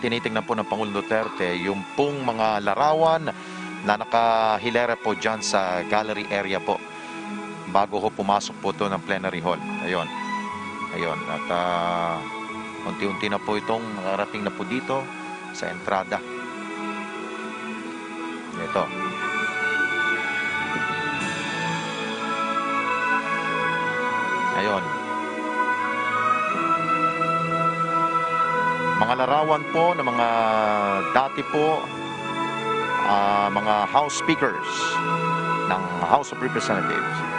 tinitingnan po ng Pangulong Duterte yung pong mga larawan na nakahilera po dyan sa gallery area po bago ho pumasok po to ng plenary hall. Ayun. At unti-unti na po itong nakarating na po dito sa entrada. Ito. Ayun. Mga larawan po ng mga dati po mga House Speakers ng House of Representatives.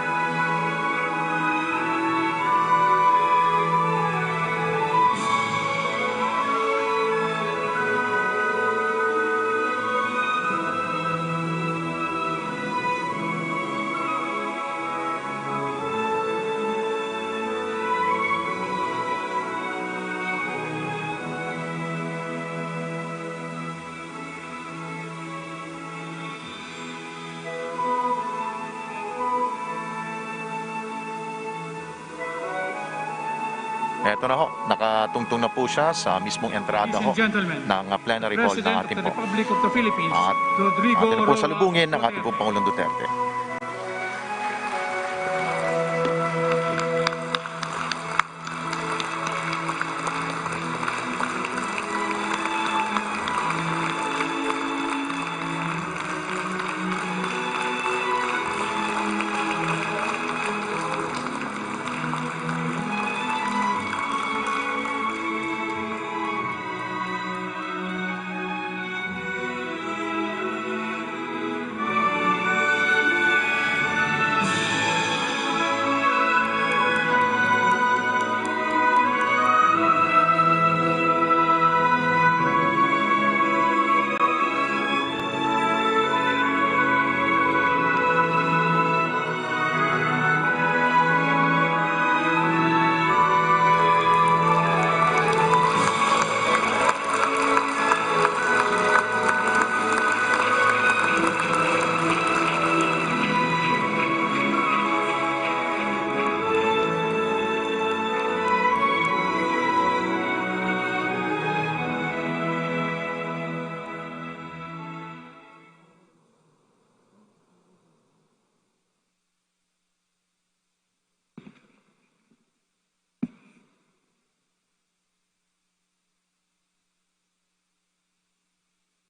Ito na ho, nakatungtong na po siya sa mismong entrada ho ng plenary hall ng ating po. At atin na po salubungin ng ating po Pangulong Duterte.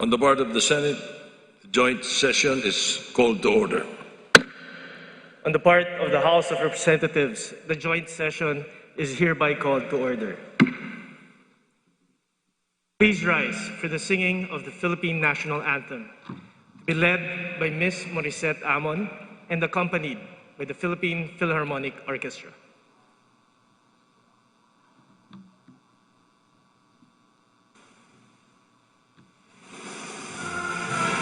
On the part of the Senate, the joint session is called to order. On the part of the House of Representatives, the joint session is hereby called to order. Please rise for the singing of the Philippine National Anthem, to be led by Ms. Morissette Amon and accompanied by the Philippine Philharmonic Orchestra.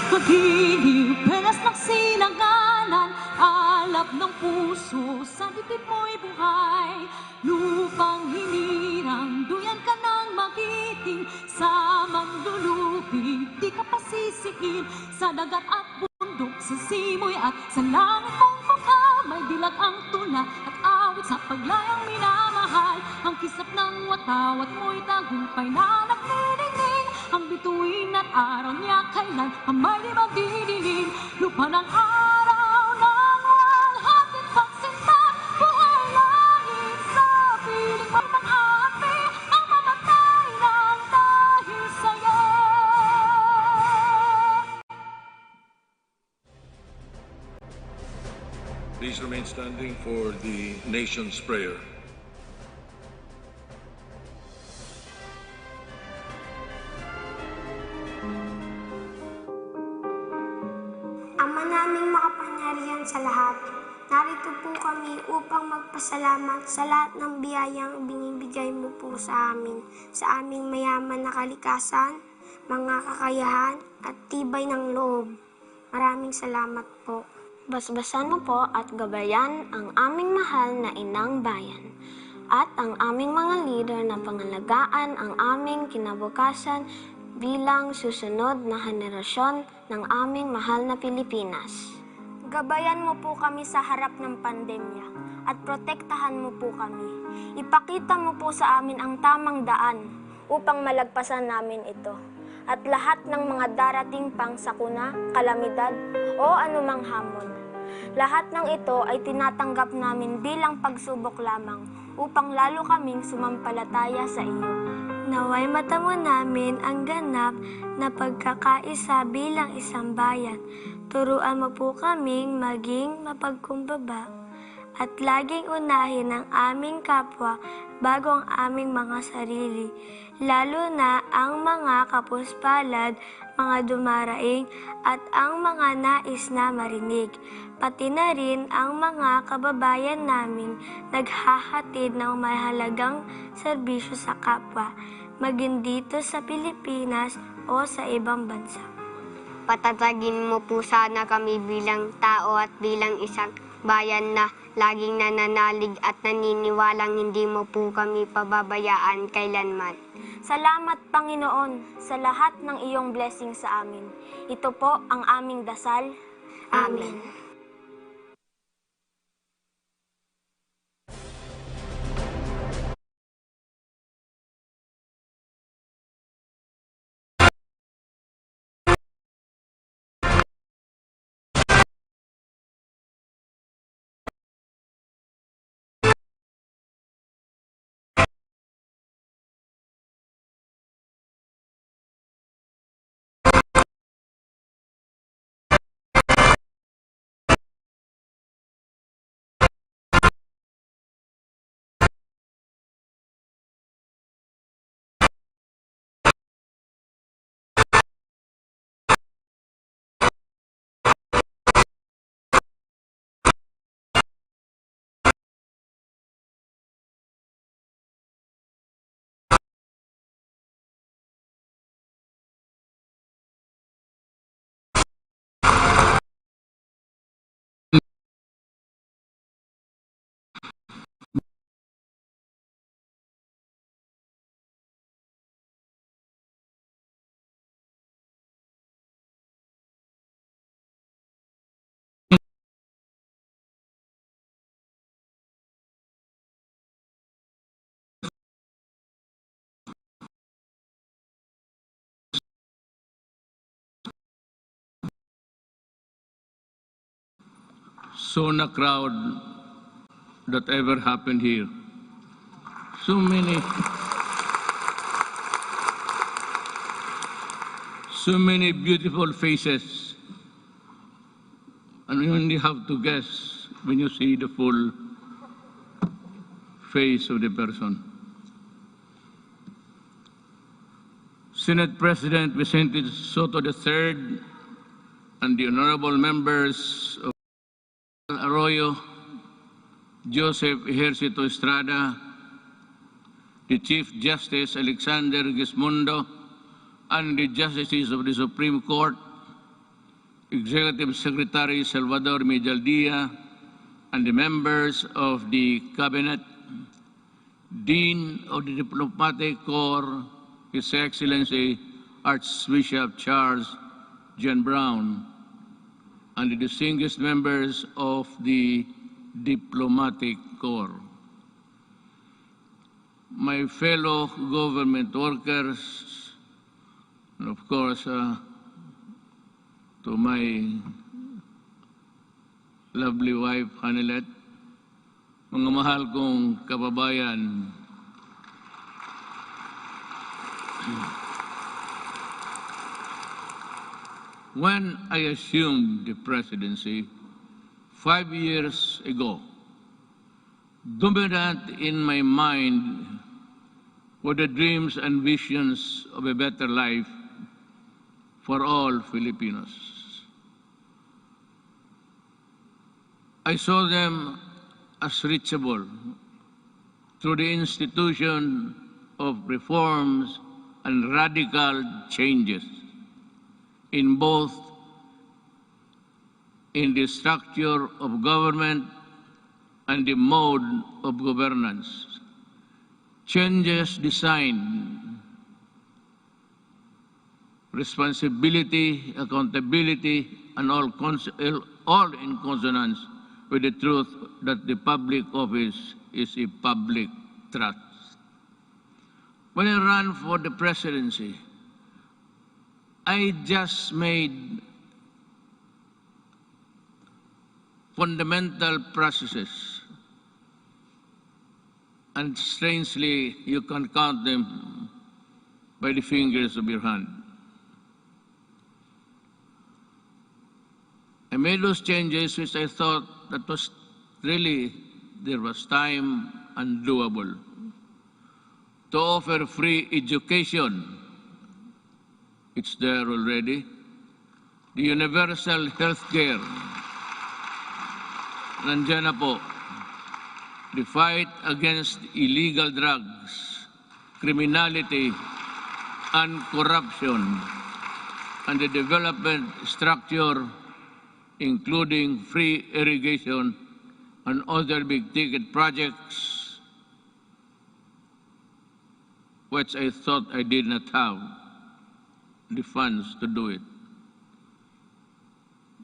Pag-ibig, penas ng sinaganan, alap ng puso, sa dibdib mo'y buhay. Lupang hinirang, duyan ka ng magiting, sa mandulupig, di ka pasisihin. Sa dagat at bundok, sa simoy at sa langit mong baka, may dilag ang tula at awit sa paglayang minamahal. Ang kisap ng watawat mo'y tagumpay na nagniningning, ang bituin at araw niya kailan kamay di magdidilim. Lupa ng araw ng walhating pagsinta, buhay langit sa piling may pang-api, ang mamatay ng dahil sa'yo. Please remain standing for the nation's prayer. Ama naming makapangyarihan sa lahat, narito po kami upang magpasalamat sa lahat ng biyayang binibigay mo po sa aming mayaman na kalikasan, mga kakayahan at tibay ng loob. Maraming salamat po. Basbasan mo po at gabayan ang aming mahal na inang bayan at ang aming mga leader na pangalagaan ang aming kinabukasan bilang susunod na henerasyon ng aming mahal na Pilipinas. Gabayan mo po kami sa harap ng pandemya at protektahan mo po kami. Ipakita mo po sa amin ang tamang daan upang malagpasan namin ito. At lahat ng mga darating pang sakuna, kalamidad o anumang hamon. Lahat ng ito ay tinatanggap namin bilang pagsubok lamang upang lalo kaming sumampalataya sa iyo. Naway matamo namin ang ganap na pagkakaisa bilang isang bayan. Turuan mo po kaming maging mapagkumbaba at laging unahin ang aming kapwa bago ang aming mga sarili, lalo na ang mga kapuspalad, mga dumaraing at ang mga nais na marinig, pati na rin ang mga kababayan naming naghahatid ng mahalagang serbisyo sa kapwa, maging dito sa Pilipinas o sa ibang bansa. Patatagin mo po sana kami bilang tao at bilang isang bayan na laging nananalig at naniniwalang hindi mo po kami pababayaan kailanman. Salamat, Panginoon, sa lahat ng iyong blessing sa amin. Ito po ang aming dasal. Amen. SONA crowd that ever happened here. So many beautiful faces, and you only have to guess when you see the full face of the person. Senate President Vicente Soto III and the honorable members of Arroyo, Joseph Ejercito Estrada, the Chief Justice Alexander Gismondo, and the Justices of the Supreme Court, Executive Secretary Salvador Medialdia, and the members of the Cabinet, Dean of the Diplomatic Corps, His Excellency Archbishop Charles John Brown, and the distinguished members of the Diplomatic Corps. My fellow government workers, and of course, to my lovely wife, Hanilet, mga mahal kong kababayan, when I assumed the presidency 5 years ago, dominant in my mind were the dreams and visions of a better life for all Filipinos. I saw them as reachable through the institution of reforms and radical changes in both in the structure of government and the mode of governance. Changes designed responsibility, accountability, and all in consonance with the truth that the public office is a public trust. when I ran for the presidency, I just made fundamental processes, and strangely, you can count them by the fingers of your hand. I made those changes which I thought that was really, there was time and doable. To offer free education, it's there already. The universal health care, nandiyan na po. The fight against illegal drugs, criminality, and corruption, and the development structure, including free irrigation and other big-ticket projects, which I thought I did not have the funds to do it.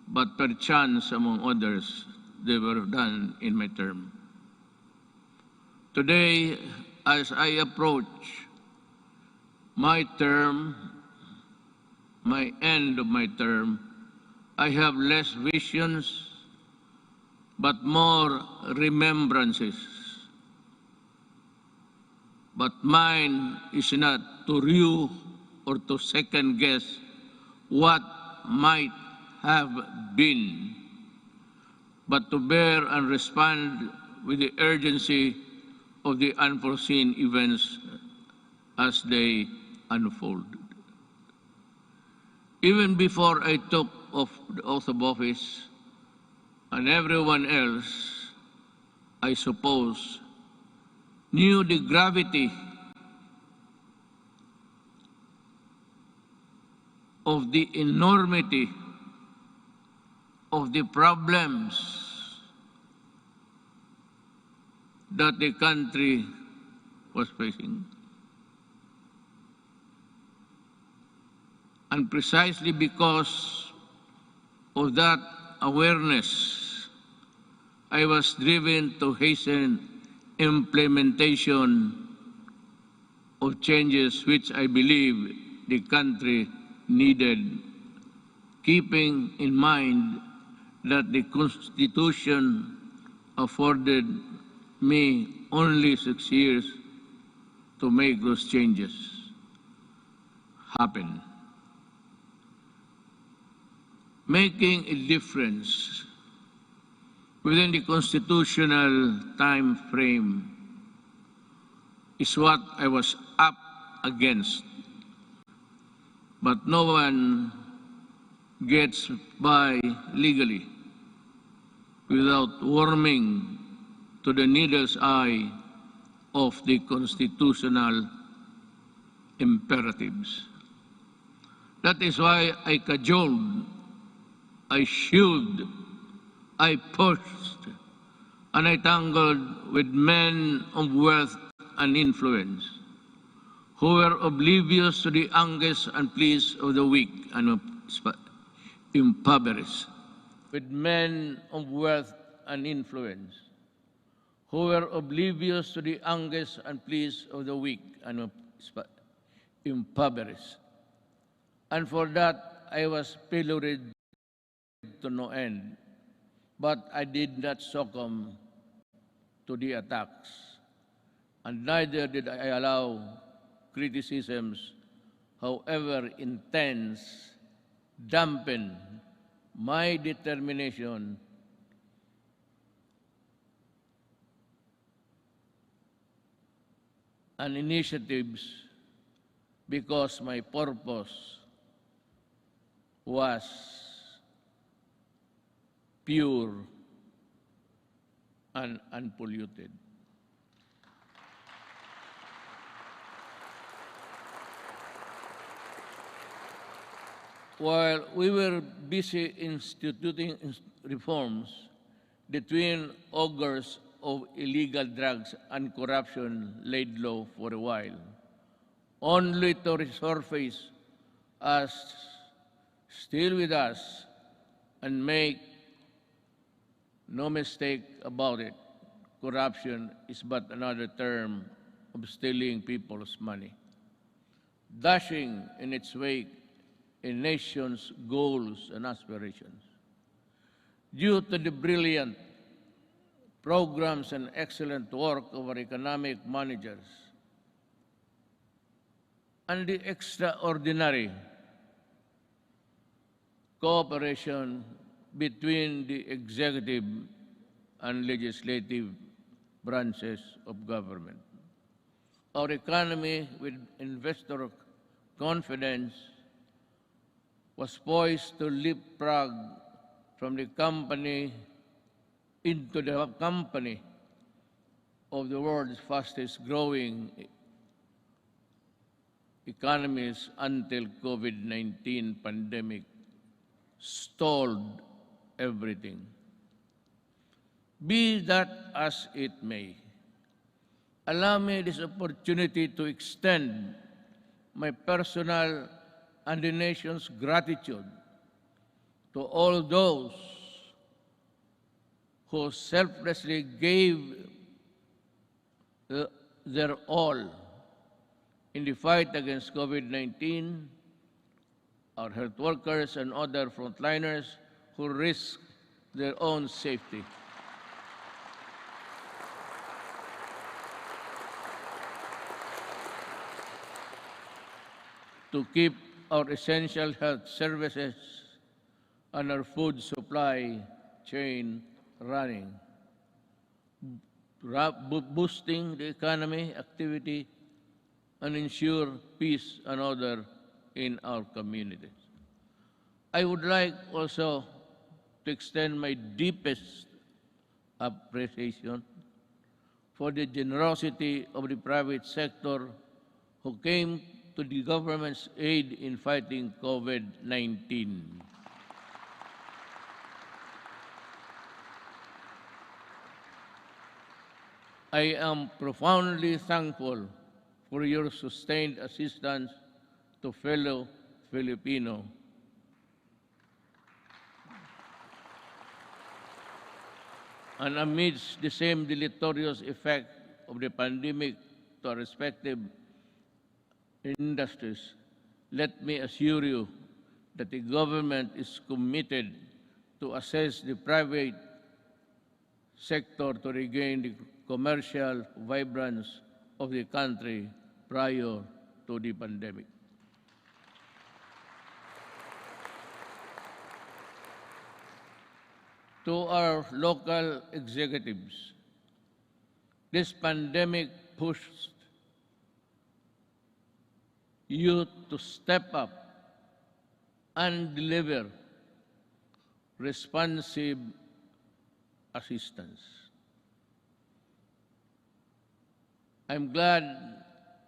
But perchance, among others, they were done in my term. Today, as I approach my term, my end of my term, I have less visions, but more remembrances. But mine is not to review or to second guess what might have been, but to bear and respond with the urgency of the unforeseen events as they unfold. Even before I took the oath of office, and everyone else, I suppose, knew the gravity of the enormity of the problems that the country was facing. And precisely because of that awareness, I was driven to hasten implementation of changes which I believe the country needed, keeping in mind that the Constitution afforded me only 6 years to make those changes happen. Making a difference within the constitutional time frame is what I was up against. But no one gets by legally without warming to the needle's eye of the constitutional imperatives. That is why I cajoled, I shielded, I pushed, and I tangled with men of wealth and influence who were oblivious to the anguish and pleas of the weak and impoverished. With men of wealth and influence who were oblivious to the anguish and pleas of the weak and impoverished. And for that, I was pilloried to no end. But I did not succumb to the attacks, and neither did I allow criticisms, however intense, dampen my determination and initiatives, because my purpose was pure and unpolluted. While we were busy instituting reforms, the twin augurs of illegal drugs and corruption laid low for a while, only to resurface as still with us. And make no mistake about it, corruption is but another term of stealing people's money. dashing in its wake a nation's goals and aspirations. Due to the brilliant programs and excellent work of our economic managers and the extraordinary cooperation between the executive and legislative branches of government. Our economy, with investor confidence, was poised to leapfrog from the company into the company of the world's fastest growing economies until COVID-19 pandemic stalled everything. Be that as it may, allow me this opportunity to extend my personal and the nation's gratitude to all those who selflessly gave their all in the fight against COVID-19, our health workers and other frontliners who risk their own safety. To keep our essential health services and our food supply chain running, boosting the economy activity and ensure peace and order in our communities. I would like also to extend my deepest appreciation for the generosity of the private sector who came to the government's aid in fighting COVID-19. I am profoundly thankful for your sustained assistance to fellow Filipino. And amidst the same deleterious effect of the pandemic to our respective industries, let me assure you that the government is committed to assess the private sector to regain the commercial vibrance of the country prior to the pandemic. To our local executives, this pandemic pushed you to step up and deliver responsive assistance. I'm glad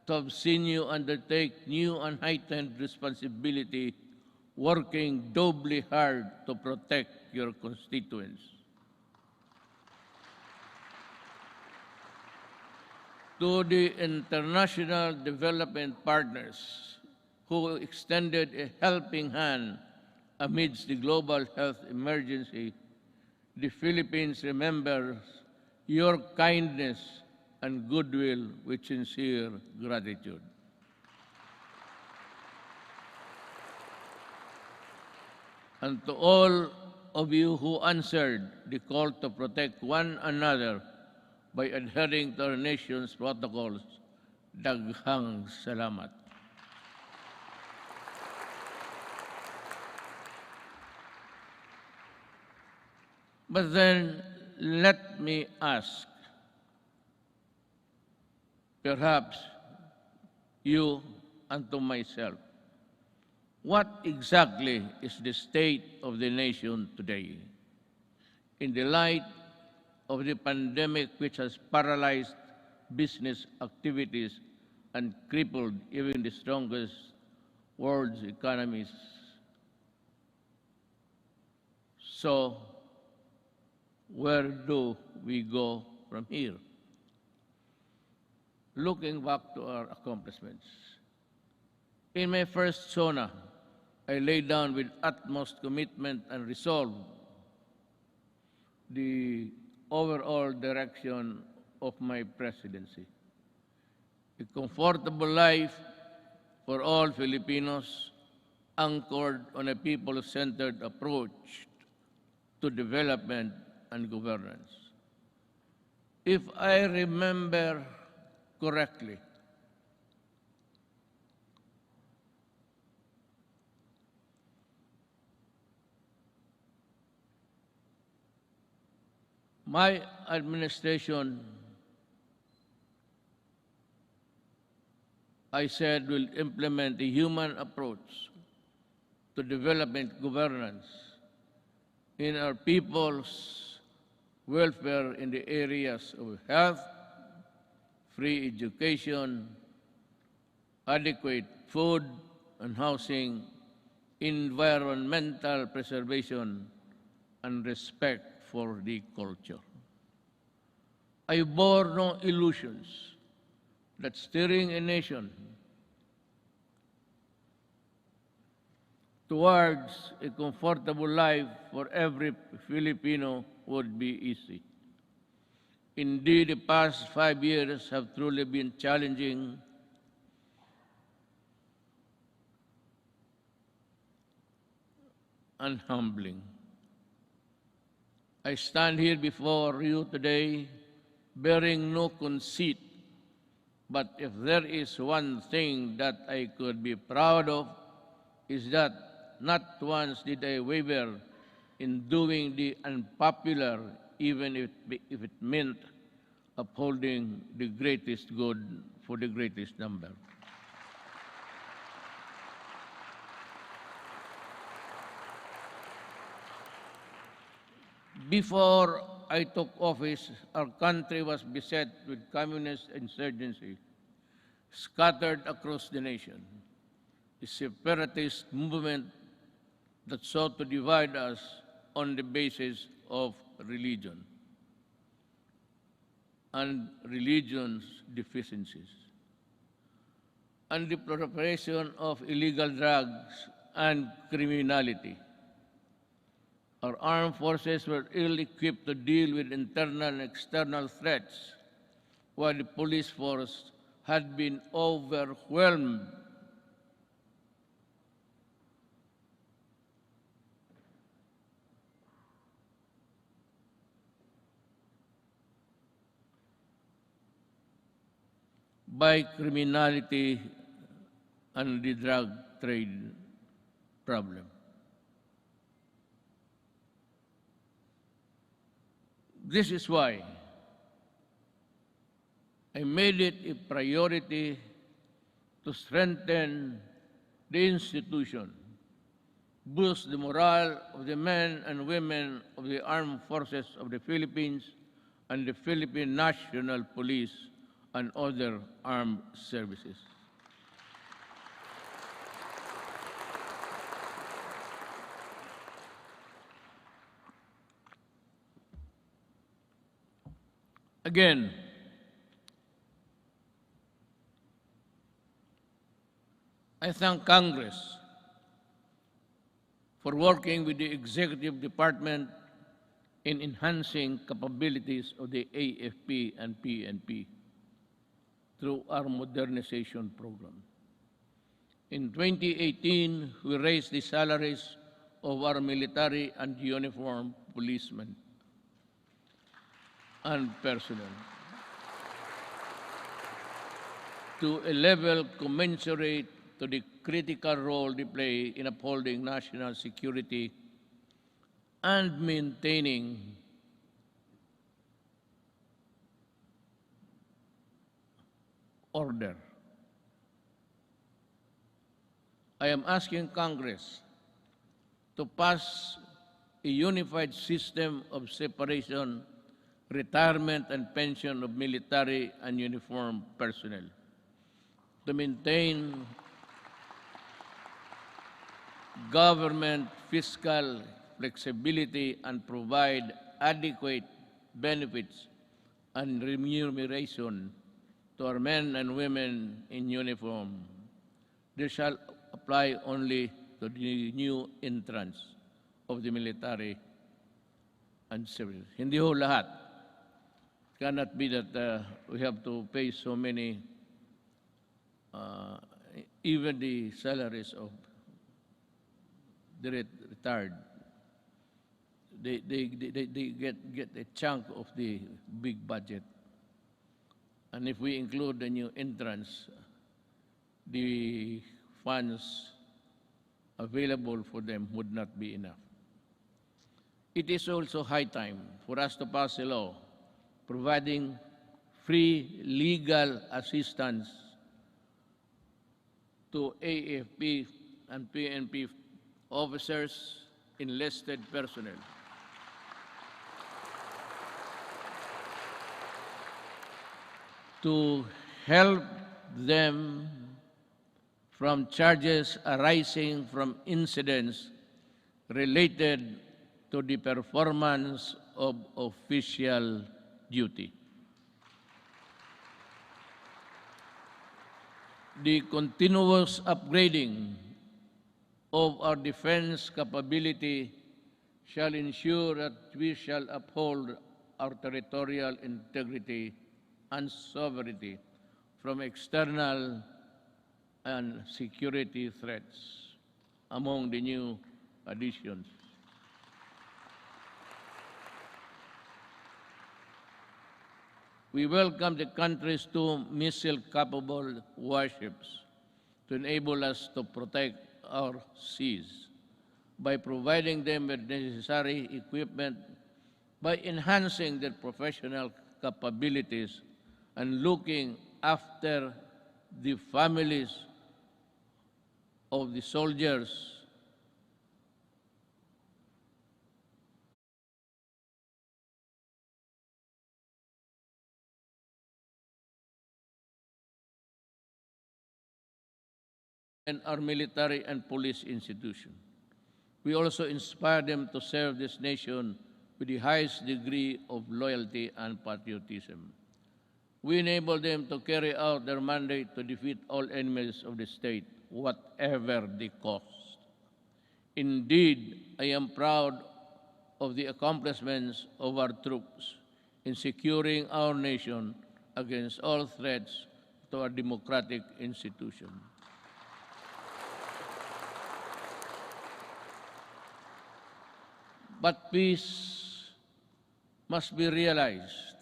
to have seen you undertake new and heightened responsibility, working doubly hard to protect your constituents. To the international development partners who extended a helping hand amidst the global health emergency, the Philippines remembers your kindness and goodwill with sincere gratitude. And to all of you who answered the call to protect one another by adhering to our nation's protocols, daghang salamat. But then let me ask, perhaps you and to myself, what exactly is the state of the nation today in the light of the pandemic which has paralyzed business activities and crippled even the strongest world's economies? So, where do we go from here? Looking back to our accomplishments, in my first SONA, I laid down with utmost commitment and resolve the overall direction of my presidency. A comfortable life for all Filipinos anchored on a people-centered approach to development and governance. If I remember correctly, my administration, I said, will implement a human approach to development governance in our people's welfare in the areas of health, free education, adequate food and housing, environmental preservation, and respect for the culture. I bore no illusions that steering a nation towards a comfortable life for every Filipino would be easy. Indeed, the past 5 years have truly been challenging and humbling. I stand here before you today bearing no conceit, but if there is one thing that I could be proud of, is that not once did I waver in doing the unpopular, even if it meant upholding the greatest good for the greatest number. Before I took office, our country was beset with communist insurgency scattered across the nation. A separatist movement that sought to divide us on the basis of religion and religion's deficiencies, and the proliferation of illegal drugs and criminality. Our armed forces were ill-equipped to deal with internal and external threats, while the police force had been overwhelmed by criminality and the drug trade problem. This is why I made it a priority to strengthen the institution, boost the morale of the men and women of the armed forces of the Philippines and the Philippine National Police and other armed services. Again, I thank Congress for working with the Executive Department in enhancing capabilities of the AFP and PNP through our modernization program. In 2018, we raised the salaries of our military and uniformed policemen and personnel to a level commensurate to the critical role they play in upholding national security and maintaining order. I am asking Congress to pass a unified system of separation, retirement, and pension of military and uniformed personnel to maintain government fiscal flexibility and provide adequate benefits and remuneration to our men and women in uniform. This shall apply only to the new entrants of the military and civil. Hindi ho lahat. It cannot be that we have to pay so many even the salaries of the retired, they get a chunk of the big budget. And if we include the new entrants, the funds available for them would not be enough. It is also high time for us to pass a law providing free legal assistance to AFP and PNP officers, enlisted personnel. To help them from charges arising from incidents related to the performance of official duty. The continuous upgrading of our defense capability shall ensure that we shall uphold our territorial integrity and sovereignty from external and security threats. Among the new additions, we welcome the country's 2 missile-capable warships to enable us to protect our seas by providing them with necessary equipment, by enhancing their professional capabilities, and looking after the families of the soldiers and our military and police institution. We also inspire them to serve this nation with the highest degree of loyalty and patriotism. We enable them to carry out their mandate to defeat all enemies of the state, whatever the cost. Indeed, I am proud of the accomplishments of our troops in securing our nation against all threats to our democratic institution. But peace must be realized.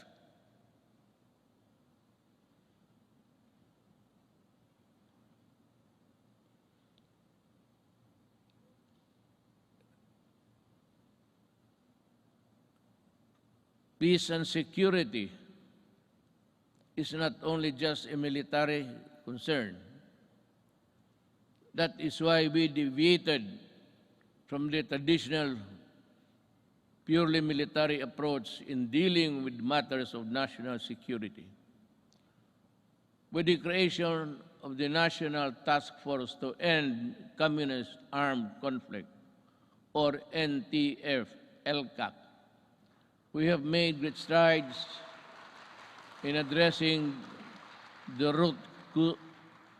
Peace and security is not only just a military concern. That is why we deviated from the traditional purely military approach in dealing with matters of national security. With the creation of the National Task Force to End Communist Armed Conflict, or NTF-LCAC, we have made great strides in addressing the root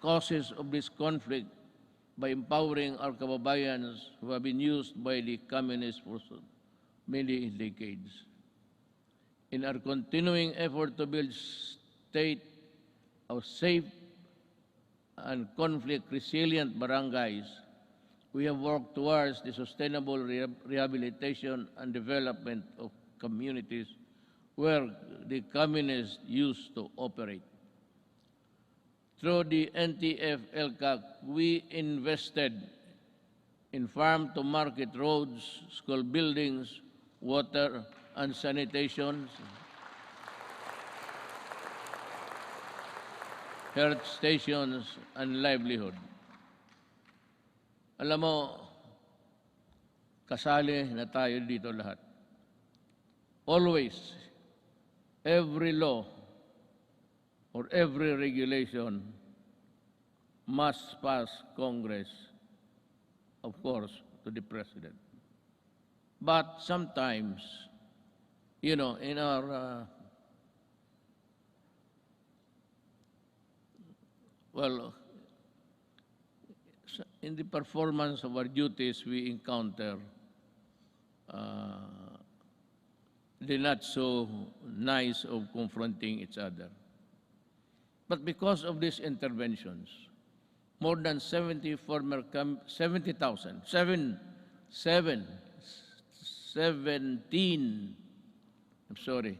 causes of this conflict by empowering our kababayans who have been used by the communists for many decades. In our continuing effort to build state of safe and conflict-resilient barangays, we have worked towards the sustainable rehabilitation and development of communities where the communists used to operate. Through the NTF-LCAC, we invested in farm-to-market roads, school buildings, water and sanitation, health stations, and livelihood. Alam mo, kasali na tayo dito lahat. Always, every law or every regulation must pass Congress, of course, to the President. But sometimes, in our, in the performance of our duties, we encounter the not so nice of confronting each other. But because of these interventions, more than 70 former 70,000, 17, I'm sorry,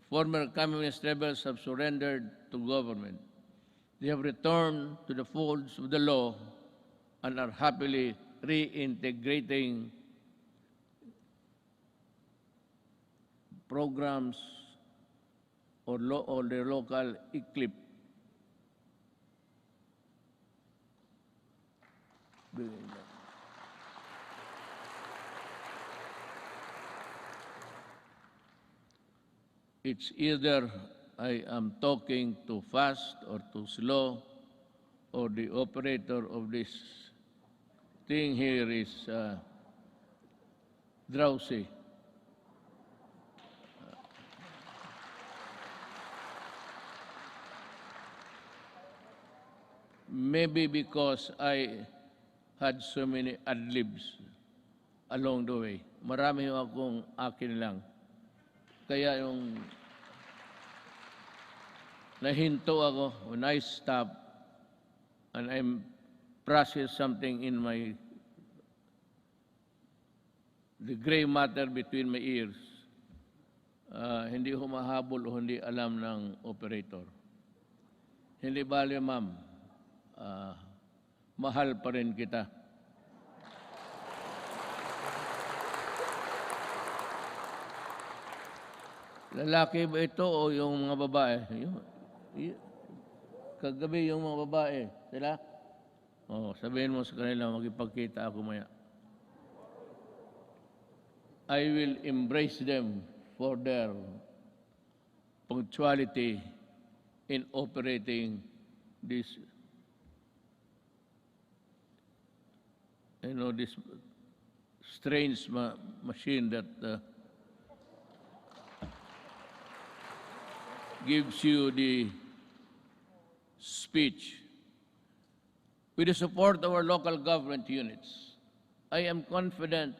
former communist rebels have surrendered to government. They have returned to the folds of the law and are happily reintegrating programs or their local eclipse. It's either I am talking too fast or too slow, or the operator of this thing here is drowsy. Maybe because I had so many ad-libs along the way. Marami akong akin lang. Kaya yung nahinto ako when I stop and I'm process something in the gray matter between my ears, hindi humahabol o hindi alam ng operator. Hindi bale, ma'am, mahal pa rin kita. Lalaki ba ito o yung mga babae? Kagabi yung mga babae, sila? Sabihin mo sa kanila, magipagkita ako maya. I will embrace them for their punctuality in operating this, this strange machine that gives you the speech. With the support of our local government units, I am confident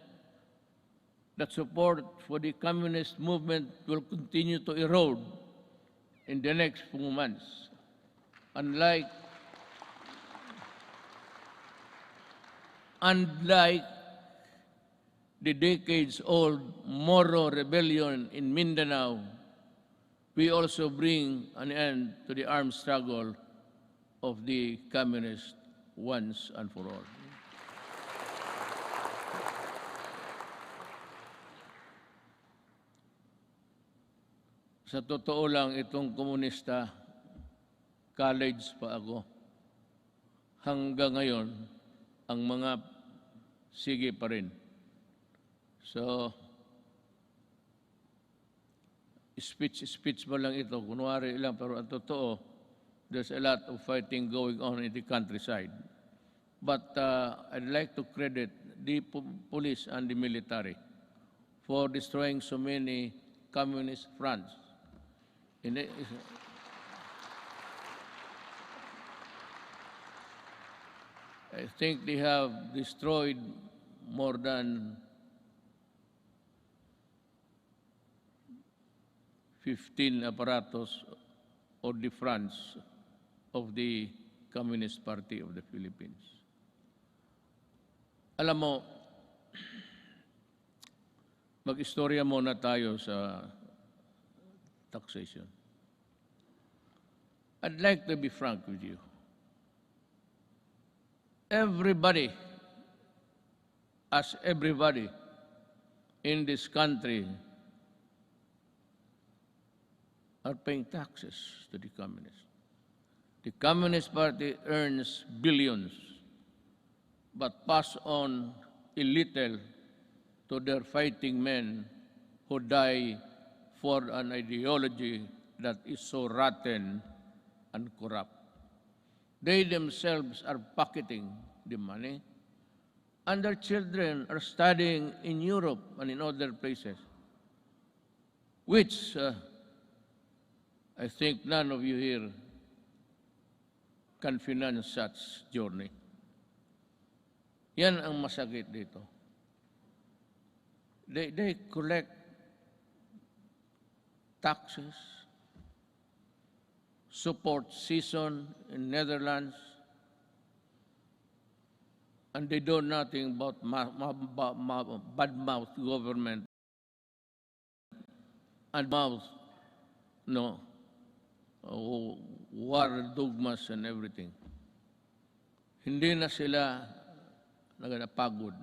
that support for the communist movement will continue to erode in the next few months. Unlike the decades-old Moro rebellion in Mindanao, we also bring an end to the armed struggle of the communists once and for all. Sa totoo lang, itong komunista, college pa ako. Hanggang ngayon, ang mga sige pa rin. So, speech mo lang ito, kunwari lang, pero ang totoo, there's a lot of fighting going on in the countryside. But I'd like to credit the police and the military for destroying so many communist fronts. I think they have destroyed more than 15 apparatus or the fronts of the Communist Party of the Philippines. Alam mo, mag-istorya muna tayo sa taxation. I'd like to be frank with you. Everybody in this country are paying taxes to the communists. The Communist Party earns billions, but pass on a little to their fighting men who die for an ideology that is so rotten and corrupt. They themselves are pocketing the money, and their children are studying in Europe and in other places, which I think none of you here can finance such journey. Yan ang masakit dito. They collect taxes, support season in Netherlands, and they do nothing but bad-mouth government and mouth, no, war dogmas and everything. Hindi na sila nagpagod.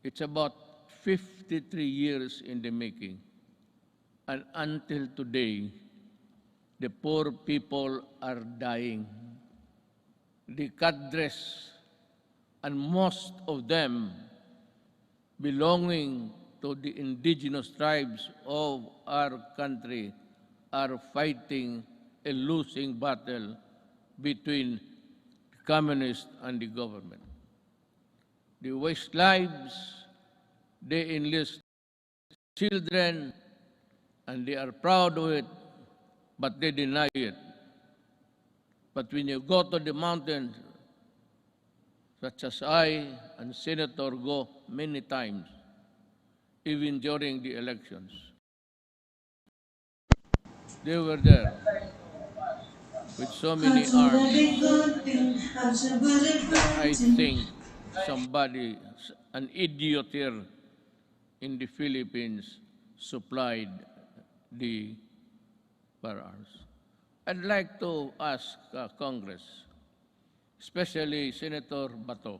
It's about 53 years in the making. And until today, the poor people are dying. The cadres, and most of them belonging to the indigenous tribes of our country, are fighting a losing battle between the communists and the government. They waste lives, they enlist children, and they are proud of it, but they deny it. But when you go to the mountains, such as I and Senator go many times, even during the elections, they were there with so many arms. I think somebody, an idiot here in the Philippines, supplied the firearms. I'd like to ask Congress, especially Senator Bato,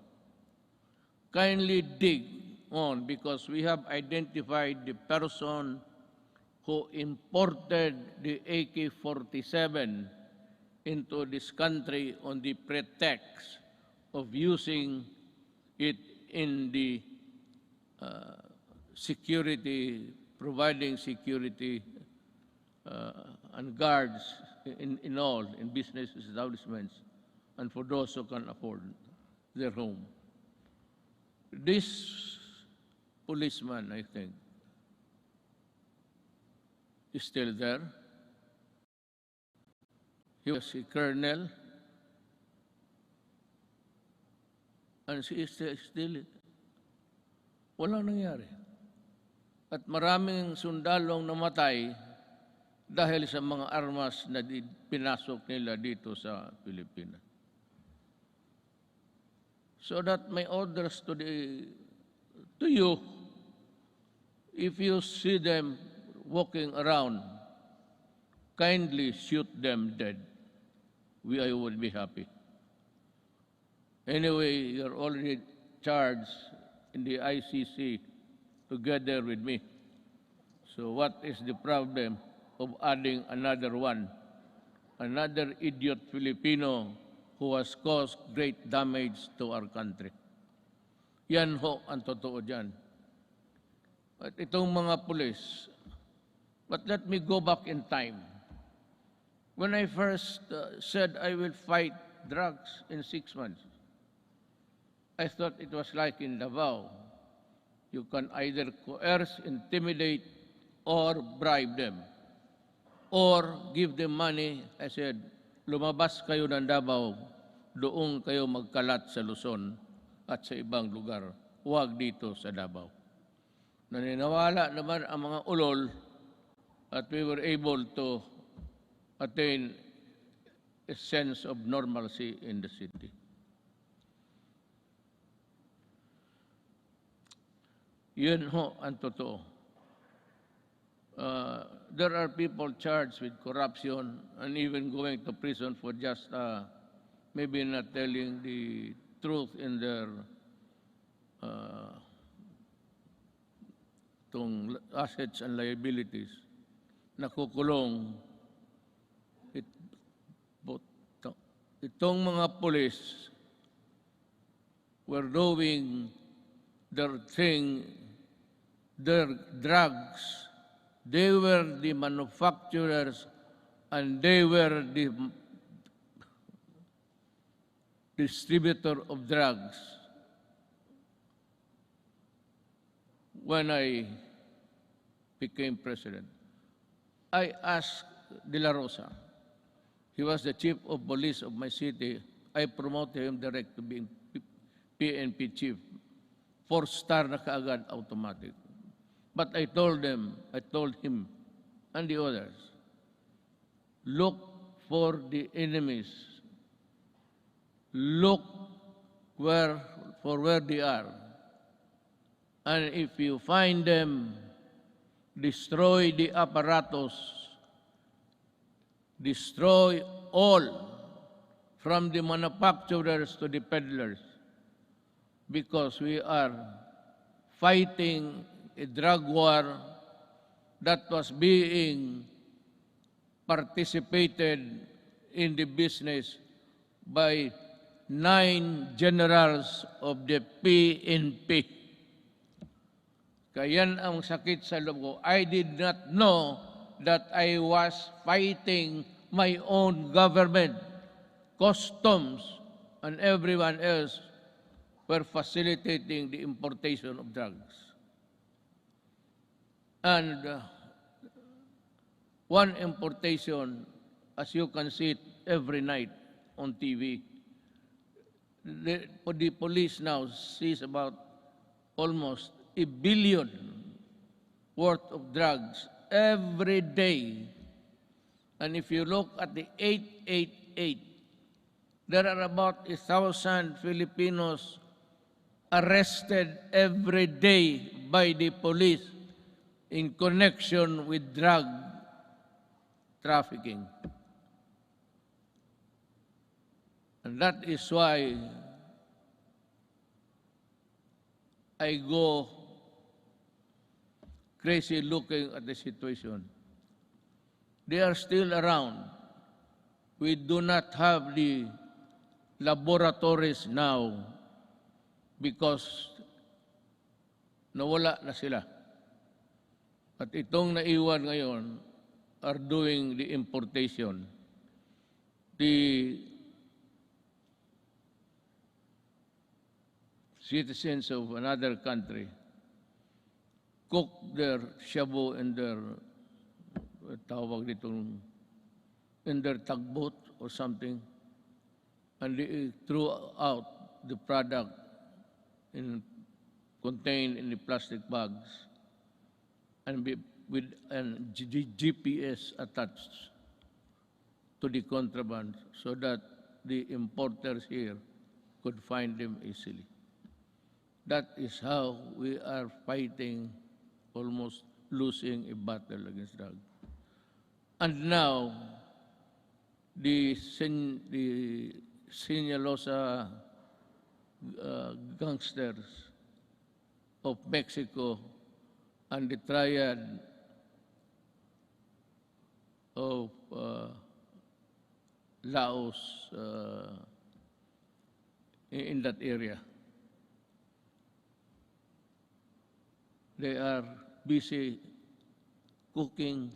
kindly dig on, because we have identified the person who imported the AK-47 into this country on the pretext of using it in the security, providing security and guards in business establishments and for those who can afford their home. This policeman, I think, is still there. He was a colonel, and she is still, walang nangyari. At maraming sundalong namatay dahil sa mga armas na pinasok nila dito sa Pilipinas. So that my orders to you, if you see them walking around, kindly shoot them dead. I would be happy. Anyway, you're already charged in the ICC together with me. So what is the problem of adding another one? Another idiot Filipino who has caused great damage to our country. Yan ho ang totoo dyan. At itong mga pulis, but let me go back in time. When I first said I will fight drugs in 6 months, I thought it was like in Davao. You can either coerce, intimidate, or bribe them, or give them money. I said, lumabas kayo ng Davao, doon kayo magkalat sa Luzon at sa ibang lugar. Huwag dito sa Davao. Naniniwala naman ang mga ulol at we were able to attain a sense of normalcy in the city. Yun ho ang totoo. There are people charged with corruption and even going to prison for just maybe not telling the truth in their assets and liabilities. Nakukulong. Itong mga pulis were doing their thing, their drugs. They were the manufacturers and they were the distributor of drugs. When I became president, I asked De La Rosa. He was the chief of police of my city. I promoted him direct to being PNP chief. 4-star na kaagad, automatic. But I told him, and the others, look for the enemies. Look where they are. And if you find them, destroy the apparatus, destroy all, from the manufacturers to the peddlers, because we are fighting a drug war that was being participated in the business by 9 generals of the PNP. Kaya yan ang sakit sa loob ko. I did not know that I was fighting my own government. Customs and everyone else were facilitating the importation of drugs. And one importation, as you can see it every night on TV, the police now sees about almost $1 billion worth of drugs every day. And if you look at the 888, there are about 1,000 Filipinos arrested every day by the police in connection with drug trafficking. And that is why I go crazy looking at the situation. They are still around. We do not have the laboratories now because nawala na sila. At itong naiwan ngayon are doing the importation. The citizens of another country cook their shabu in their in their tugboat or something, and they threw out the product contained in the plastic bags and with GPS attached to the contraband so that the importers here could find them easily. That is how we are fighting, almost losing a battle against drugs. And now, the Sinaloa gangsters of Mexico and the triad of Laos in that area. They are busy cooking,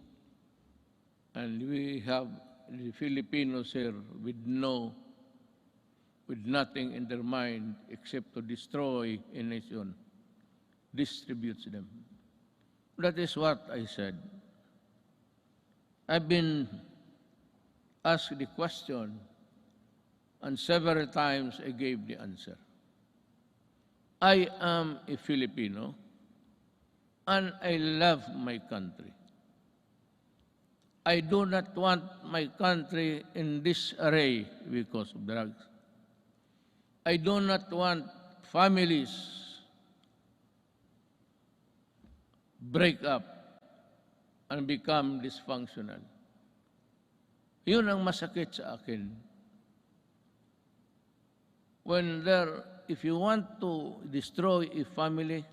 and we have the Filipinos here with nothing in their mind except to destroy a nation, distributes them. That is what I said. I've been asked the question, and several times I gave the answer. I am a Filipino, and I love my country. I do not want my country in disarray because of drugs. I do not want families break up and become dysfunctional. Yun ang masakit sa akin. If you want to destroy a family,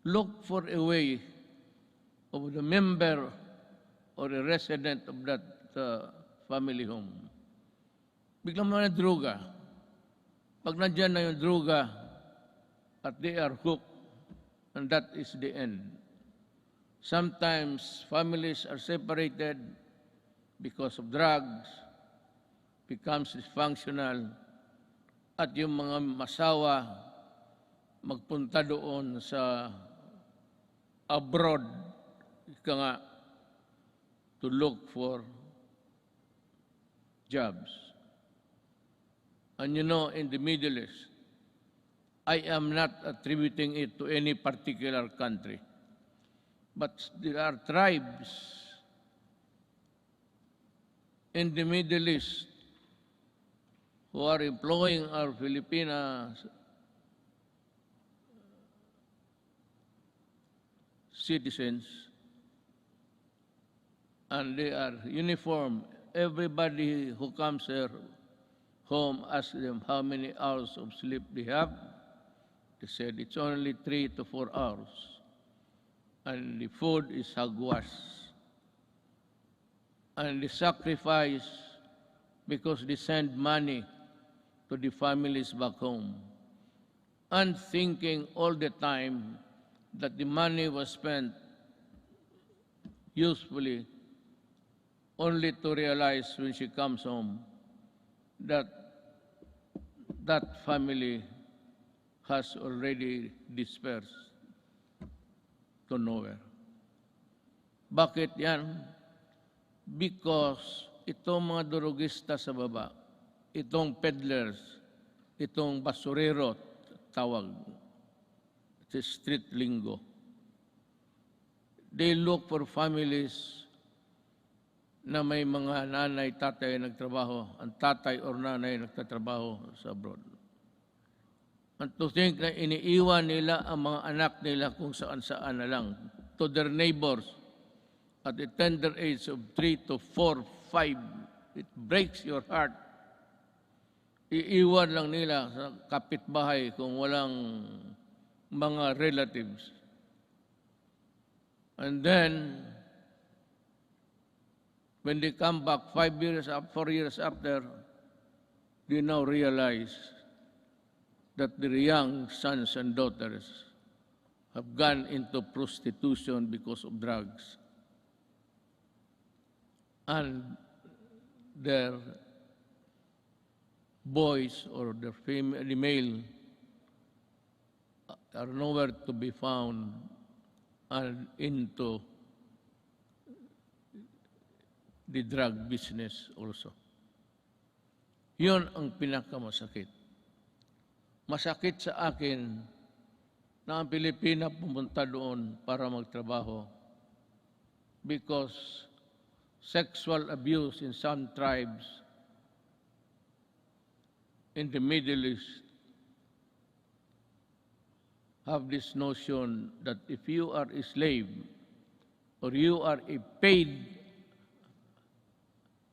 look for a way of the member or a resident of that family home. Biglang mga droga. Pag nandyan na yung droga at they are hooked, and that is the end. Sometimes families are separated because of drugs, becomes dysfunctional, at yung mga masawa magpunta doon sa abroad, ika nga, to look for jobs. And you know, in the Middle East, I am not attributing it to any particular country, but there are tribes in the Middle East who are employing our Filipina citizens, and they are uniform. Everybody who comes here home, ask them how many hours of sleep they have. They said it's only 3 to 4 hours. And the food is hagwas. And the sacrifice, because they send money to the families back home, and thinking all the time that the money was spent usefully, only to realize when she comes home that that family has already dispersed to nowhere. Bakit yan? Because itong mga durugista sa baba, itong peddlers, itong basurero, tawag, it's street lingo, they look for families na may mga nanay, tatay nagtrabaho, ang tatay or nanay nagtatrabaho sa abroad. And to think na iniiwan nila ang mga anak nila kung saan-saan na lang to their neighbors at the tender age of 3 to 4, 5, it breaks your heart. Iiwan lang nila sa kapitbahay kung walang mga relatives. And then, when they come back 5 years, 4 years after, they now realize that their young sons and daughters have gone into prostitution because of drugs. And their boys or their the male are nowhere to be found and into the drug business also. Yun ang pinakamasakit. Masakit sa akin na ang Pilipina pumunta doon para magtrabaho because sexual abuse in some tribes in the Middle East have this notion that if you are a slave or you are a paid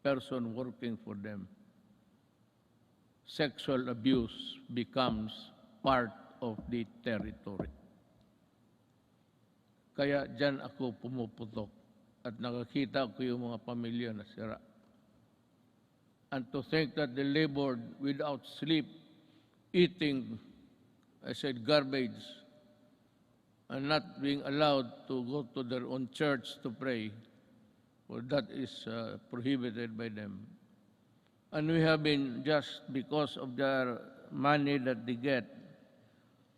person working for them, sexual abuse becomes part of the territory. Kaya dyan ako pumuputok at nakakita ko yung mga pamilya na sira. And to think that they labored without sleep, eating, I said, garbage, and not being allowed to go to their own church to pray, well, that is prohibited by them. And we have been, just because of their money that they get,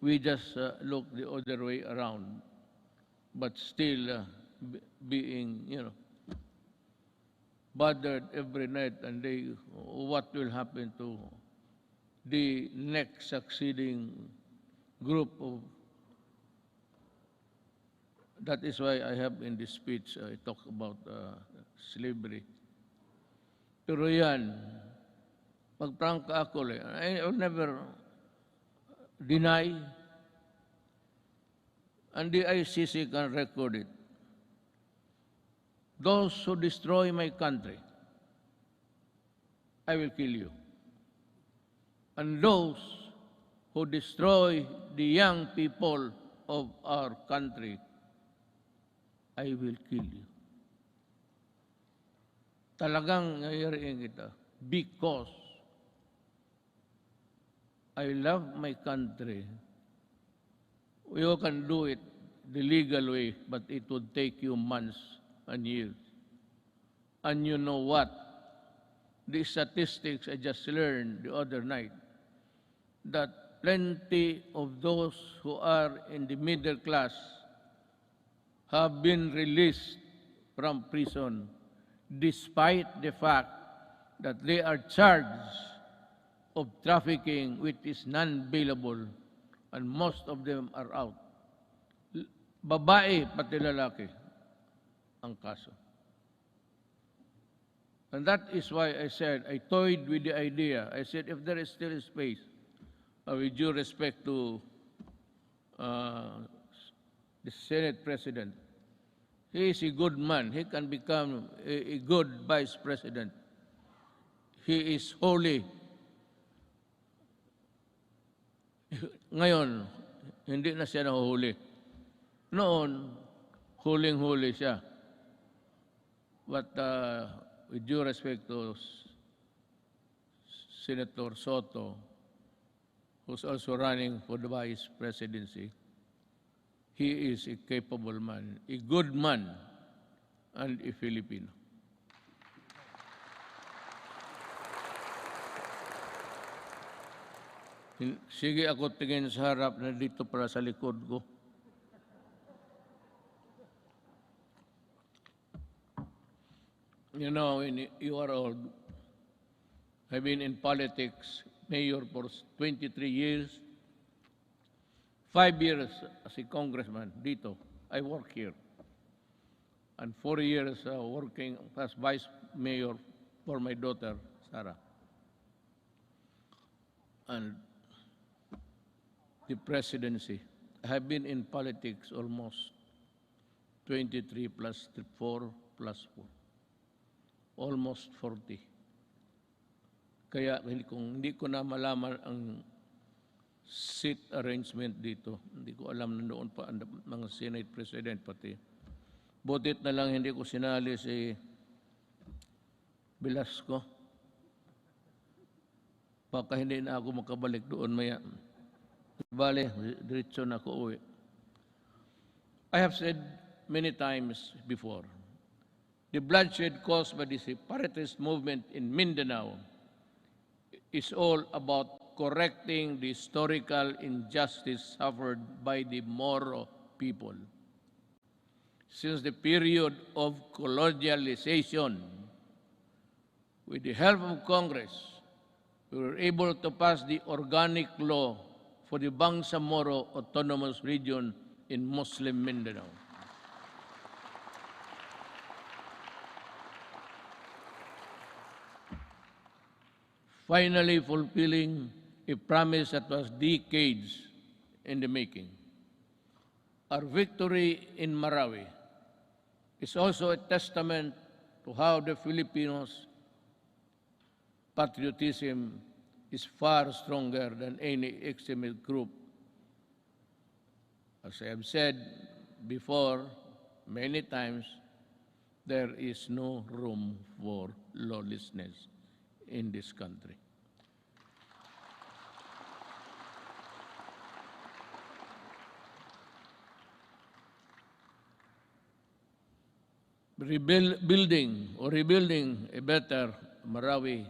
we just look the other way around, but still being, bothered every night and day, what will happen to the next succeeding group of. That is why I have in this speech, I talk about slavery. Pero yan, magprangka ako, I will never deny, and the ICC can record it. Those who destroy my country, I will kill you. And those who destroy the young people of our country, I will kill you. Talagang nangyariin kita because I love my country. You can do it the legal way, but it would take you months and years. And you know what? The statistics I just learned the other night, that plenty of those who are in the middle class have been released from prison despite the fact that they are charged of trafficking which is non-bailable, and most of them are out. Babae pati lalaki ang kaso. And that is why I said, I toyed with the idea. I said, if there is still space, with due respect to the Senate President, he is a good man. He can become a good Vice President. He is holy. Ngayon, hindi na siya nahuhuli. Noon, huling-huli siya. But with due respect to Senator Soto, who's also running for the Vice Presidency, he is a capable man, a good man, and a Filipino. Sige ako tingin sa harap na dito para sa likod ko. You know, when you are old, I've been in politics, mayor for 23 years, 5 years as a congressman dito. I work here. And 4 years working as vice mayor for my daughter, Sarah. And the presidency. I have been in politics almost 23 plus 4 plus 4. Almost 40. Kaya hindi ko na malaman ang seat arrangement dito. Hindi ko alam na noon pa ang mga Senate President pati. Butit na lang hindi ko sinali si Velasco. Baka hindi na ako makabalik doon maya. Bale, diretso na ako uwi. I have said many times before, the bloodshed caused by the separatist movement in Mindanao is all about correcting the historical injustice suffered by the Moro people. Since the period of colonialization, with the help of Congress, we were able to pass the organic law for the Bangsamoro Autonomous Region in Muslim Mindanao. Finally fulfilling a promise that was decades in the making. Our victory in Marawi is also a testament to how the Filipinos' patriotism is far stronger than any extremist group. As I have said before many times, there is no room for lawlessness in this country. Rebuilding a better Marawi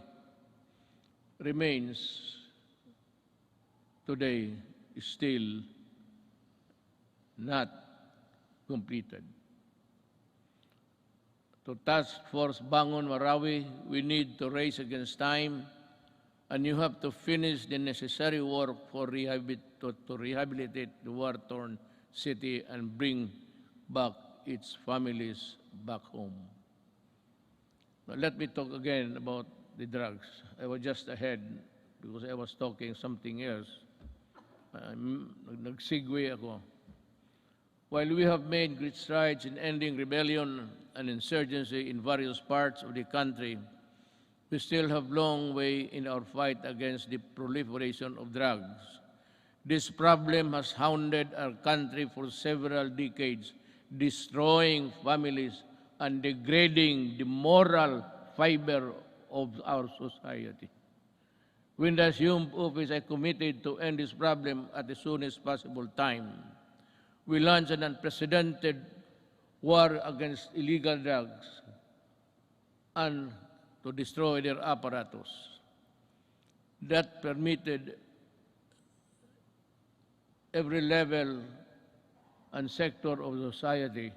remains today still not completed. To Task Force Bangon Marawi, we need to race against time, and you have to finish the necessary work for to rehabilitate the war-torn city and bring back its families back home. Now, let me talk again about the drugs. I was just ahead because I was talking something else. Nag-segue ako. While we have made great strides in ending rebellion and insurgency in various parts of the country, we still have a long way in our fight against the proliferation of drugs. This problem has hounded our country for several decades, destroying families and degrading the moral fiber of our society. When the assumed office, I committed to end this problem at the soonest possible time. We launched an unprecedented war against illegal drugs and to destroy their apparatus. That permitted every level and sector of society.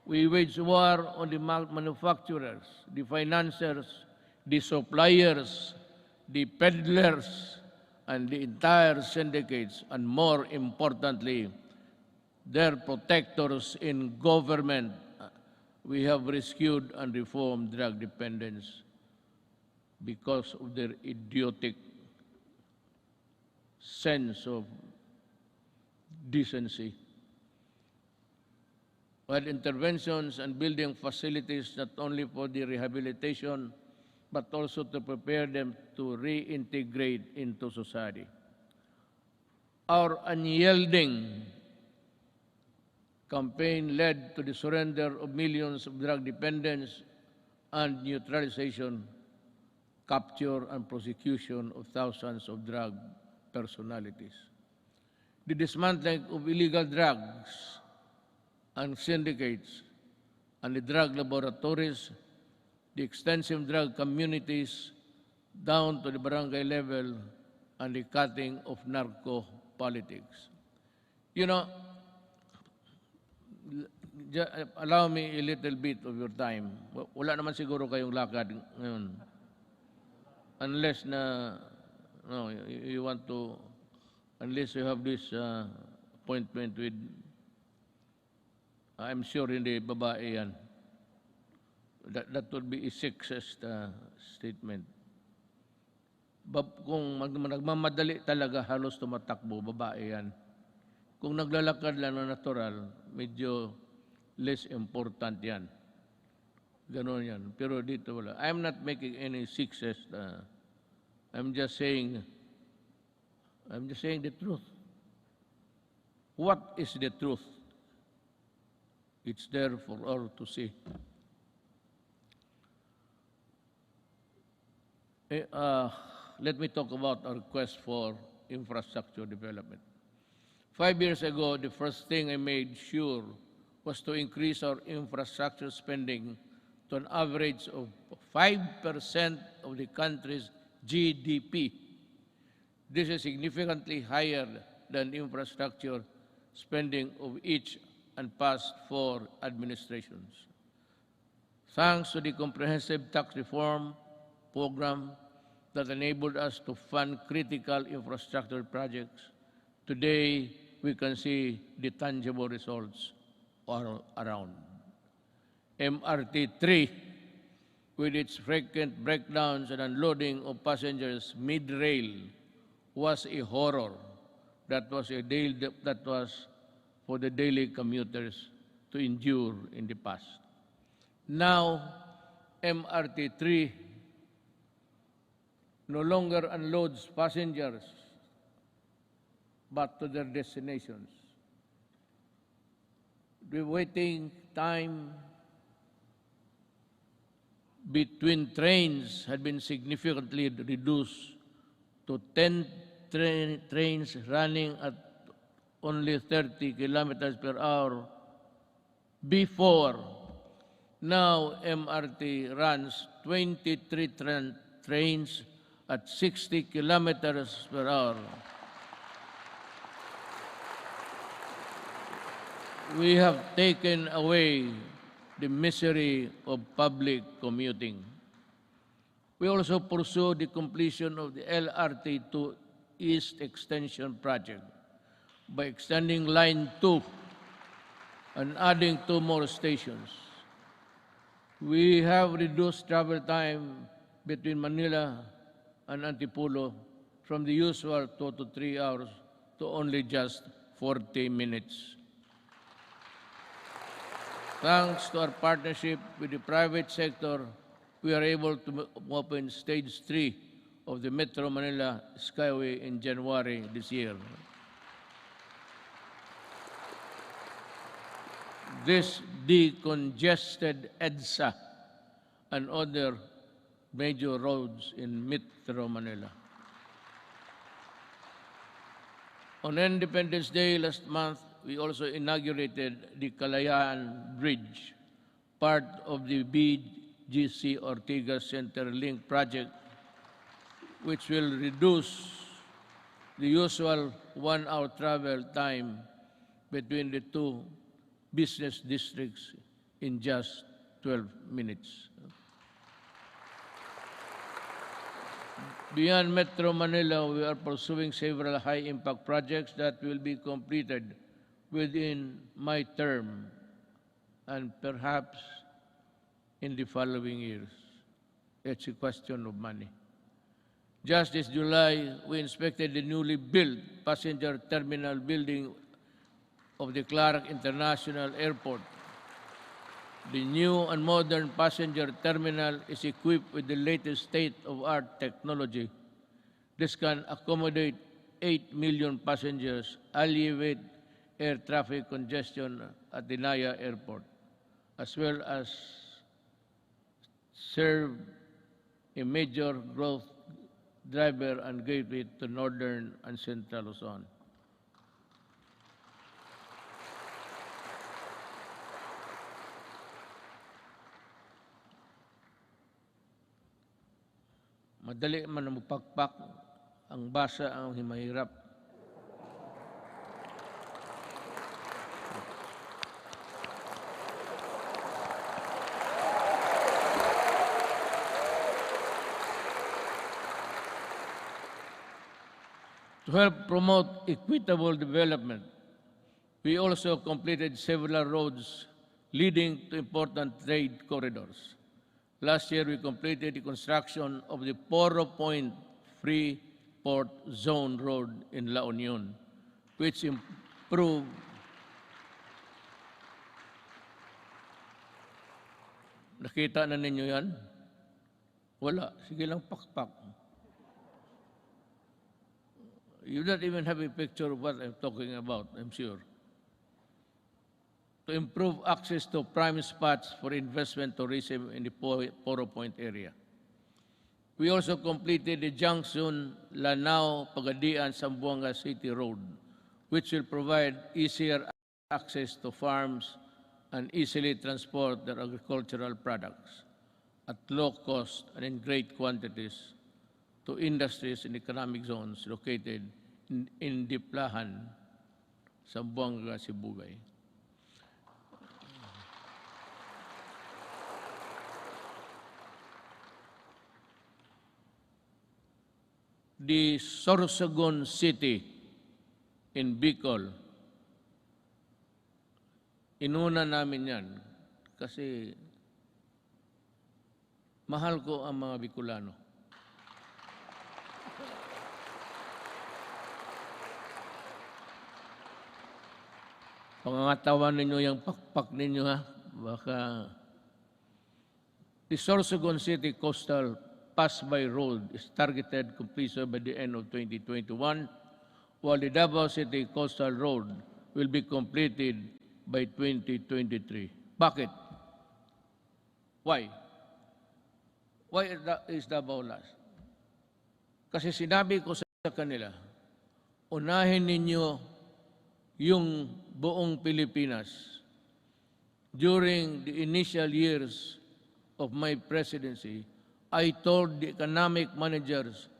We waged war on the manufacturers, the financiers, the suppliers, the peddlers, and the entire syndicates, and more importantly, their protectors in government, we have rescued and reformed drug dependents because of their idiotic sense of decency. While interventions and building facilities not only for the rehabilitation, but also to prepare them to reintegrate into society. Our unyielding campaign led to the surrender of millions of drug dependents and neutralization, capture, and prosecution of thousands of drug personalities. The dismantling of illegal drugs and syndicates and the drug laboratories, the extensive drug communities down to the barangay level, and the cutting of narco politics. You know, allow me a little bit of your time. Wala naman siguro kayong lakad ngayon. Unless na, no, you want to, unless you have this appointment with, I'm sure hindi babae yan. That would be a sexist statement. Kung nagmamadali talaga, halos tumatakbo, babae yan. Kung naglalakad lang na natural, medyo less important yan. Ganon yan. Pero dito wala. I'm not making any sexist. I'm just saying the truth. What is the truth? It's there for all to see. Let me talk about our quest for infrastructure development. 5 years ago, the first thing I made sure was to increase our infrastructure spending to an average of 5% of the country's GDP. This is significantly higher than infrastructure spending of each and past 4 administrations. Thanks to the comprehensive tax reform program that enabled us to fund critical infrastructure projects, today we can see the tangible results all around. MRT-3, with its frequent breakdowns and unloading of passengers mid-rail, was a horror. That was for the daily commuters to endure in the past. Now, MRT-3 no longer unloads passengers but to their destinations. The waiting time between trains had been significantly reduced to 10 trains running at only 30 kilometers per hour before. Now MRT runs 23 trains at 60 kilometers per hour. We have taken away the misery of public commuting. We also pursue the completion of the LRT to East Extension Project by extending Line 2 and adding 2 more stations. We have reduced travel time between Manila and Antipolo from the usual 2 to 3 hours to only just 40 minutes. Thanks to our partnership with the private sector, we are able to open Stage 3 of the Metro Manila Skyway in January this year. This decongested EDSA and other major roads in Metro Manila. On Independence Day last month, we also inaugurated the Calayan Bridge, part of the BGC Ortigas Center Link project, which will reduce the usual 1-hour travel time between the 2 business districts in just 12 minutes. Beyond Metro Manila, we are pursuing several high-impact projects that will be completed within my term and perhaps in the following years. It's a question of money. Just this July, we inspected the newly built passenger terminal building of the Clark International Airport. The new and modern passenger terminal is equipped with the latest state-of-art technology. This can accommodate 8 million passengers, alleviate air traffic congestion at the Naya Airport, as well as serve a major growth driver and gateway to northern and central Luzon. Madali man na magpakpak, ang basa ang himahirap. To help promote equitable development, we also completed several roads leading to important trade corridors. Last year, we completed the construction of the Poro Point Free Port Zone Road in La Union, which improved Nakita na ninyo yan? Wala. Sige lang pakpak. You don't even have a picture of what I'm talking about, I'm sure. To improve access to prime spots for investment tourism in the Poro Point area. We also completed the junction Lanao-Pagadian-Zamboanga City Road, which will provide easier access to farms and easily transport their agricultural products at low cost and in great quantities to industries and economic zones located in Diplahan, Zamboanga, Sibugay. The Sorsogon City in Bicol, inuna namin yan kasi mahal ko ang mga Bicolano. Pangangatawan ninyo yung pakpak ninyo ha. Baka the Sorsogon City Coastal Pass-by Road is targeted completion by the end of 2021, while the Davao City Coastal Road will be completed by 2023. Bakit? Why? Why is Davao last? Kasi sinabi ko sa kanila, unahin ninyo yung buong Pilipinas. During the initial years of my presidency, I told the economic managers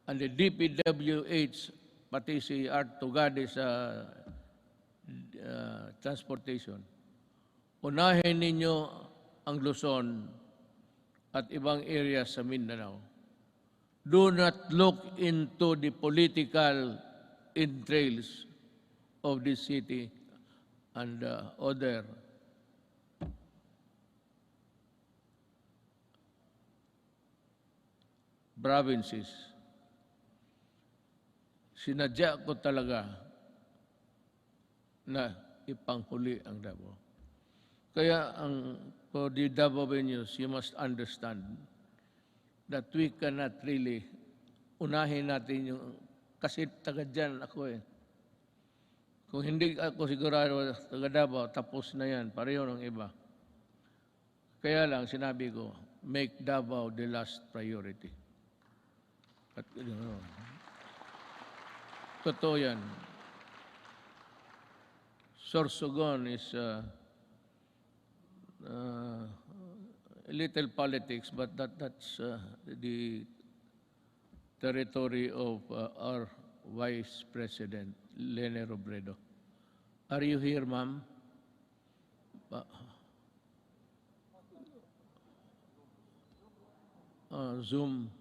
and the DPWH, pati si Art Tugade sa transportation, unahin ninyo ang Luzon at ibang areas sa Mindanao. Do not look into the political entrails of this city and other provinces. Sinadya ko talaga na ipanghuli ang Davao. Kaya for the Davaoenos, you must understand that we cannot really unahin natin yung, kasi taga dyan ako eh. Kung hindi ako sigurado taga Davao, tapos na yan, pareho ng iba. Kaya lang sinabi ko, make Davao the last priority. At, totoo yan. Sorsogon is a little politics, but that's the territory of our Vice President, Lene Robredo. Are you here, ma'am? Zoom.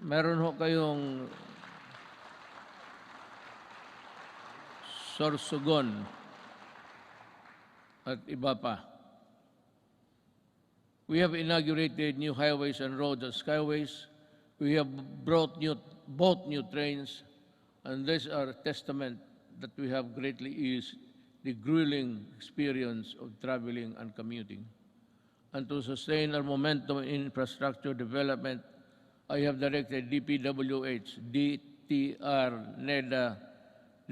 Meron ho kayong Sorsogon at iba pa. We have inaugurated new highways and roads and skyways. We have bought new trains, and these are a testament that we have greatly eased the grueling experience of traveling and commuting. And to sustain our momentum in infrastructure development, I have directed DPWH, DTR, NEDA,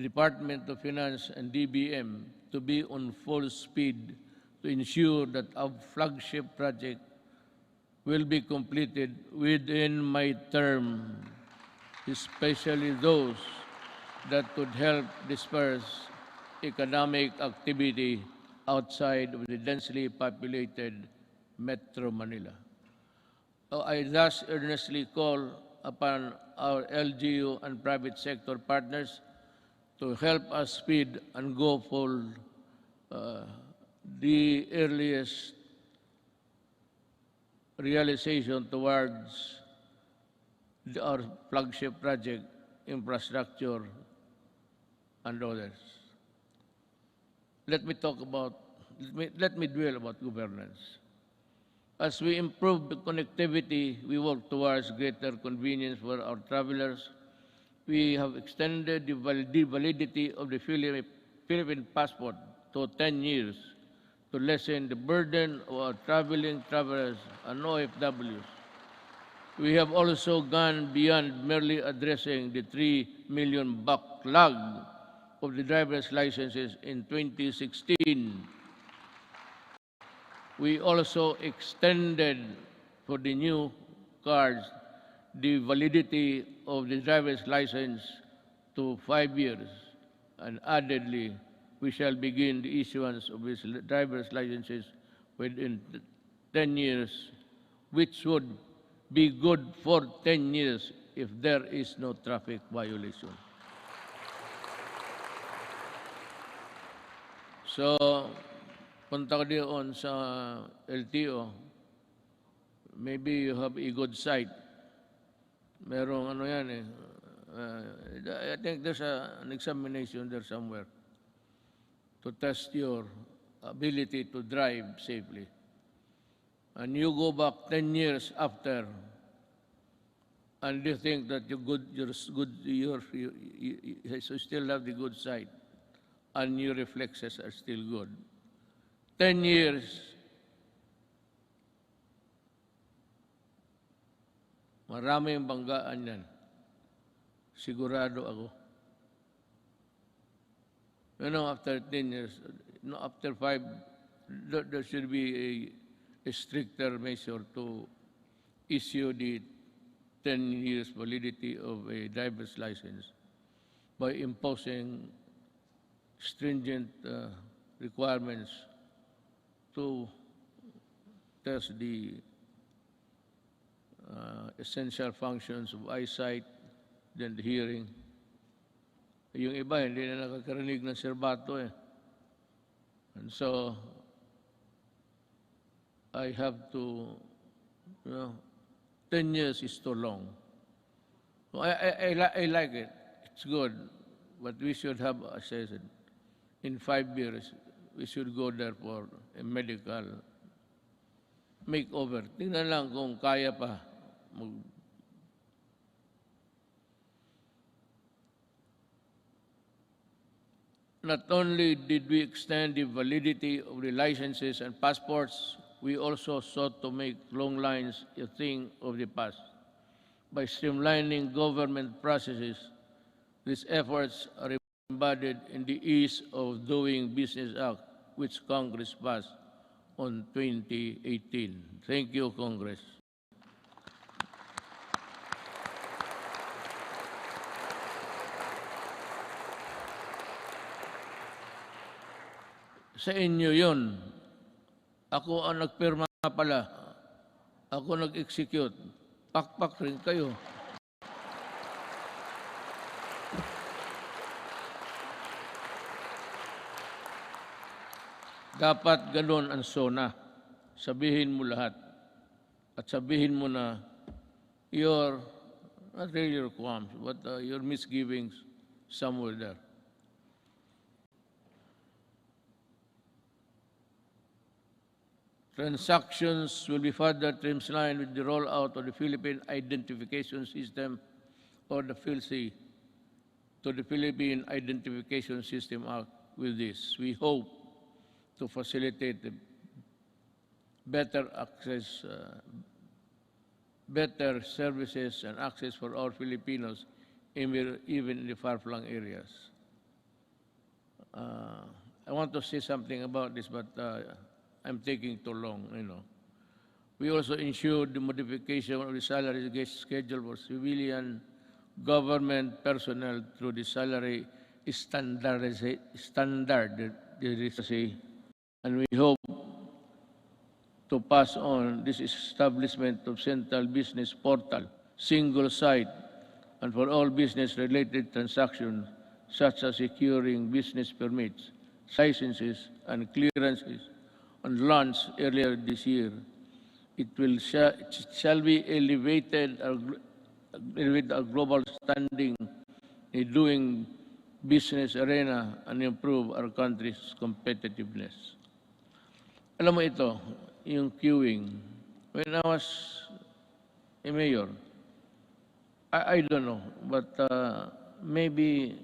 Department of Finance, and DBM to be on full speed to ensure that our flagship project will be completed within my term, especially those that could help disperse economic activity outside of the densely populated Metro Manila. I thus earnestly call upon our LGU and private sector partners to help us speed and go for the earliest realization towards our flagship project, infrastructure, and others. Let me dwell about governance. As we improve the connectivity, we work towards greater convenience for our travelers. We have extended the validity of the Philippine passport to 10 years to lessen the burden of our traveling travelers and OFWs. We have also gone beyond merely addressing the 3 million backlog of the driver's licenses in 2016. We also extended for the new cards the validity of the driver's license to 5 years, and addedly, we shall begin the issuance of these driver's licenses within 10 years, which would be good for 10 years if there is no traffic violation. So, punta ka doon sa LTO, maybe you have a good sight. Merong ano yan eh. I think there's an examination there somewhere to test your ability to drive safely. And you go back 10 years after, and you think that you still have the good sight, and your reflexes are still good. 10 years, maraming banggaan yan. Sigurado ako. You know, after 10 years, after 5, there should be a stricter measure to issue the 10 years validity of a driver's license by imposing stringent requirements to test the essential functions of eyesight, then the hearing. Yung iba, hindi na nakakarinig ng serbato eh. And so, I have to, 10 years is too long. So I like it. It's good. But we should have, as I said, in 5 years, we should go there for a medical makeover. Tingnan lang kung kaya pa. Not only did we extend the validity of the licenses and passports, we also sought to make long lines a thing of the past. By streamlining government processes, these efforts are embodied in the Ease of Doing Business Act, which Congress passed on 2018. Thank you, Congress. Sa inyo yun. Ako ang nagpirma pala. Ako nag-execute. Pakpak rin kayo. Dapat ganun ang SONA. Sabihin mo lahat. At sabihin mo na your, not really your qualms, but your misgivings somewhere there. Transactions will be further streamlined with the rollout of the Philippine Identification System, or the PhilSy, to the Philippine Identification System Act. With this, we hope to facilitate the better access, better services and access for all Filipinos, even in the far-flung areas. I want to say something about this, but I'm taking too long, you know. We also ensured the modification of the salary schedule for civilian government personnel through the salary standardization, and we hope to pass on this establishment of central business portal, single site, and for all business-related transactions, such as securing business permits, licenses, and clearances on launch earlier this year. It shall be elevated with a global standing in doing business arena and improve our country's competitiveness. Alam mo ito, yung queuing. When I was a mayor, I don't know, but maybe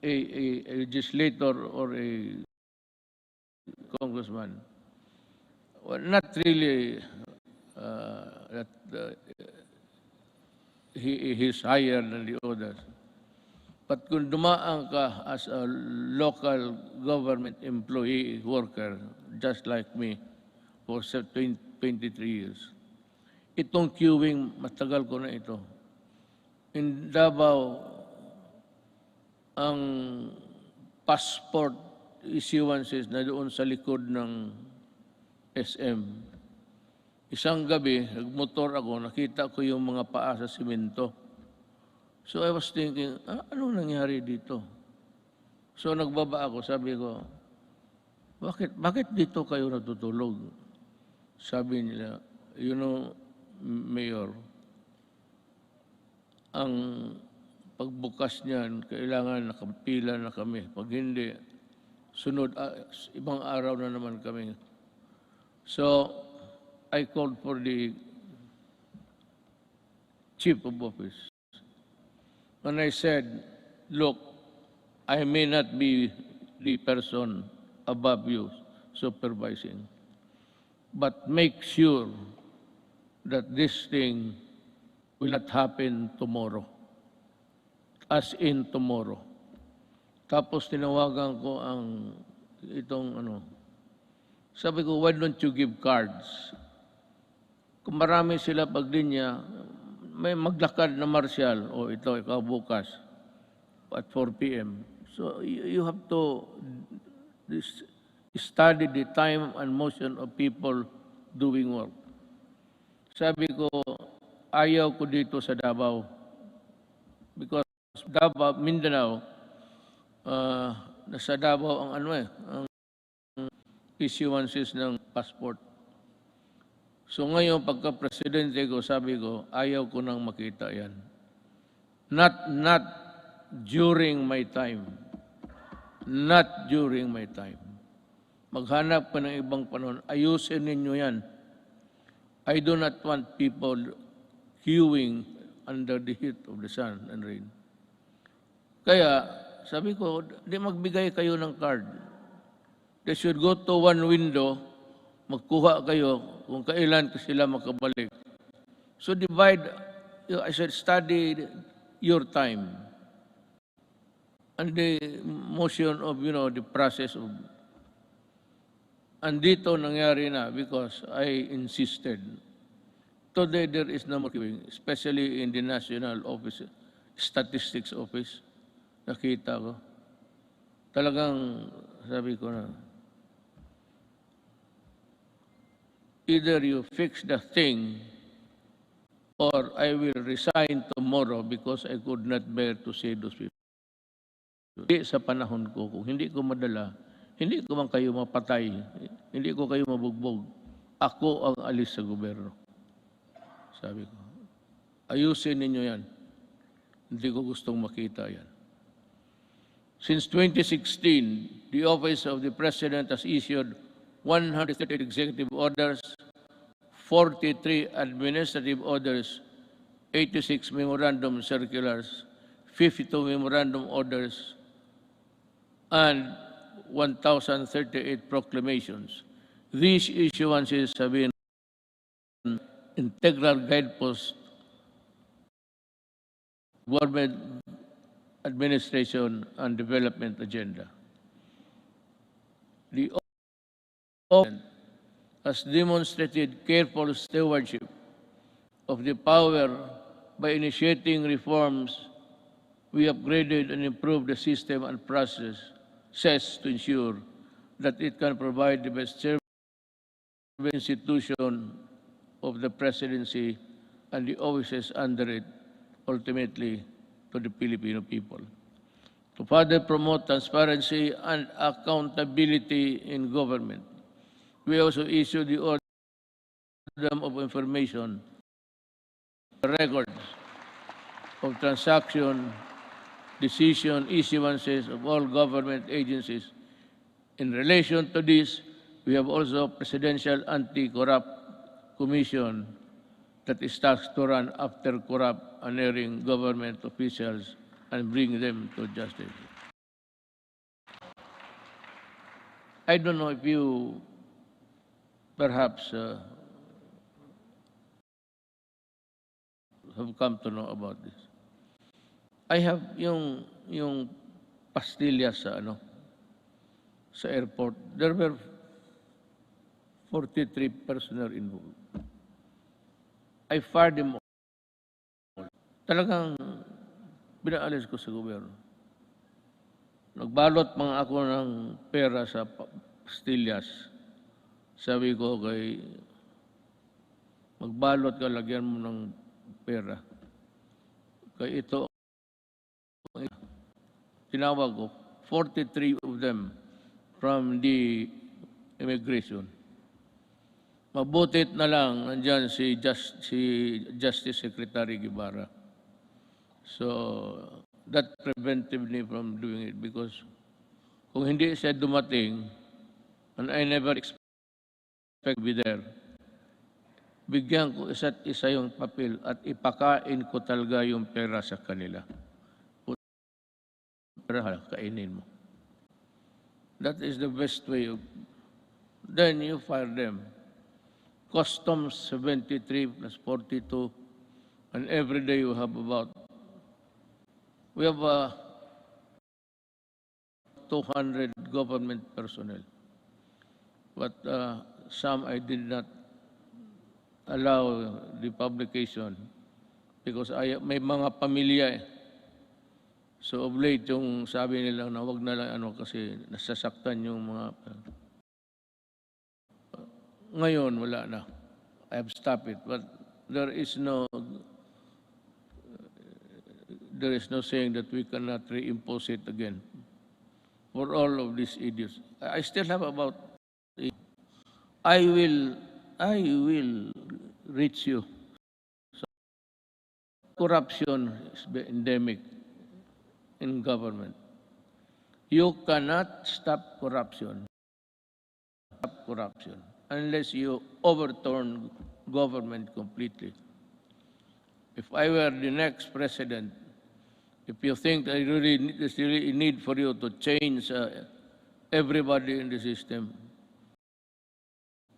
a legislator or a congressman, well, not really that he is higher than the others. But kung dumaan ka as a local government employee worker, just like me, for 23 years, itong queuing, matagal ko na ito. In Davao, ang passport issuances na doon sa likod ng SM. Isang gabi, nagmotor ako, nakita ko yung mga paa sa simento. So I was thinking, ano nangyari dito? So nagbaba ako, sabi ko, bakit dito kayo natutulog? Sabi nila, you know, Mayor, ang pagbukas niyan, kailangan nakapila na kami. Pag hindi, sunod, ibang araw na naman kami. So, I called for the Chief of Office. When I said, look, I may not be the person above you supervising, but make sure that this thing will not happen tomorrow. As in tomorrow. Tapos tinawagan ko ang sabi ko, why don't you give cards? Kung marami sila paglinya, may maglakad na martial, ito, ikaw bukas, at 4 p.m. So you have to study the time and motion of people doing work. Sabi ko, ayaw ko dito sa Davao. Because Davao, Mindanao, nasa Davao ang ang issuances ng passport. So ngayon, pagka-presidente ko, sabi ko, ayaw ko nang makita yan. Not during my time. Not during my time. Maghanap ka ng ibang panahon. Ayusin ninyo yan. I do not want people queuing under the heat of the sun and rain. Kaya, sabi ko, di magbigay kayo ng card. They should go to one window, magkuha kayo kung kailan sila makabalik. So divide, I said, study your time and the motion of, the process of. And dito nangyari na because I insisted. Today there is no more queuing, especially in the National Office, Statistics Office. Nakita ko. Talagang sabi ko na, either you fix the thing or I will resign tomorrow because I could not bear to see those people. Hindi sa panahon ko, kung hindi ko madala, hindi ko man kayo mapatay, hindi ko kayo mabugbog. Ako ang alis sa gobyerno. Sabi ko, ayusin ninyo yan. Hindi ko gustong makita yan. Since 2016, the Office of the President has issued 130 executive orders, 43 administrative orders, 86 memorandum circulars, 52 memorandum orders, and 1,038 proclamations. These issuances have been integral guideposts government administration and development agenda. The government has demonstrated careful stewardship of the power by initiating reforms. We upgraded and improved the system and processes to ensure that it can provide the best service institution of the presidency and the offices under it, ultimately to the Filipino people. To further promote transparency and accountability in government, we also issued the Order of Information, records of transaction, decision issuances of all government agencies. In relation to this, we have also Presidential Anti-Corrupt Commission that is tasked to run after corrupt and erring government officials and bring them to justice. I don't know if you perhaps have come to know about this. I have yung pastillas sa airport. There were 43 personnel involved. I fired them all. Talagang binaalis ko sa gobyerno. Nagbalot mga ako ng pera sa pastillas. Sabi ko kay, magbalot ka, lagyan mo ng pera. Kaya ito, tinawag ko, 43 of them from the immigration. Mabutit na lang, nandyan si Justice Secretary Guevara. So, that prevented me from doing it because kung hindi siya dumating, and I never expect to be there, bigyan ko isa't isa yung papel at ipakain ko talaga yung pera sa kanila. Pera, kainin mo. That is the best way of, then you fire them. Customs 73 plus 42, and every day you have we have 200 government personnel. But some I did not allow the publication because may mga pamilya eh. So of late yung sabi nila na wag na lang kasi nasasaktan yung mga ngayon wala na. I have stopped it, but there is no saying that we cannot reimpose it again for all of these idiots. I still have about I will reach you. So, corruption is endemic in government. You cannot stop corruption unless you overturn government completely. If I were the next president, if you think that there's really a need for you to change everybody in the system,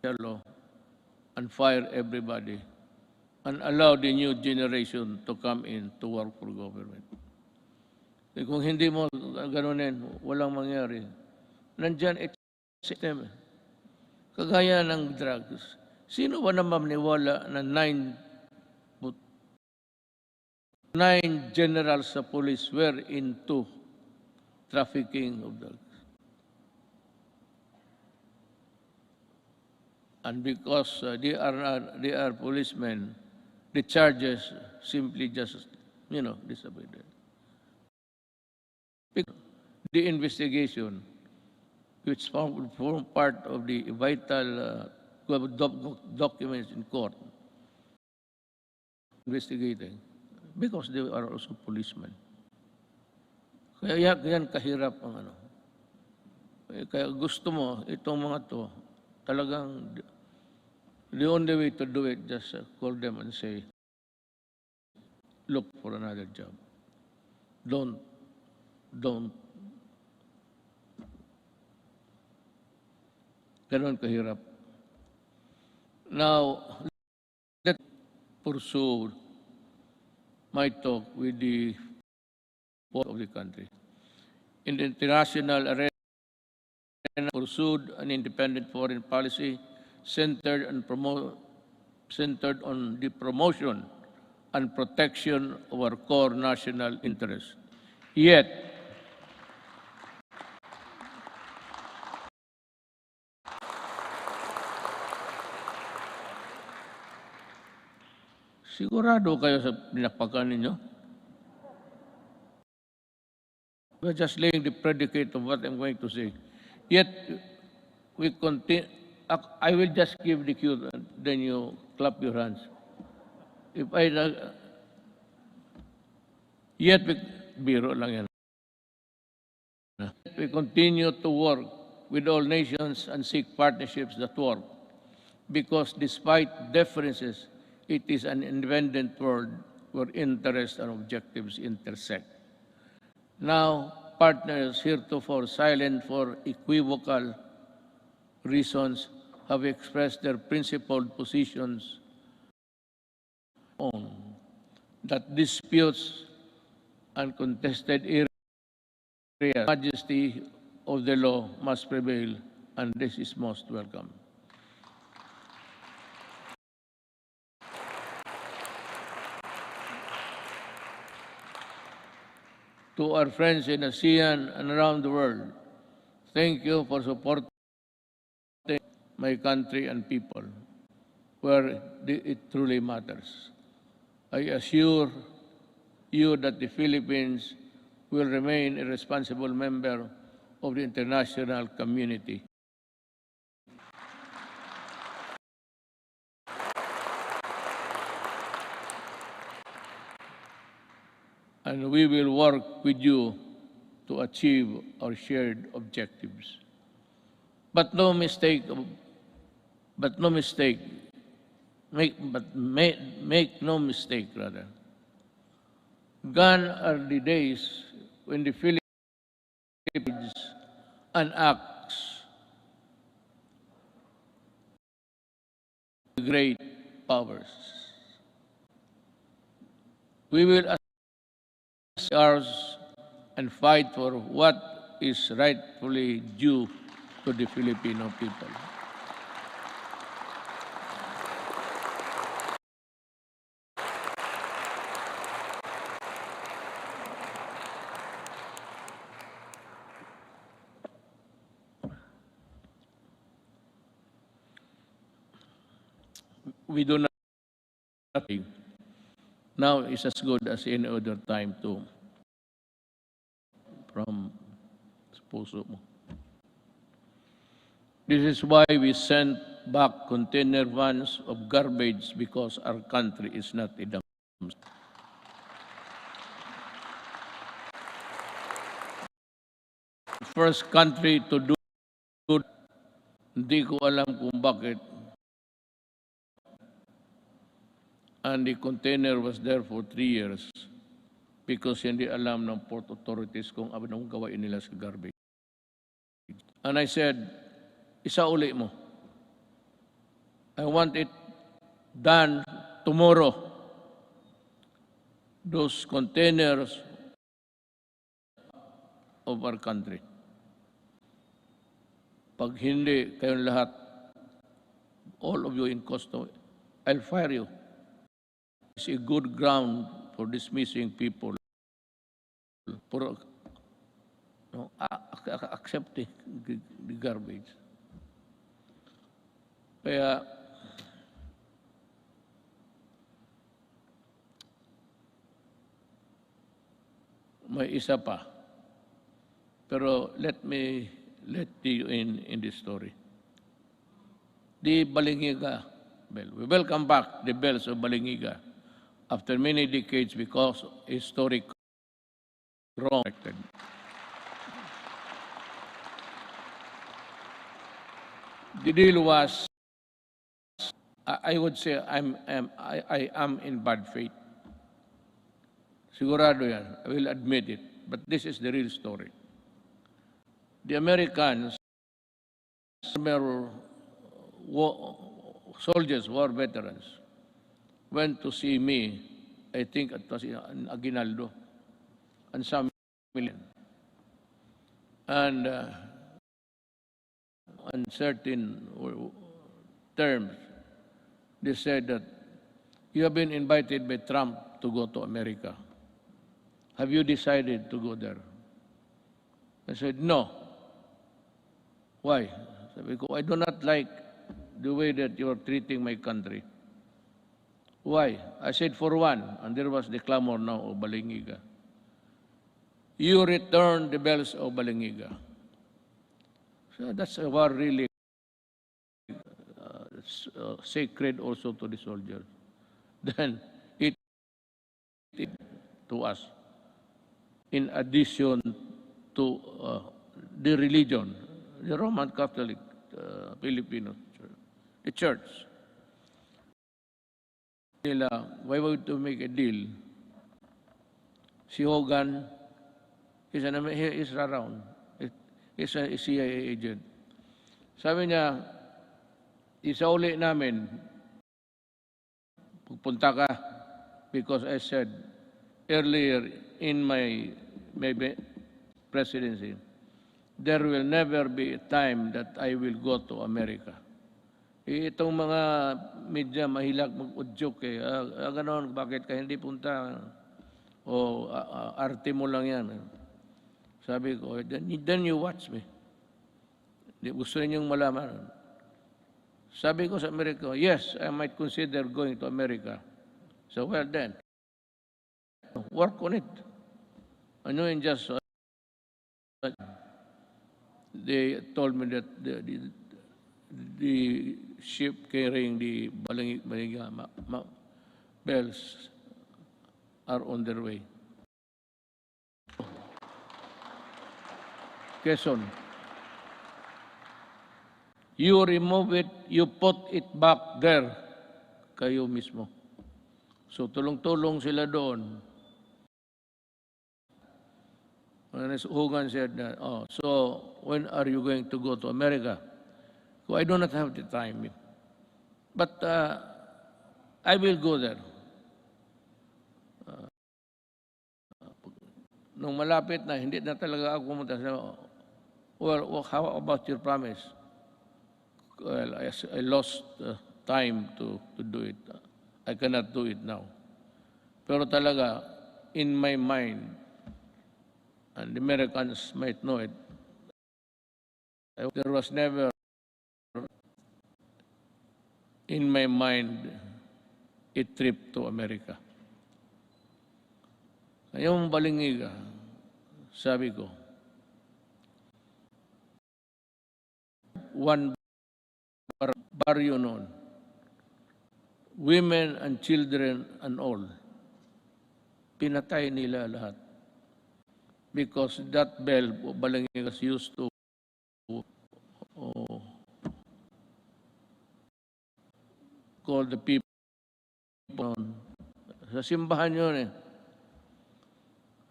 and fire everybody, and allow the new generation to come in to work for government. Kung hindi mo ganunin, walang mangyari. Nandyan ito system. Kagaya ng drugs. Sino ba naman maniwala na 9 generals sa police were into trafficking of drugs? And because they are policemen, the charges simply just, disappeared. The investigation, which form part of the vital documents in court, investigating, because they are also policemen. Kaya yan kahirap ang Kaya gusto mo, itong mga to, Talagang the only way to do it, just call them and say, look for another job. Don't. Ganon kahirap. Now, let's pursue my talk with the board of the country. In the international arena, pursued an independent foreign policy centered on the promotion and protection of our core national interests. Yet, sigurado kayo sa pinakpakan ninyo? We're just laying the predicate of what I'm going to say. Yet, we continue. I will just give the cue, then you clap your hands. Yet, biro lang yan. We continue to work with all nations and seek partnerships that work. Because despite differences, it is an independent world where interests and objectives intersect. Now, partners heretofore silent for equivocal reasons have expressed their principled positions on that disputes and contested areas, majesty of the law must prevail, and this is most welcome. To our friends in ASEAN and around the world, thank you for supporting my country and people where it truly matters. I assure you that the Philippines will remain a responsible member of the international community. And we will work with you to achieve our shared objectives. But make no mistake, rather. Gone are the days when the Philippines enacts great powers. We will ours and fight for what is rightfully due to the Filipino people. We do not think now is as good as any other time to from puso mo. This is why we sent back container vans of garbage, because our country is not a dump. First country to do, hindi ko alam kung bakit. And the container was there for 3 years because hindi alam ng port authorities kung anong gawain nila sa garbage. And I said, isauli mo. I want it done tomorrow. Those containers of our country. Pag hindi kayong lahat, all of you in custody, I'll fire you. It's a good ground for dismissing people, for accepting the garbage. Kaya, may isa pa. Pero let you in this story. The Balingiga bell. We welcome back the bells of Balingiga after many decades because historic wrong. The deal was, I would say I am in bad faith. Sigurado yan. I will admit it. But this is the real story. The Americans, soldiers, war veterans, went to see me, I think it was in Aguinaldo, and some million. And on certain terms, they said that you have been invited by Trump to go to America. Have you decided to go there? I said, no. Why? Because I do not like the way that you are treating my country. Why? I said, for one, and there was the clamor now of Balingiga. You return the bells of Balingiga. So that's a war really sacred also to the soldiers. Then it to us, in addition to the religion, the Roman Catholic Filipino Church, the church. Why would to make a deal? Si Hogan he is around. He's a CIA agent. Sabi niya, isauli namin, pupunta ka, because I said earlier in my presidency, there will never be a time that I will go to America. Itong mga media mahilag mag-udyok eh. Ganon, bakit ka hindi punta? O arte mo lang yan. Sabi ko, then you watch me. Gusto ninyong malaman. Sabi ko sa Amerika, yes, I might consider going to America. So, well then, work on it. Ano yun just, they told me that the ship carrying the Balingiga bells are on their way. Quezon. You remove it, you put it back there, kayo mismo. So tulong-tulong sila doon. Hogan said that, oh, so when are you going to go to America? So I do not have the time. But I will go there. Nung malapit na, hindi na talaga ako pumunta. Well, how about your promise? Well, I lost time to do it. I cannot do it now. Pero talaga, in my mind, and the Americans might know it, there was never in my mind a trip to America. Ngayong Balingiga, sabi ko, one baryo noon, women and children and all, pinatay nila lahat. Because that bell, Balingigas used to call the people. Sa simbahan yun eh.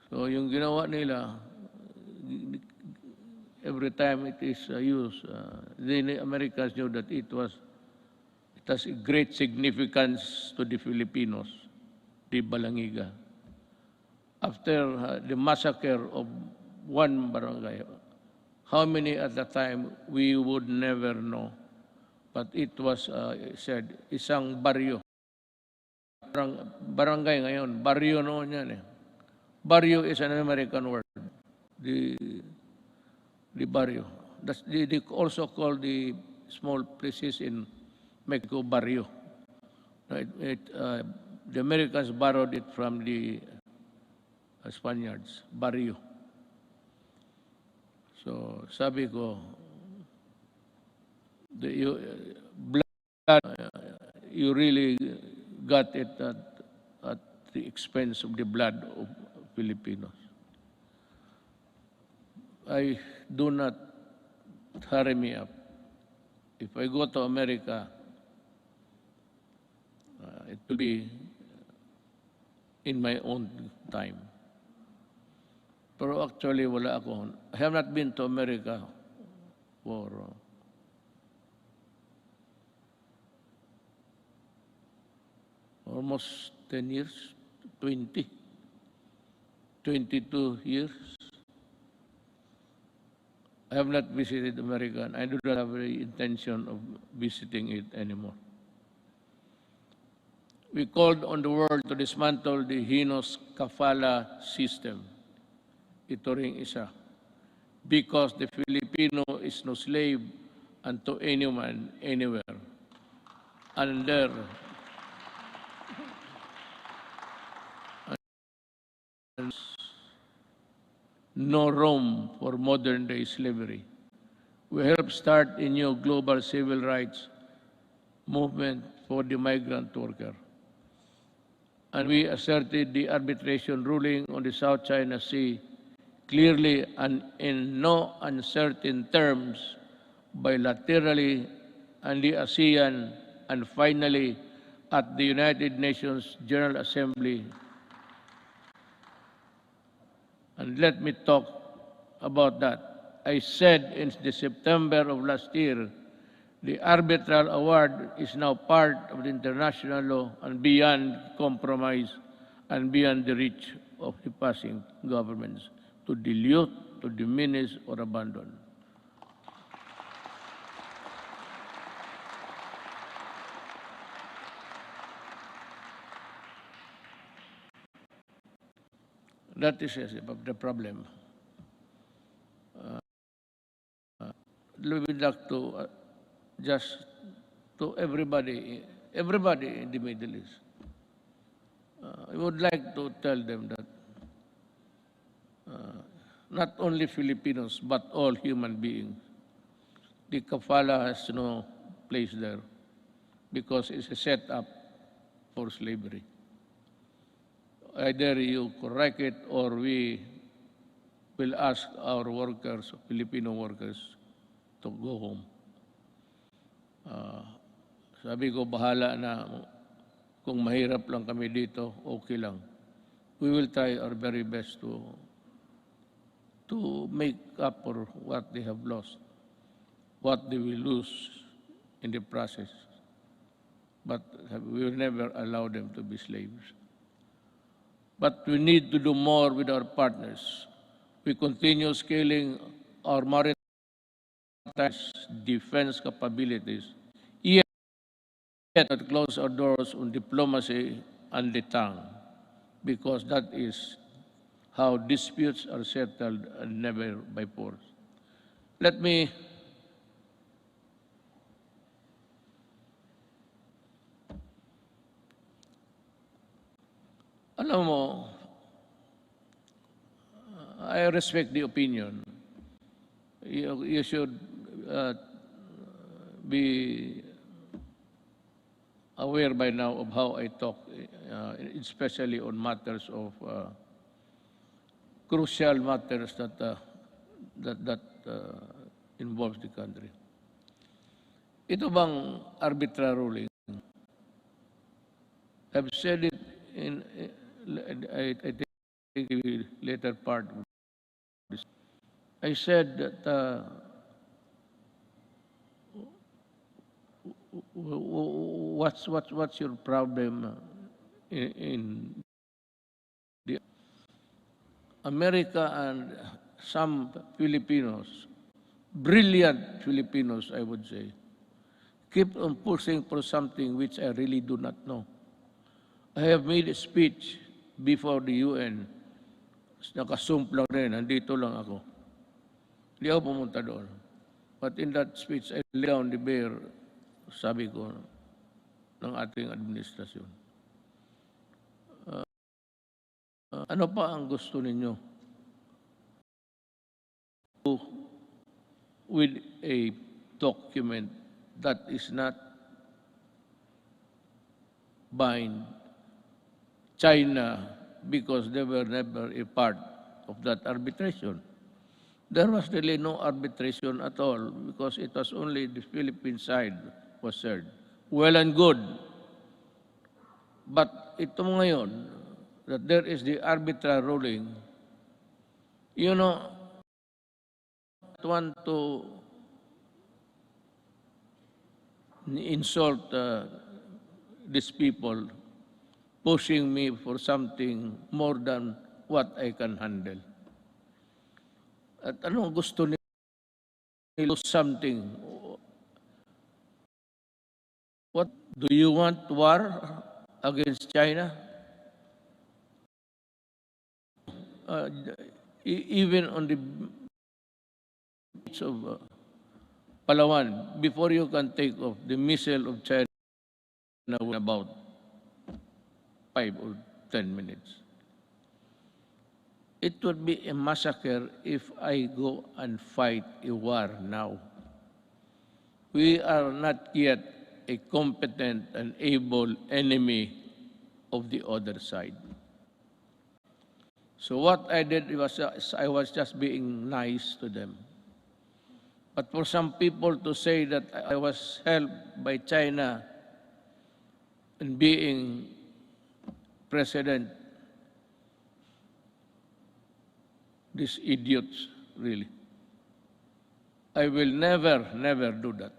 So yung ginawa nila, every time it is used, the Americans knew that it has a great significance to the Filipinos, the Balingiga. After the massacre of one barangay, how many at the time we would never know. But it was said, isang baryo. Barangay ngayon, baryo noon yan eh. Barrio is an American word. The barrio. They also call the small places in Mexico barrio. The Americans borrowed it from the Spaniards, barrio. So sabi ko, you really got it at the expense of the blood of Filipinos. I do not hurry me up. if I go to America, it will be in my own time. Pero actually, wala ako. I have not been to America for almost 10 years, 22 years. I have not visited America, and I do not have the intention of visiting it anymore. We called on the world to dismantle the heinous kafala system. Ito ring isa. Because the Filipino is no slave unto anyone, anywhere. Under no room for modern-day slavery. We helped start a new global civil rights movement for the migrant worker. And we asserted the arbitration ruling on the South China Sea clearly and in no uncertain terms, bilaterally, and the ASEAN, and finally at the United Nations General Assembly. And let me talk about that. I said in the September of last year, the arbitral award is now part of the international law and beyond compromise and beyond the reach of the passing governments to dilute, to diminish, or abandon. That is the problem. We would like to just to everybody in the Middle East. I would like to tell them that not only Filipinos, but all human beings, the kafala has no place there because it's a setup for slavery. Either you correct it or we will ask our workers, Filipino workers, to go home. Sabi ko, bahala na. Kung mahirap lang kami dito, okay lang. We will try our very best to make up for what they have lost, what they will lose in the process. But we will never allow them to be slaves. But we need to do more with our partners. We continue scaling our maritime defense capabilities, yet not close our doors on diplomacy and the tongue, because that is how disputes are settled and never by force. Let me alam mo, I respect the opinion. You should be aware by now of how I talk, especially on matters of crucial matters that involves the country. Ito bang arbitral ruling? I've said it in I think the later part of this. I said that what's your problem in the America and some Filipinos, brilliant Filipinos, I would say, keep on pushing for something which I really do not know. I have made a speech before the UN. Nakasump lang rin, nandito lang ako. Hindi ako pumunta doon. But in that speech, I lay down the bare, sabi ko, ng ating administrasyon. Ano pa ang gusto ninyo? With a document that is not bind China because they were never a part of that arbitration. there was really no arbitration at all because it was only the Philippine side was served. Well and good. But ito ngayon, that there is the arbitral ruling, you know, I want to insult these people pushing me for something more than what I can handle. At anong gusto nila something? What do you want war against China? Even on the beach of Palawan, before you can take off, the missile of China in about 5 or 10 minutes. It would be a massacre if I go and fight a war now. We are not yet a competent and able enemy of the other side. So what I did was I was just being nice to them. But for some people to say that I was helped by China in being president, these idiots, really. I will never do that.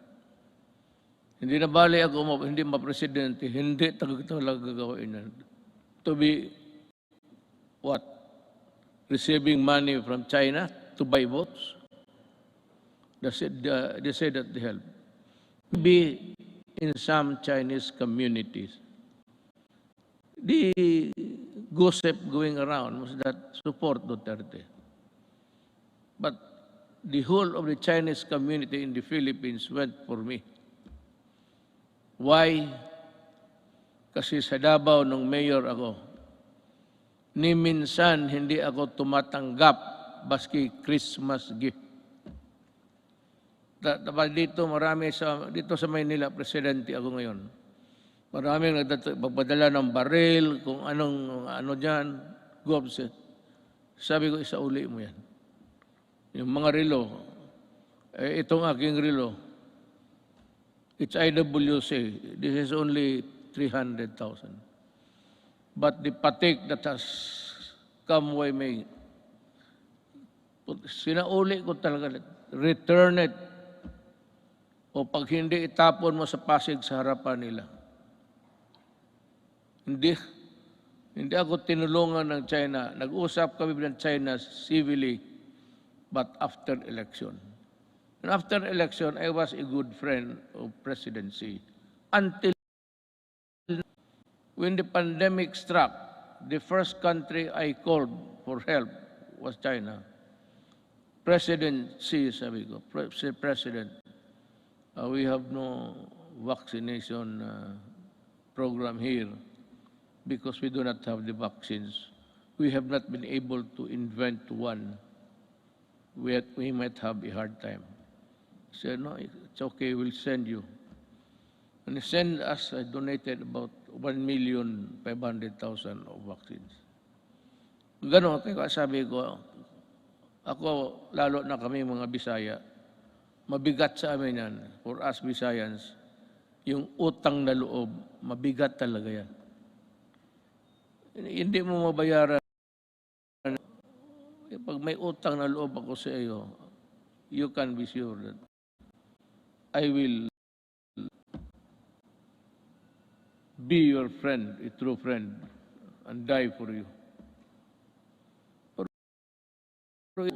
Hindi na bali ako, hindi ma-presidente, hindi talaga gagawin yan. To be, what? Receiving money from China to buy votes? They said that they help. Be in some Chinese communities. The gossip going around was that support Duterte. But the whole of the Chinese community in the Philippines went for me. Why? Kasi sa Davao nung mayor ako, ni minsan hindi ako tumatanggap baski Christmas gift. Dito marami dito sa Maynila, presidente ako ngayon. Maraming nagpadala ng baril, kung ano diyan, gobs. Sabi ko, isauli mo yan. Yung mga relo, itong aking relo, it's IWC. This is only 300,000. But the patik that has come way me, sinauli ko talaga, return it. O pag hindi, itapon mo sa Pasig sa harapan nila. Hindi ako tinulungan ng China. Nag-usap kami ng China civilly, but after election. And after election, I was a good friend of presidency. Until when the pandemic struck, the first country I called for help was China. President Xi, sabi ko, President, we have no vaccination program here because we do not have the vaccines. We have not been able to invent one. We might have a hard time. I said, no, it's okay, we'll send you. And he sent us, I donated about 1,500,000 of vaccines. Ganon, kaya sabi ko, ako, lalo na kami mga Bisaya, mabigat sa amin yan, for us Bisayans, yung utang na loob, mabigat talaga yan. Hindi mo mabayaran. Pag may utang na loob ako sa iyo, you can be sure that I will be your friend, a true friend, and die for you. Pero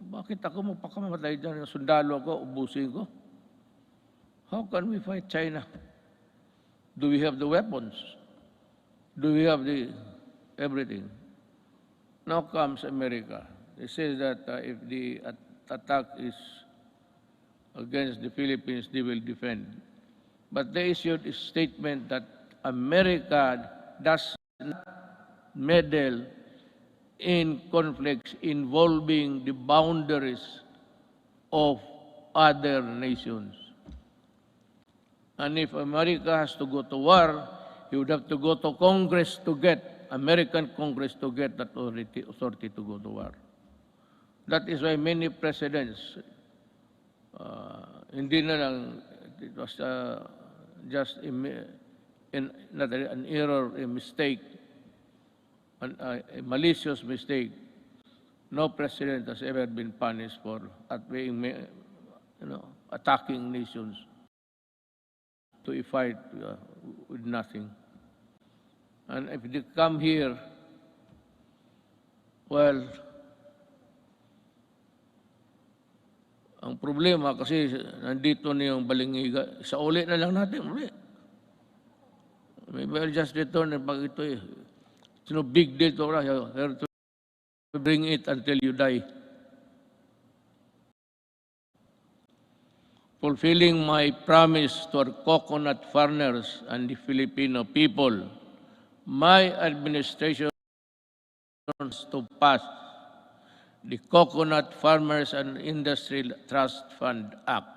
bakit ako magpakamatay dyan? Sundalo ako, ubusin ko? How can we fight China? Do we have the weapons? Do we have the everything? Now comes America. They say that if the attack is against the Philippines, they will defend. But they issued a statement that America does not meddle in conflicts involving the boundaries of other nations. And if America has to go to war, you would have to go to Congress to get, American Congress to get that authority to go to war. That is why many presidents, hindi na lang, it was just not an error, a mistake, a malicious mistake. No president has ever been punished for attacking nations to a fight with nothing. And if they come here, well, ang problema kasi nandito na yung balingiga, sa uli na lang natin, uli. Maybe I'll just return and pag ito it's no big deal to us. You have to bring it until you die. Fulfilling my promise to our coconut farmers and the Filipino people, my administration is to pass the Coconut Farmers and Industry Trust Fund Act.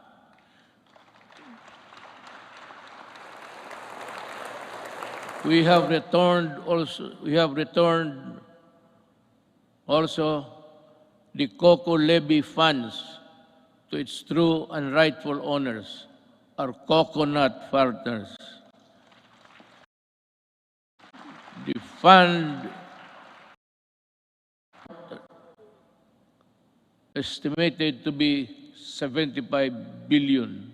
We have returned also the cocoa levy funds to its true and rightful owners, our coconut farmers. The fund estimated to be 75 billion,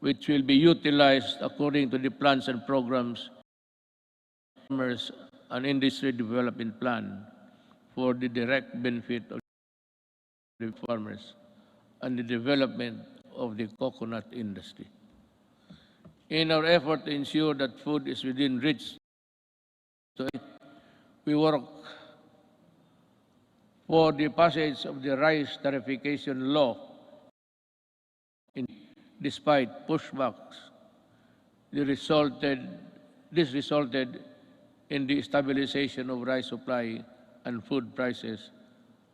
which will be utilized according to the plans and programs Farmers and Industry Development Plan for the direct benefit of the farmers and the development of the coconut industry. In our effort to ensure that food is within reach, we work for the passage of the rice tariffication law. Despite pushbacks, this resulted in the stabilization of rice supply and food prices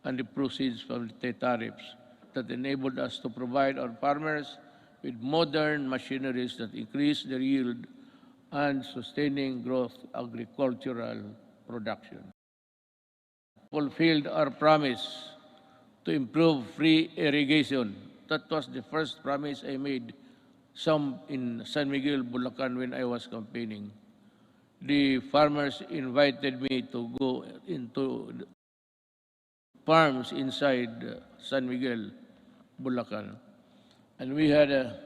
and the proceeds from the tariffs that enabled us to provide our farmers with modern machineries that increase their yield and sustaining growth agricultural production. Fulfilled our promise to improve free irrigation. That was the first promise I made in San Miguel, Bulacan when I was campaigning. The farmers invited me to go into farms inside San Miguel, Bulacan. And we had a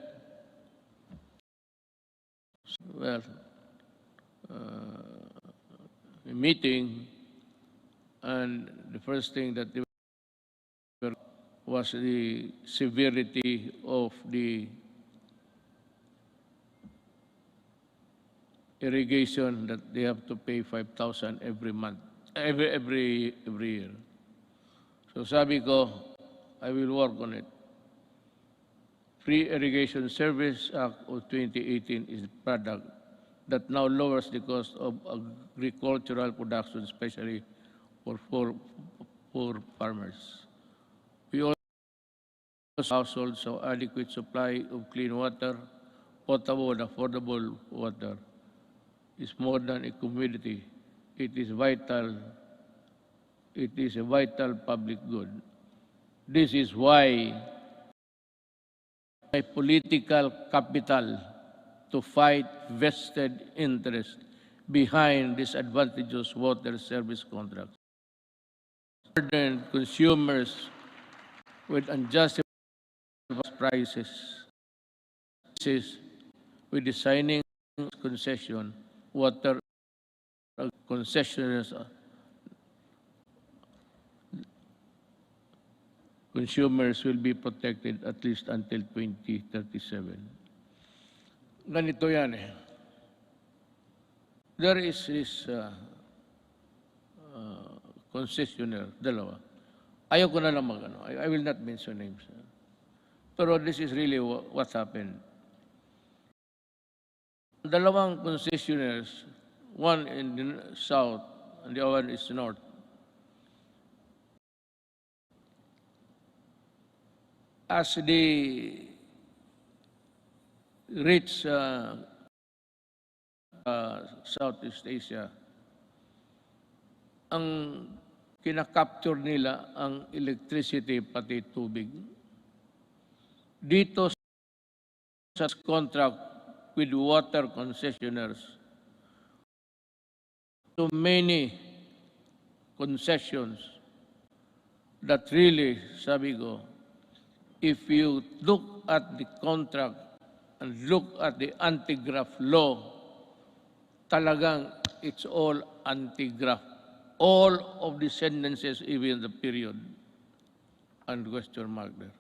meeting, and the first thing that they was the severity of the irrigation that they have to pay 5,000 every month, every year. So sabi ko, I will work on it. Free Irrigation Service Act of 2018 is a product that now lowers the cost of agricultural production, especially for poor farmers. We also households so adequate supply of clean water, potable and affordable water is more than a commodity. It is vital. It is a vital public good. This is why my political capital to fight vested interest behind disadvantageous water service contracts. Burden consumers with unjustified prices. With designing concession, water concessions, consumers will be protected at least until 2037. Ganito yan eh. There is this concessionaire, dalawa. Ayaw ko na lang I will not mention names. Pero this is really what happened. Dalawang concessionaires, one in the south and the other is north. As they reach Southeast Asia, ang kinakapture nila ang electricity pati tubig. Dito sa contract with water concessionaires, so many concessions that really, sabi ko, if you look at the contract and look at the anti-graft law, talagang it's all anti-graft. All of the sentences, even the period, and question mark there.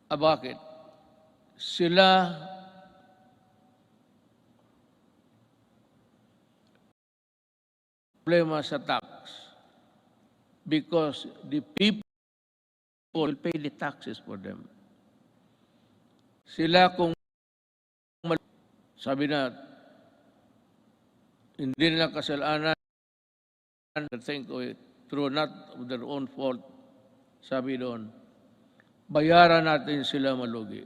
Bakit? Sila problema sa tax because the people will pay the taxes for them. Sila kung sabi na hindi nila kasalanan, think of it, through not of their own fault, sabi doon, bayaran natin sila malugi.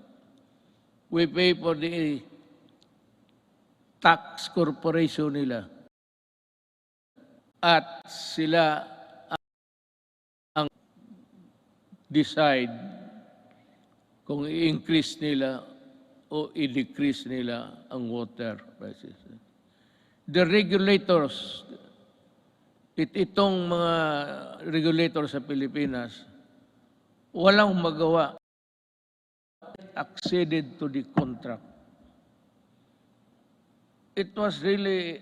We pay for the tax corporation nila. At sila ang decide kung i-increase nila o i-decrease nila ang water prices. The regulators, itong mga regulator sa Pilipinas, walang magawa. Acceded to the contract. It was really,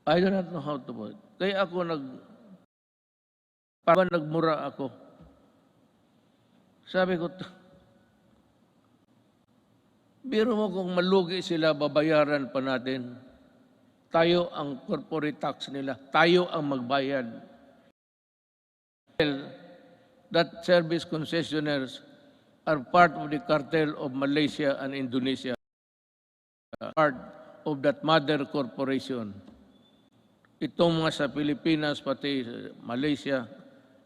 I do not know how to put it. Kaya ako nagmura ako. Sabi ko, biro mo kung malugi sila, babayaran pa natin. Tayo ang corporate tax nila. Tayo ang magbayad. That service concessionaires are part of the cartel of Malaysia and Indonesia. Part of that mother corporation. Itong mga sa Pilipinas, pati Malaysia,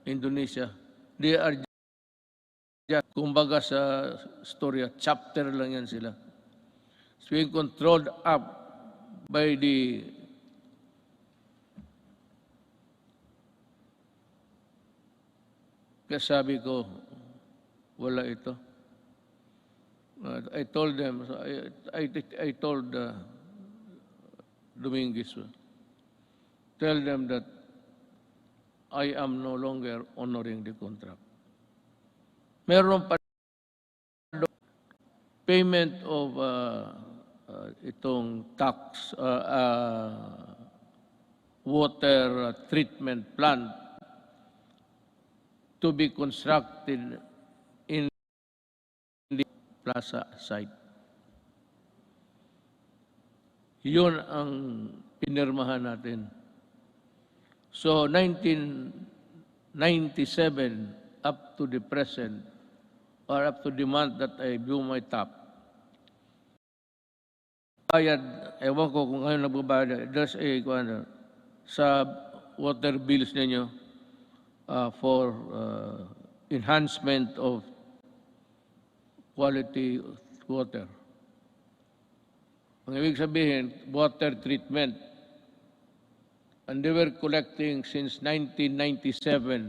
Indonesia, they are just, kumbaga sa storya, chapter lang yan sila. It's being controlled up by the sabi ko, wala ito. I told them, I told Dominguez, tell them that I am no longer honoring the contract. Meron pa payment of itong tax, water treatment plant to be constructed in the plaza site. Yun ang pinirmahan natin. So 1997 up to the present, or up to the month that I blew my top, bayad, ewan ko kung ngayon nagbabayad, there's a, sa water bills ninyo, for enhancement of quality water. Ang ibig sabihin, water treatment. And they were collecting since 1997.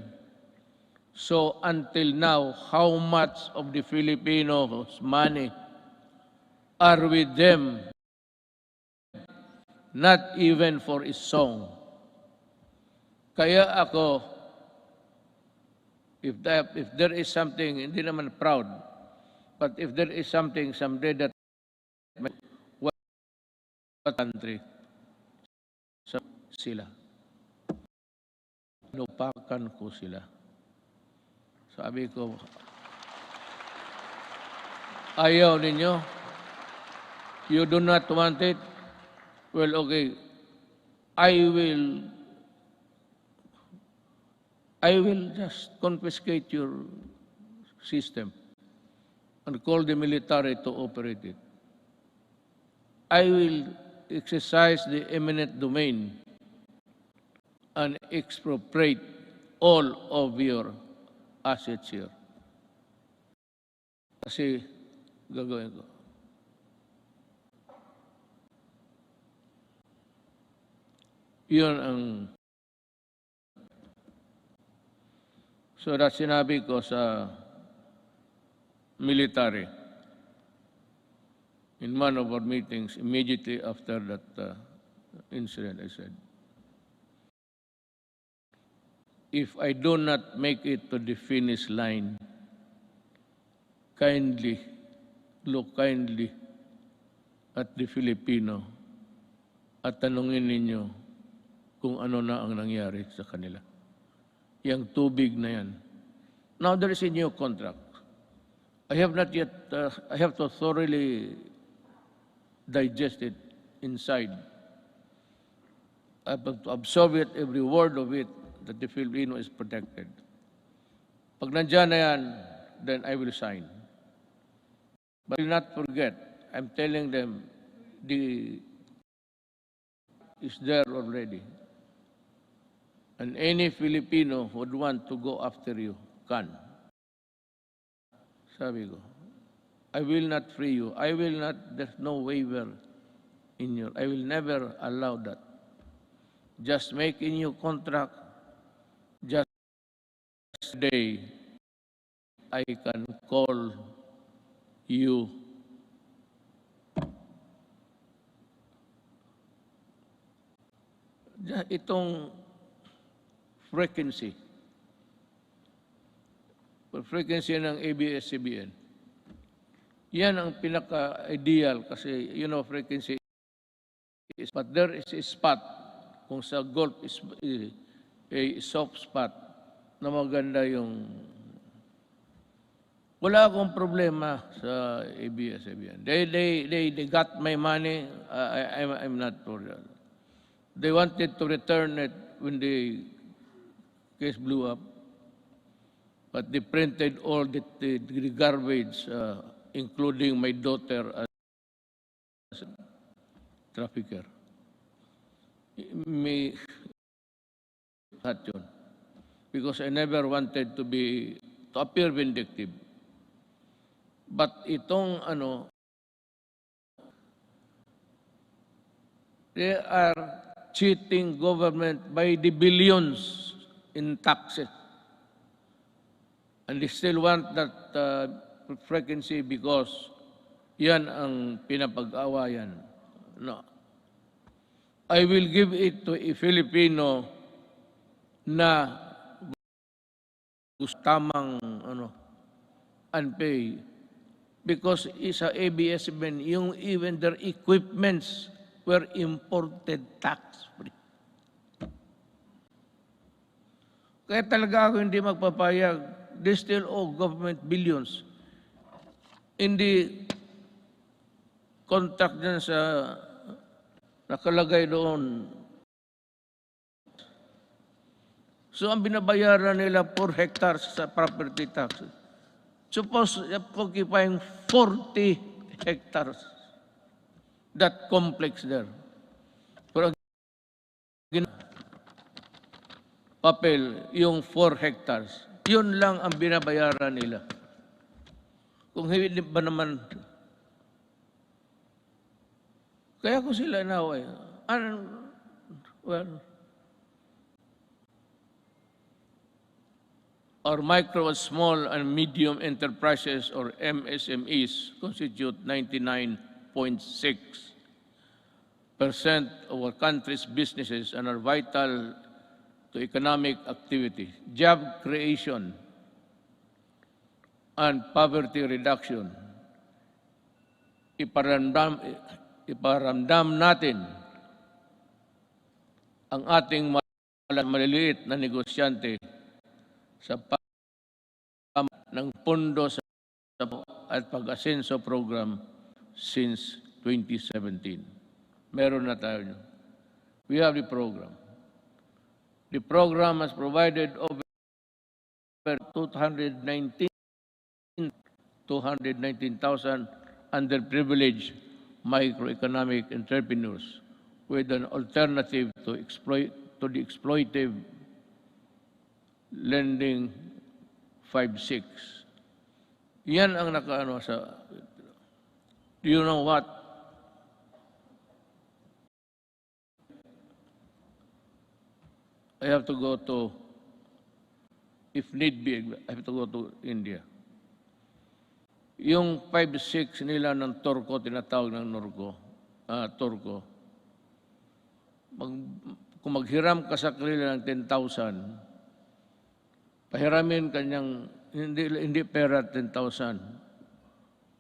So until now, how much of the Filipinos' money are with them? Not even for a song. Kaya ako, if there is something, hindi naman proud, but if there is something someday that what country, sila. Inupakan ko sila. Sabi ko, ayaw ninyo? You do not want it? Well, okay. I will just confiscate your system and call the military to operate it. I will exercise the eminent domain and expropriate all of your assets here. Kasi gagawin ko. Yun ang so that sinabi ko sa military in one of our meetings immediately after that incident. I said, if I do not make it to the finish line, kindly look kindly at the Filipino at tanungin ninyo kung ano na ang nangyari sa kanila. Yang tubig na yan. Now there is a new contract. I have not yet, I have to thoroughly digest it inside. I have to absorb it, every word of it, that the Filipino is protected. Pag nandyan na yan, then I will sign. But do not forget, I'm telling them, is there already. And any Filipino who would want to go after you can. Sabi ko, I will not free you. I will not, there's no waiver in you. I will never allow that. Just make a new contract. Just today, I can call you itong frequency ng ABS-CBN. Yan ang pinaka-ideal kasi, you know, frequency is, but there is a spot, kung sa golf is a soft spot, na maganda yung, wala akong problema sa ABS-CBN. They got my money, I'm not for that. They wanted to return it when the case blew up, but they printed all the garbage, including my daughter as a trafficker. May that yun. Because I never wanted to appear vindictive. But itong they are cheating government by the billions in taxes. And they still want that frequency because yan ang pinapag-awayan. No. I will give it to a Filipino na tamang unpay because isa ABS-CBN, yung even their equipments were imported tax-free. Kaya talaga ako hindi magpapayag. They still owe government billions. In the contract dyan sa nakalagay doon. So ang binabayaran nila 4 hectares sa property tax. Suppose occupying 40 hectares. That complex there. Pero papel, yung 4 hectares, yun lang ang binabayaran nila. Kung hindi ba naman, kaya ko sila inaway. Well, our micro, small, and medium enterprises, or MSMEs, constitute 99.6% of our country's businesses and are vital to economic activity, job creation, and poverty reduction. Iparamdam natin ang ating maliliit na negosyante sa ng pondo sa at pag-asenso program since 2017. Meron na tayo. We have the program. The program has provided over 219,000 underprivileged microeconomic entrepreneurs with an alternative to the exploitive lending 5-6. Yan ang nakaano sa, do you know what? I have to go to, if need be, I have to go to India. Yung 5-6 nila ng Turko, tinatawag ng Turko, kung maghiram ka sa kanila ng 10,000, pahiramin kanyang, hindi pera 10,000,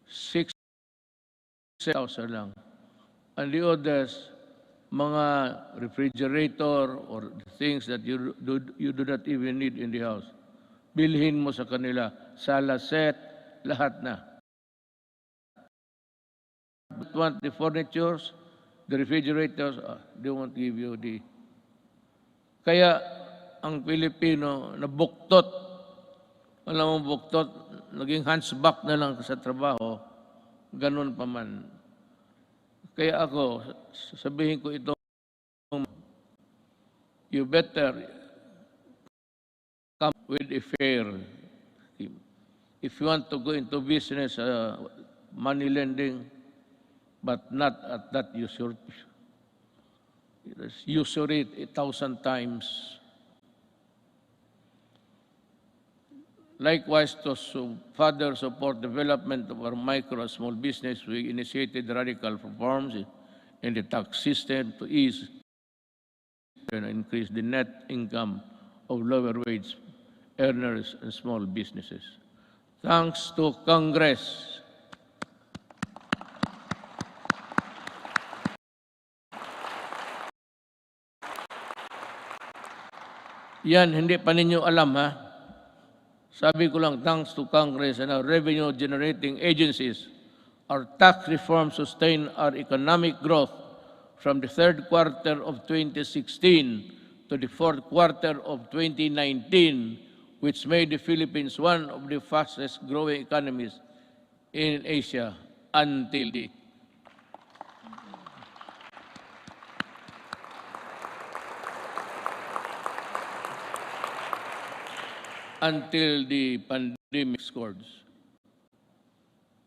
6,000 lang. And the others, mga refrigerator or things that you do not even need in the house. Bilhin mo sa kanila, sala set, lahat na. But want the furnitures, the refrigerators, they won't give you the... Kaya ang Pilipino nabuktot, alam mo buktot, naging hunchback na lang sa trabaho, ganun pa man. Kaya ako, sabihin ko ito, you better come with a fair scheme. If you want to go into business, money lending, but not at that usury. Usury 1,000 times. Likewise, to further support development of our micro and small business, we initiated radical reforms in the tax system to ease and increase the net income of lower wage earners and small businesses. Thanks to Congress. Yan, hindi pa ninyo alam, ha? Sabi ko lang, thanks to Congress and our revenue-generating agencies, our tax reform sustained our economic growth from the third quarter of 2016 to the fourth quarter of 2019, which made the Philippines one of the fastest-growing economies in Asia until the pandemic scourge.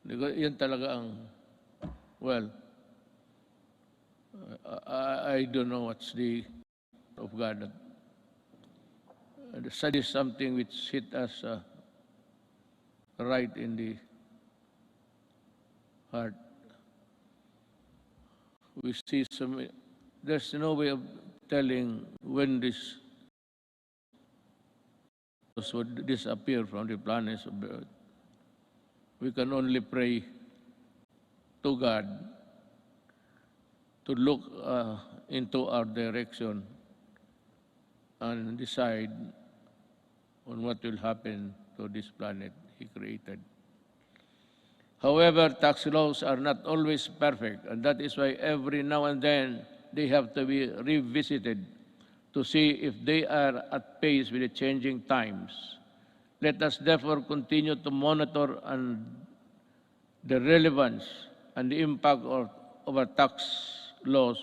Yan talaga ang, well, I don't know what's the of God. That is something which hit us right in the heart. We see there's no way of telling when this would disappear from the planets of the earth. We can only pray to God to look into our direction and decide on what will happen to this planet He created. However, tax laws are not always perfect, and that is why every now and then they have to be revisited to see if they are at pace with the changing times. Let us therefore continue to monitor the relevance and the impact of our tax laws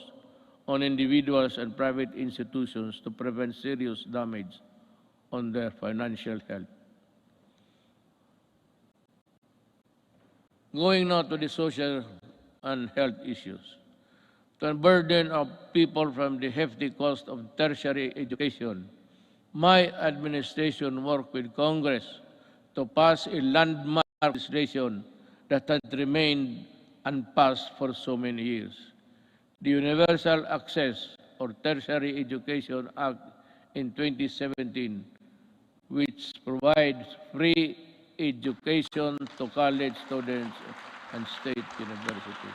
on individuals and private institutions to prevent serious damage on their financial health. Going now to the social and health issues. To unburden of people from the hefty cost of tertiary education, my administration worked with Congress to pass a landmark legislation that had remained unpassed for so many years. The Universal Access or Tertiary Education Act in 2017, which provides free education to college students and state universities.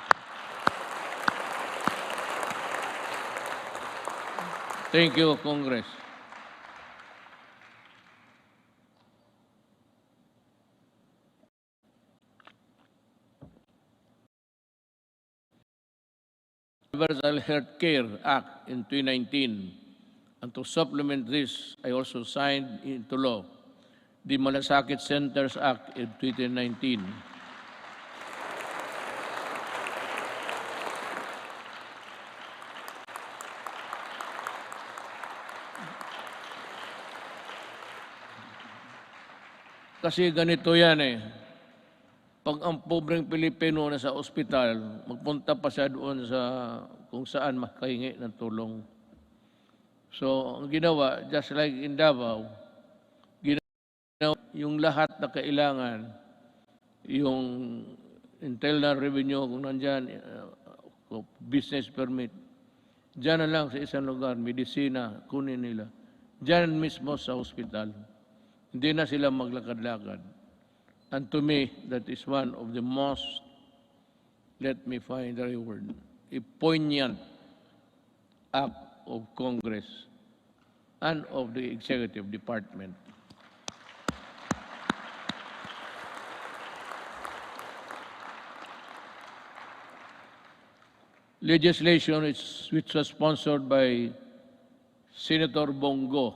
Thank you, Congress. Universal Health Care Act in 2019. And to supplement this, I also signed into law the Malasakit Centers Act in 2019. Kasi ganito yan eh. Pag ang pobreng Pilipino na sa ospital, magpunta pa siya doon sa kung saan makahingi ng tulong. So, ang ginawa, just like in Davao, ginawa yung lahat na kailangan, yung internal revenue kung nandyan, business permit, dyan na lang sa isang lugar, medisina, kunin nila. Dyan mismo sa hospital. Hindi na sila maglakad-lakad. And to me, that is one of the most, let me find the right word, a poignant act of Congress and of the Executive Department. Legislation which was sponsored by Senator Bongo.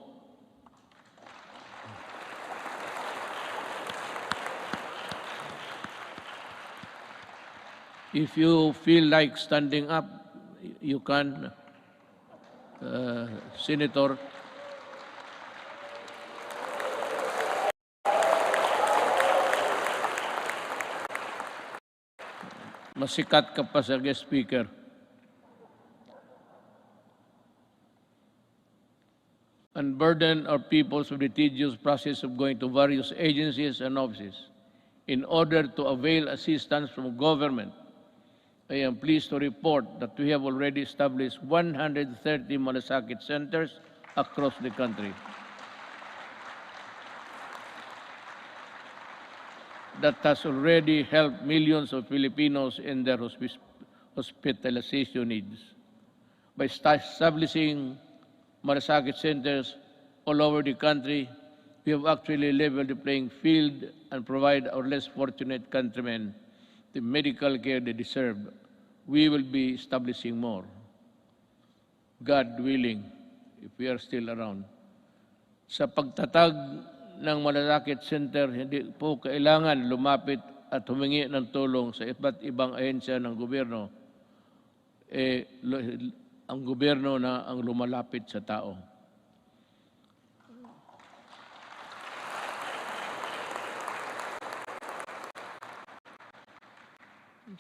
If you feel like standing up, you can, Senator. Masikat ka pa sa guest speaker. Unburden our peoples with the tedious process of going to various agencies and offices in order to avail assistance from government. I am pleased to report that we have already established 130 malasakit centers across the country. That has already helped millions of Filipinos in their hospitalization needs. By establishing malasakit centers all over the country, we have actually leveled the playing field and provide our less fortunate countrymen the medical care they deserve. We will be establishing more, God willing, if we are still around. Sa pagtatag ng malasakit center, hindi po kailangan lumapit at humingi ng tulong sa iba't ibang ahensya ng gobyerno. Ang gobyerno na ang lumalapit sa tao.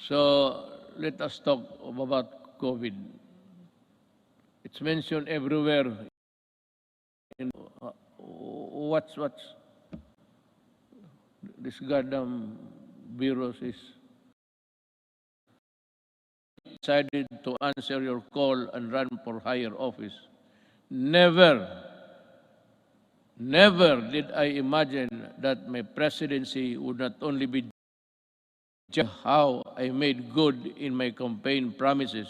So, let us talk about COVID. It's mentioned everywhere. What's this goddamn virus is decided to answer your call and run for higher office. Never did I imagine that my presidency would not only be just how I made good in my campaign promises,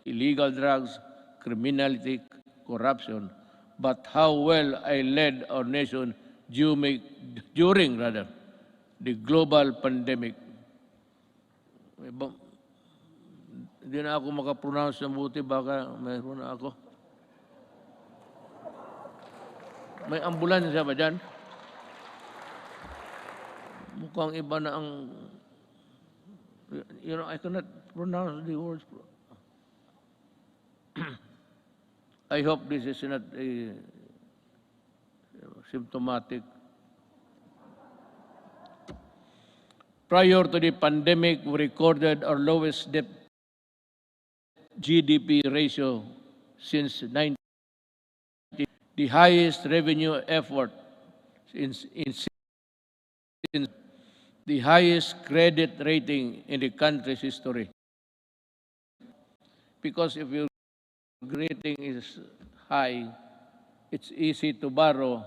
illegal drugs, criminality, corruption, but how well I led our nation during the global pandemic. Hindi na ako makapronounce ng buti, baka mayroon na ako. May ambulansya ba dyan? Mukhang iba na ang, I cannot pronounce the words. I hope this is not a symptomatic. Prior to the pandemic, we recorded our lowest debt GDP ratio since 1990, the highest revenue effort since the highest credit rating in the country's history. Because if your rating is high, it's easy to borrow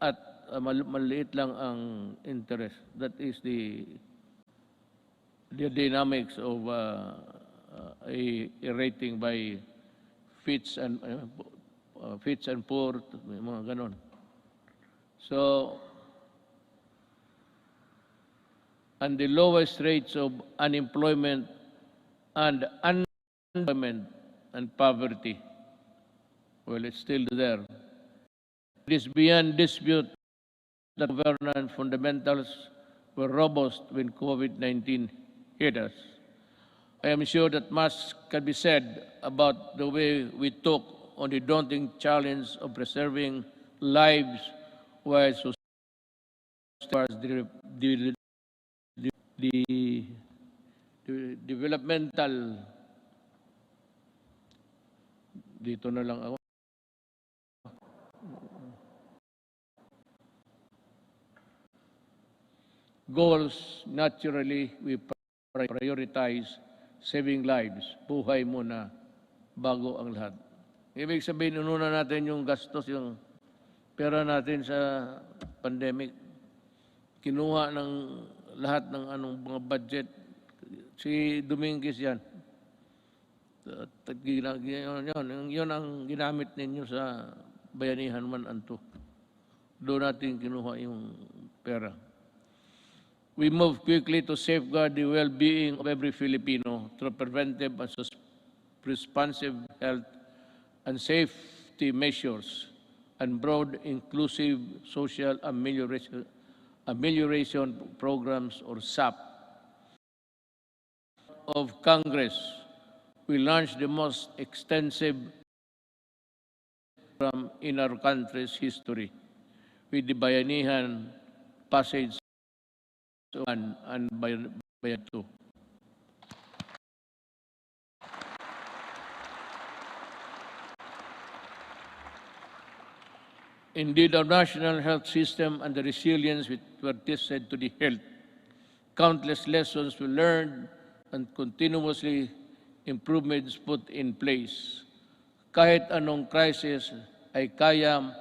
at maliit lang ang interest. That is the dynamics of a rating by Fitch and Poor, mga ganon. So, and the lowest rates of unemployment and poverty. Well, it's still there. It is beyond dispute that governance fundamentals were robust when COVID-19 hit us. I am sure that much can be said about the way we took on the daunting challenge of preserving lives while the Dito na lang ako. Goals, naturally, we prioritize saving lives. Buhay muna bago ang lahat. Ibig sabihin, ununa natin yung gastos, yung pera natin sa pandemic. Kinuha ng lahat ng mga budget. Si Dominguez yan. Yun ang ginamit ninyo sa Bayanihan 1 and 2. Doon natin kinuha yung pera. We move quickly to safeguard the well-being of every Filipino through preventive and responsive health and safety measures and broad inclusive social amelioration programs or SAP. Of Congress, we launched the most extensive program in our country's history with the Bayanihan Passage and Bayan 2. Indeed, our national health system and the resilience which were tested to the health, countless lessons we learned and continuously improvements put in place. Kahit anong crisis ay kaya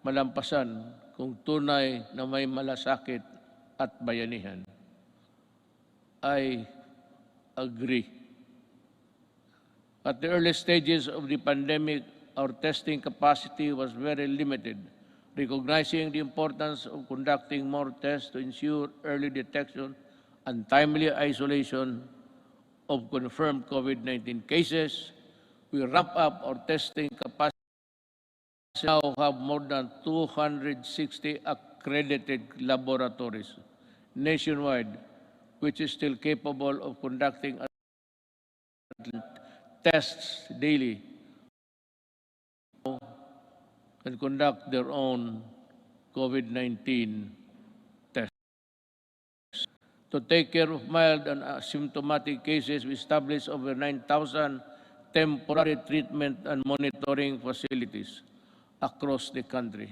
malampasan kung tunay na may malasakit at bayanihan. I agree. At the early stages of the pandemic, our testing capacity was very limited. Recognizing the importance of conducting more tests to ensure early detection and timely isolation of confirmed COVID-19 cases, we ramp up our testing capacity. We now have more than 260 accredited laboratories nationwide, which is still capable of conducting tests daily and conduct their own COVID-19 tests. To take care of mild and asymptomatic cases, we established over 9,000 temporary treatment and monitoring facilities across the country,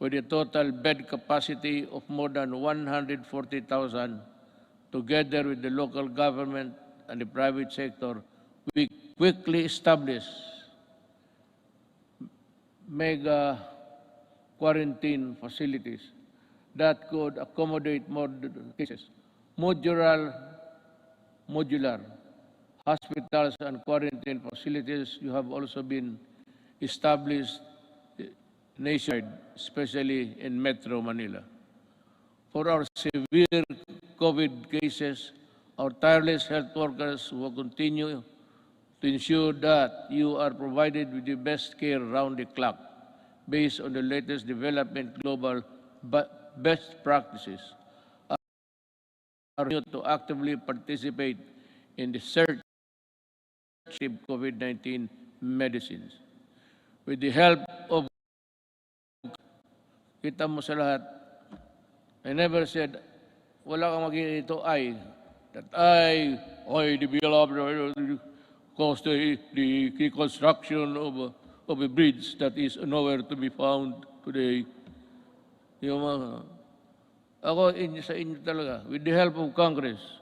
with a total bed capacity of more than 140,000, together with the local government and the private sector. We quickly established mega quarantine facilities that could accommodate more cases. Modular hospitals and quarantine facilities have also been established nationwide, especially in Metro Manila. For our severe COVID cases, our tireless health workers will continue to ensure that you are provided with the best care around the clock based on the latest development global best practices. Are to actively participate in the search of COVID-19 medicines. With the help of kita mo sa lahat, I never said, wala kang magiging ito the beloved, caused the construction of a bridge that is nowhere to be found today. Yung ako sa inyo talaga, with the help of Congress,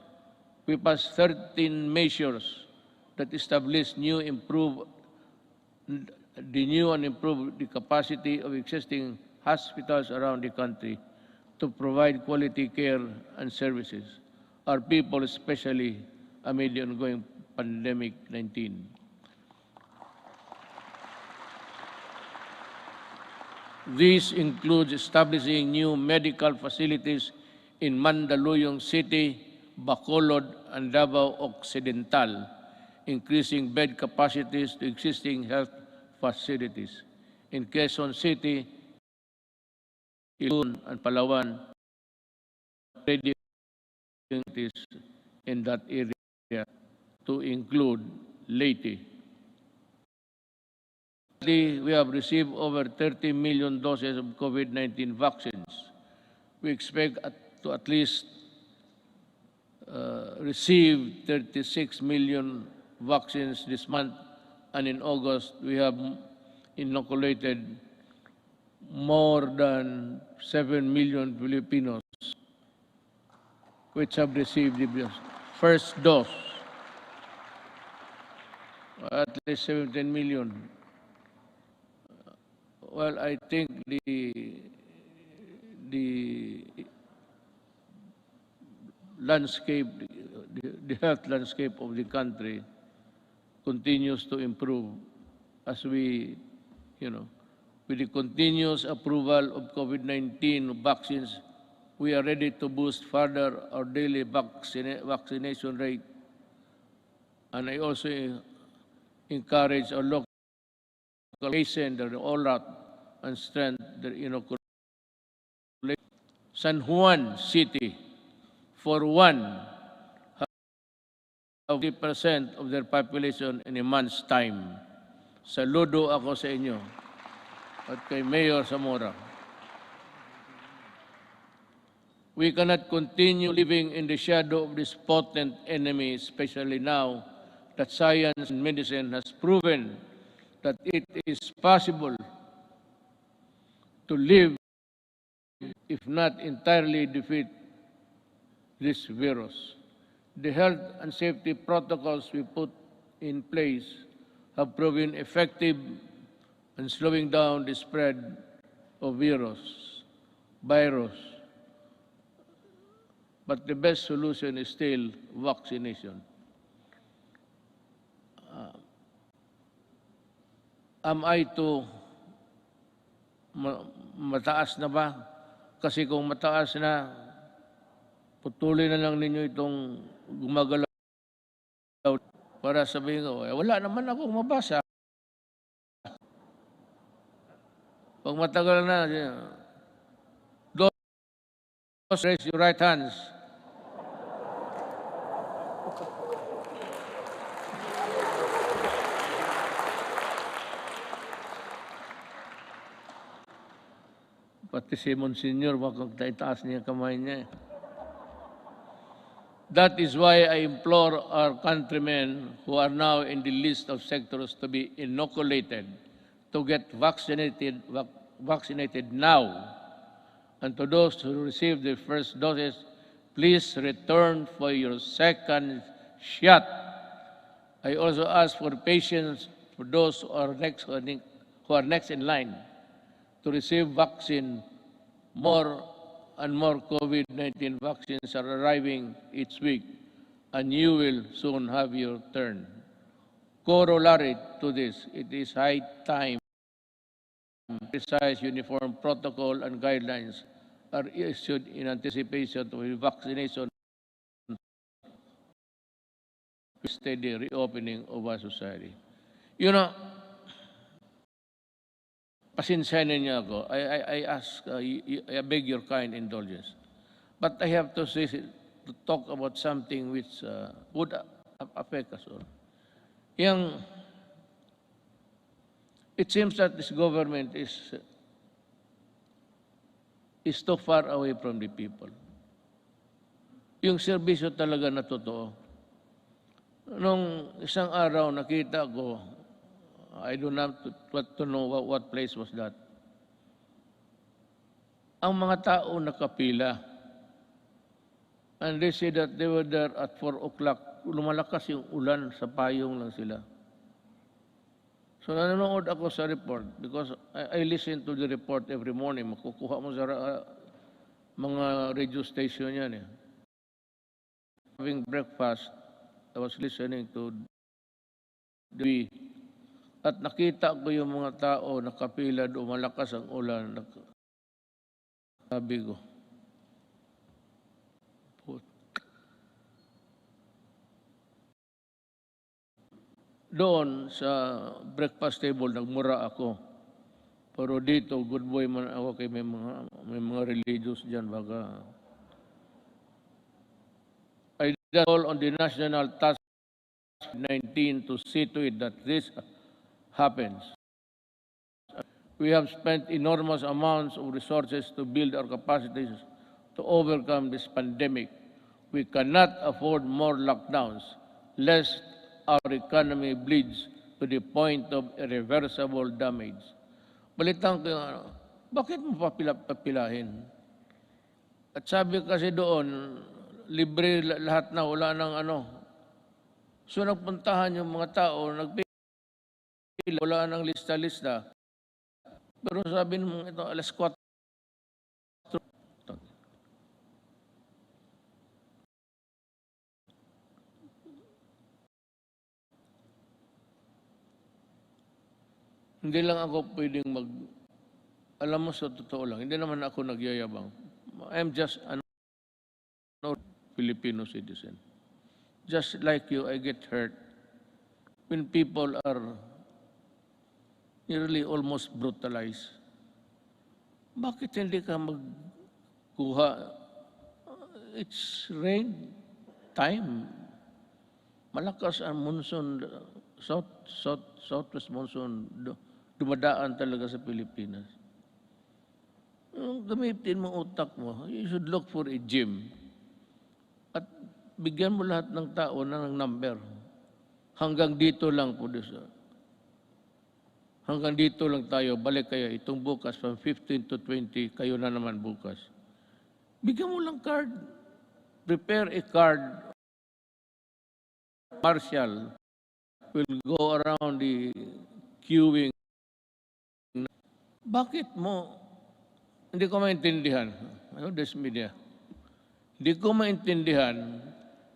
we passed 13 measures that establish new and improved the capacity of existing hospitals around the country to provide quality care and services. Our people, especially amid the ongoing pandemic-19. This includes establishing new medical facilities in Mandaluyong City, Bacolod, and Davao Occidental, increasing bed capacities to existing health facilities. In Quezon City, Ilun, and Palawan, in that area to include Leyte. We have received over 30 million doses of COVID-19 vaccines. We expect to at least receive 36 million vaccines this month and in August, we have inoculated more than 7 million Filipinos which have received the first dose. At least 17 million. Well, I think the landscape, the health landscape of the country continues to improve as we, with the continuous approval of COVID-19 vaccines, we are ready to boost further our daily vaccination rate. And I also encourage our local hasten their rollout and strengthen their inoculation. San Juan City, for one, have 50% of their population in a month's time. Saludo ako sa inyo at kay Mayor Zamora. We cannot continue living in the shadow of this potent enemy, especially now that science and medicine has proven that it is possible to live, if not entirely defeat this virus. The health and safety protocols we put in place have proven effective in slowing down the spread of virus. But the best solution is still vaccination. Am I to mataas na ba? Kasi kung mataas na, putulin na lang ninyo itong gumagalaw para sabihin ko, wala naman akong mabasa. Pag matagal na, raise your right hands. Pati si Monsignor, wakag taitaas niya kamay niya. That is why I implore our countrymen who are now in the list of sectors to be inoculated to get vaccinated now. And to those who receive their first doses, please return for your second shot. I also ask for patience for those who are next in line to receive vaccine. More and more COVID-19 vaccines are arriving each week, and you will soon have your turn. Corollary to this, it is high time precise uniform protocol and guidelines are issued in anticipation of vaccination steady reopening of our society. Pasensyahan niyo ako. I beg your kind indulgence. But I have to talk about something which would affect us all. It seems that this government is too far away from the people. Yung serbisyo talaga na totoo. Nung isang araw nakita ko, I don't have to know what place was that. Ang mga tao nakapila. And they said that they were there at 4 o'clock. Lumalakas yung ulan, sa payong lang sila. So nanonood ako sa report because I listen to the report every morning. Makukuha mo sa mga radio station yan. Having breakfast, I was listening to the at nakita ko yung mga tao nakapila doon, malakas ang ulan. Sabi ko, doon sa breakfast table, nagmura ako. Pero dito, good boy man ako kay may mga religious dyan. Baka I call on the National Task 19 to see to it that this happens. We have spent enormous amounts of resources to build our capacities to overcome this pandemic. We cannot afford more lockdowns, lest our economy bleeds to the point of irreversible damage. Balitan ko yung bakit mo papilahin? At sabi kasi doon, libre lahat na, wala nang ano. So nagpuntahan yung mga tao, nagpila, wala nang lista-lista. Pero sabi mo ito, alas 4. Hindi lang ako pwedeng alam mo sa totoo lang, hindi naman ako nagyayabang. I'm just an Filipino citizen. Just like you, I get hurt when people are nearly almost brutalized. Bakit hindi ka magkuha? It's rain time. Malakas ang monsoon, southwest monsoon, dumadaan talaga sa Pilipinas. Gamitin mo utak mo. You should look for a gym. At bigyan mo lahat ng tao ng number. Hanggang dito lang po. Hanggang dito lang tayo. Balik kayo. Itong bukas, from 15 to 20, kayo na naman bukas. Bigyan mo lang card. Prepare a card. Marshal will go around the queuing. Bakit mo? Hindi ko maintindihan. This media. Hindi ko maintindihan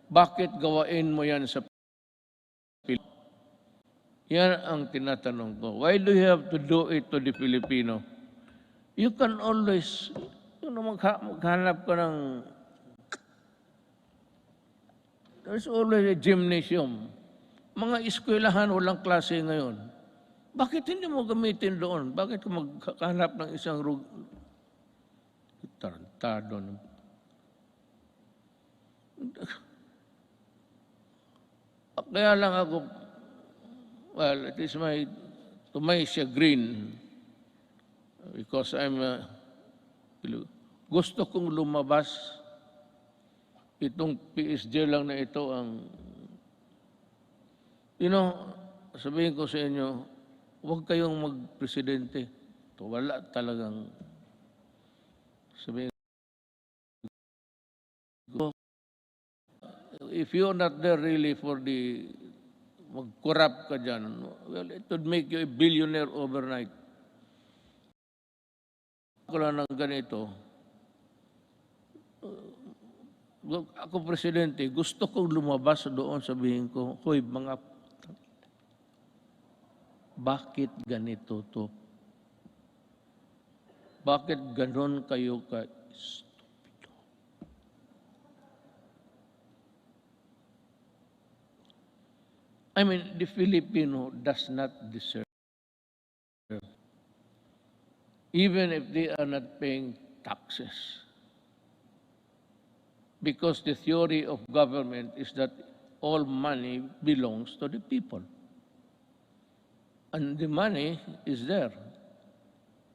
bakit gawain mo yan sa Pilipino. Yan ang tinatanong ko. Why do you have to do it to the Filipino? You can always, maghanap ka ng, there's always a gymnasium. Mga eskwelahan, walang klase ngayon. Bakit hindi mo gamitin doon? Bakit maghanap ng isang tarantado? Kaya lang ako, well, it is to my chagrin, because gusto kong lumabas. Itong PSG lang na ito ang, sabihin ko sa inyo, huwag kayong magpresidente. Wala talagang, sabihin ko, if you're not there really for the mag-corrupt ka dyan, well, it would make you a billionaire overnight. Ako lang ng ganito, ako presidente, gusto kong lumabas doon, sabihin ko, hoy, bakit ganito to? Bakit ganon kayo ka-stupido? I mean, the Filipino does not deserve, even if they are not paying taxes. Because the theory of government is that all money belongs to the people. And the money is there.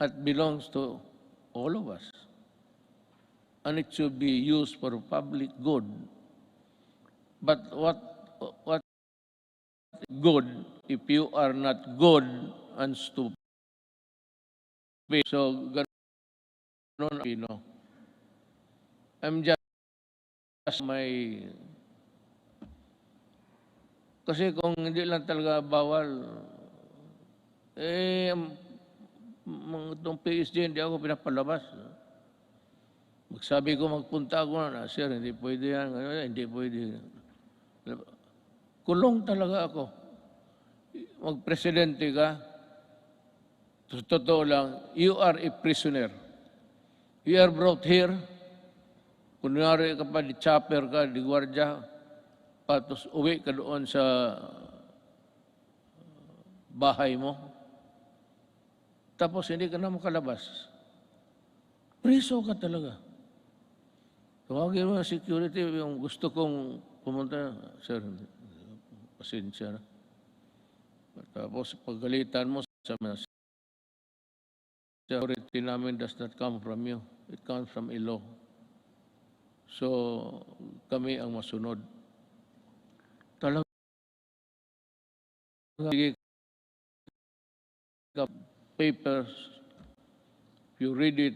It belongs to all of us. And it should be used for public good. But what good if you are not good and stupid? So, ganun, I'm just kasi kung hindi lang talaga bawal, itong PSG hindi ako pinapalabas. Magsabi ko magpunta ako na, sir, hindi pwede yan, hindi pwede. Kulong talaga ako. Magpresidente ka, totoo lang, you are a prisoner. You are brought here, kunyari ka pa, di chopper ka, di gwardya, patos uwi ka doon sa bahay mo. Tapos hindi ka na makalabas. Priso ka talaga. Tawagin mo ang security, yung gusto kong pumunta, sir, pasensya na. Tapos pagalitan mo, sabi na, security namin does not come from you. It comes from a law. So, kami ang masunod. Talagang papers, if you read it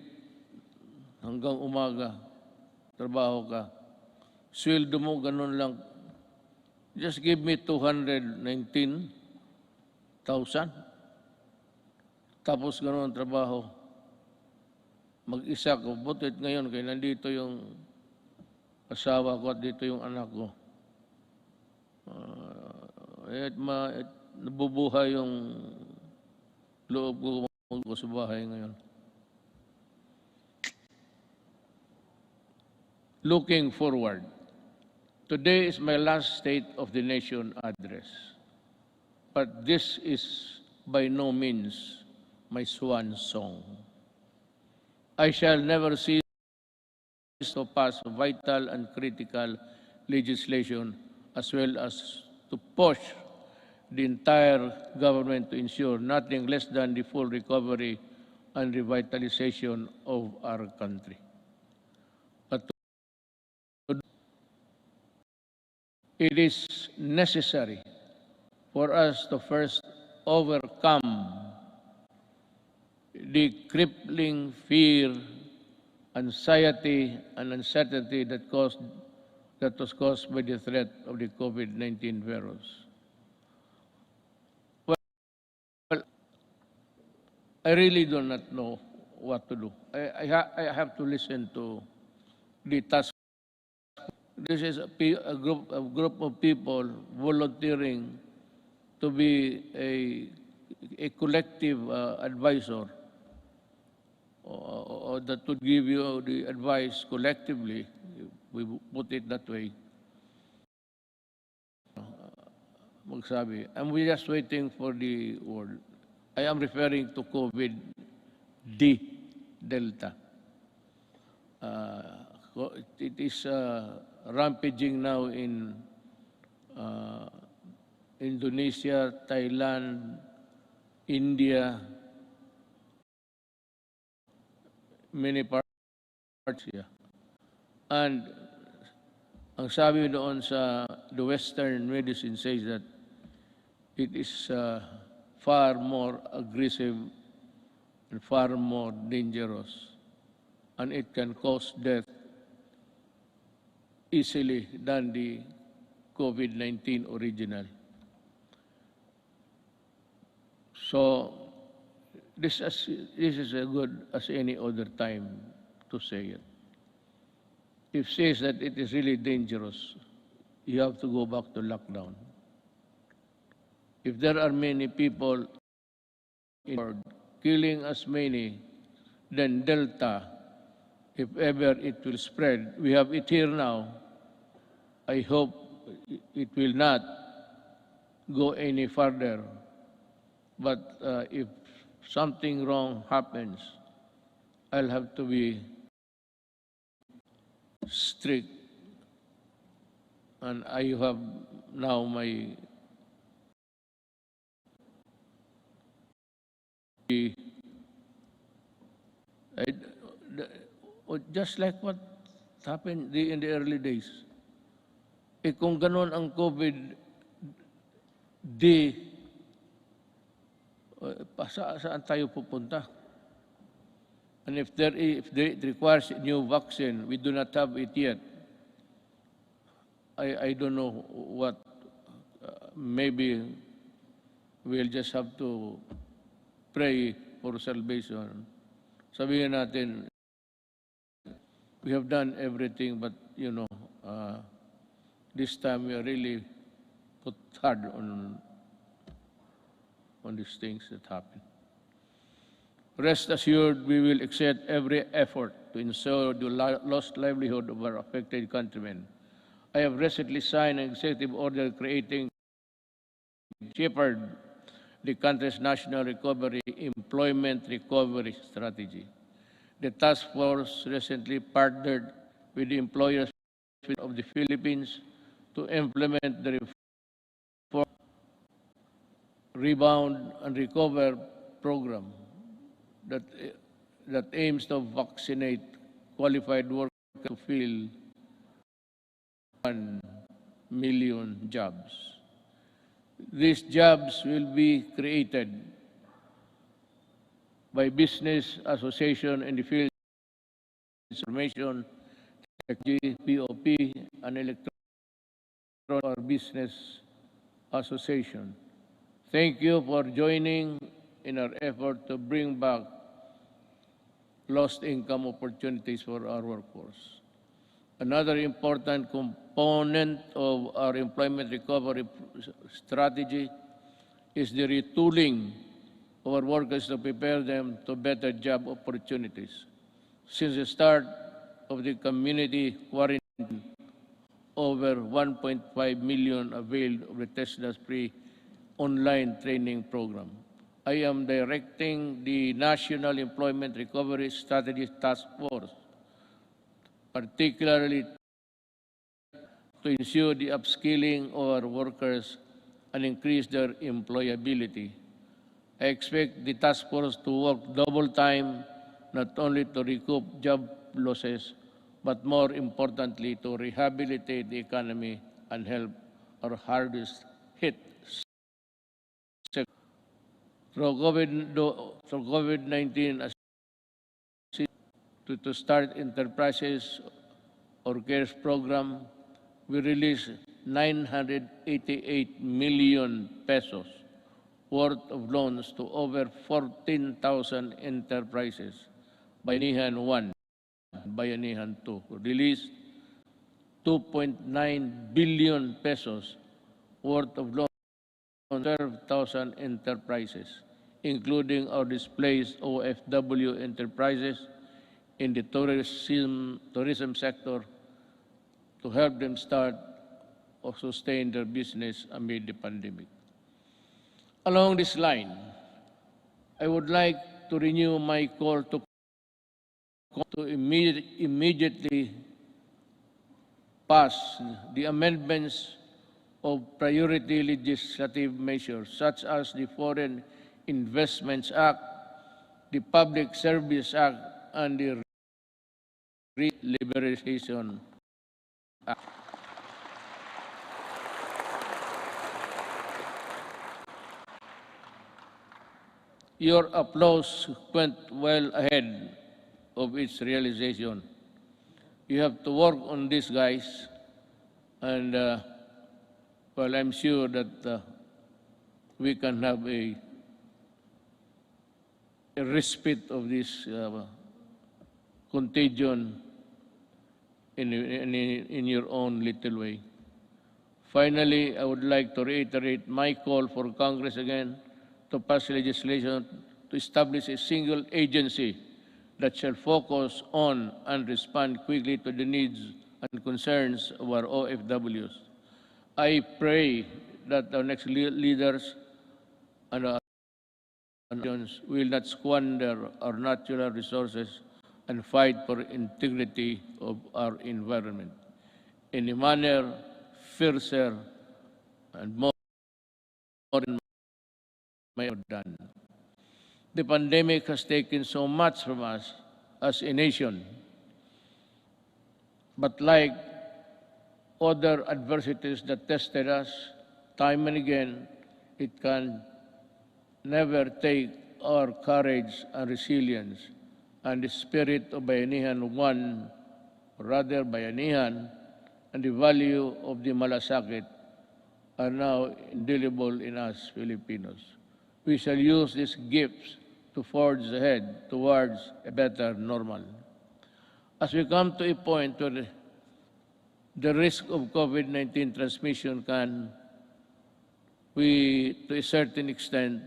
hanggang umaga, trabaho ka, sweldo mo ganun lang. Just give me 219,000. Tapos ganun ang trabaho. Mag-isa ko. Butit ngayon, kaya nandito yung asawa ko at dito yung anak ko. Nabubuhay yung loob ko sa bahay ngayon. Looking forward. Today is my last State of the Nation address. But this is by no means my swan song. I shall never cease to pass vital and critical legislation as well as to push the entire government to ensure nothing less than the full recovery and revitalization of our country. But it is necessary for us to first overcome the crippling fear, anxiety, and uncertainty that was caused by the threat of the COVID-19 virus. Well, I really do not know what to do. I have to listen to the task. This is a group of people volunteering to be a collective advisor that would give you the advice collectively, we put it that way. Magsabi, and we're just waiting for the word. I am referring to COVID-D, Delta. It is rampaging now in Indonesia, Thailand, India, many parts here. And ang sabi doon sa the Western medicine says that it is far more aggressive and far more dangerous, and it can cause death easily than the COVID-19 original. So this is as good as any other time to say it. If it says that it is really dangerous, you have to go back to lockdown. If there are many people in the world killing as many, then Delta, if ever it will spread, we have it here now. I hope it will not go any further. But if something wrong happens, I'll have to be strict. And I have now my just like what happened in the early days. Kung ganon ang COVID-D, saan tayo pupunta? And if it requires a new vaccine, we do not have it yet. I don't know what, maybe we'll just have to pray for salvation. Sabihin natin, we have done everything, but this time we are really put hard on these things that happen. Rest assured, we will exert every effort to ensure the lost livelihood of our affected countrymen. I have recently signed an executive order creating shepherd the country's national recovery employment recovery strategy. The task force recently partnered with the employers of the Philippines to implement the reform, rebound and recover program that aims to vaccinate qualified workers to fill 1 million jobs. These jobs will be created by business association in the field of information, technology, POP, and electronic or business association. Thank you for joining in our effort to bring back lost income opportunities for our workforce. Another important component of our employment recovery strategy is the retooling of our workers to prepare them to better job opportunities. Since the start of the community quarantine, over 1.5 million availed of the TESDAS-free online training program. I am directing the National Employment Recovery Strategy Task Force, particularly to ensure the upskilling of our workers and increase their employability. I expect the task force to work double time, not only to recoup job losses, but more importantly, to rehabilitate the economy and help our hardest hit sector. Through COVID-19, to start enterprises or CARES program, we released 988 million pesos worth of loans to over 14,000 enterprises. Bayanihan 1, Bayanihan 2 released 2.9 billion pesos worth of loans to 12,000 enterprises, including our displaced OFW enterprises in the tourism sector, to help them start or sustain their business amid the pandemic. Along this line, I would like to renew my call to immediately pass the amendments of priority legislative measures such as the Foreign Investments Act, the Public Service Act, and the Liberalization Act. Your applause went well ahead of its realization. You have to work on this, guys, and well, I'm sure that we can have a respite of this contagion in your own little way. Finally, I would like to reiterate my call for Congress again to pass legislation to establish a single agency that shall focus on and respond quickly to the needs and concerns of our OFWs. I pray that our next leaders and our nations will not squander our natural resources and fight for integrity of our environment in a manner fiercer and more may have done. The pandemic has taken so much from us as a nation, but like other adversities that tested us time and again, it can never take our courage and resilience and the spirit of Bayanihan 1, or rather Bayanihan, and the value of the malasakit are now indelible in us Filipinos. We shall use these gifts to forge ahead towards a better normal. As we come to a point where the risk of COVID-19 transmission can, to a certain extent,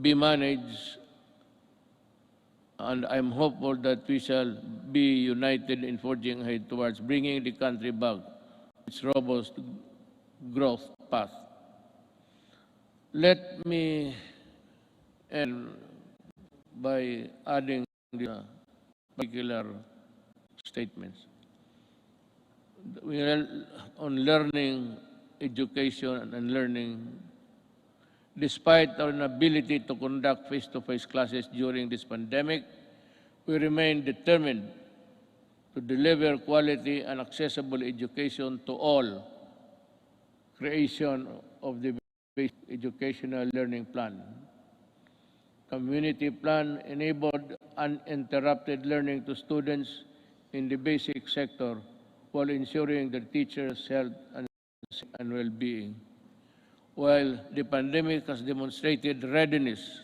be managed, and I'm hopeful that we shall be united in forging ahead towards bringing the country back its robust growth path. Let me end by adding the particular statements. We are on learning, education, and learning. Despite our inability to conduct face-to-face classes during this pandemic, we remain determined to deliver quality and accessible education to all. Creation of the basic educational learning plan. Community plan enabled uninterrupted learning to students in the basic sector while ensuring their teachers' health and well-being. While the pandemic has demonstrated readiness,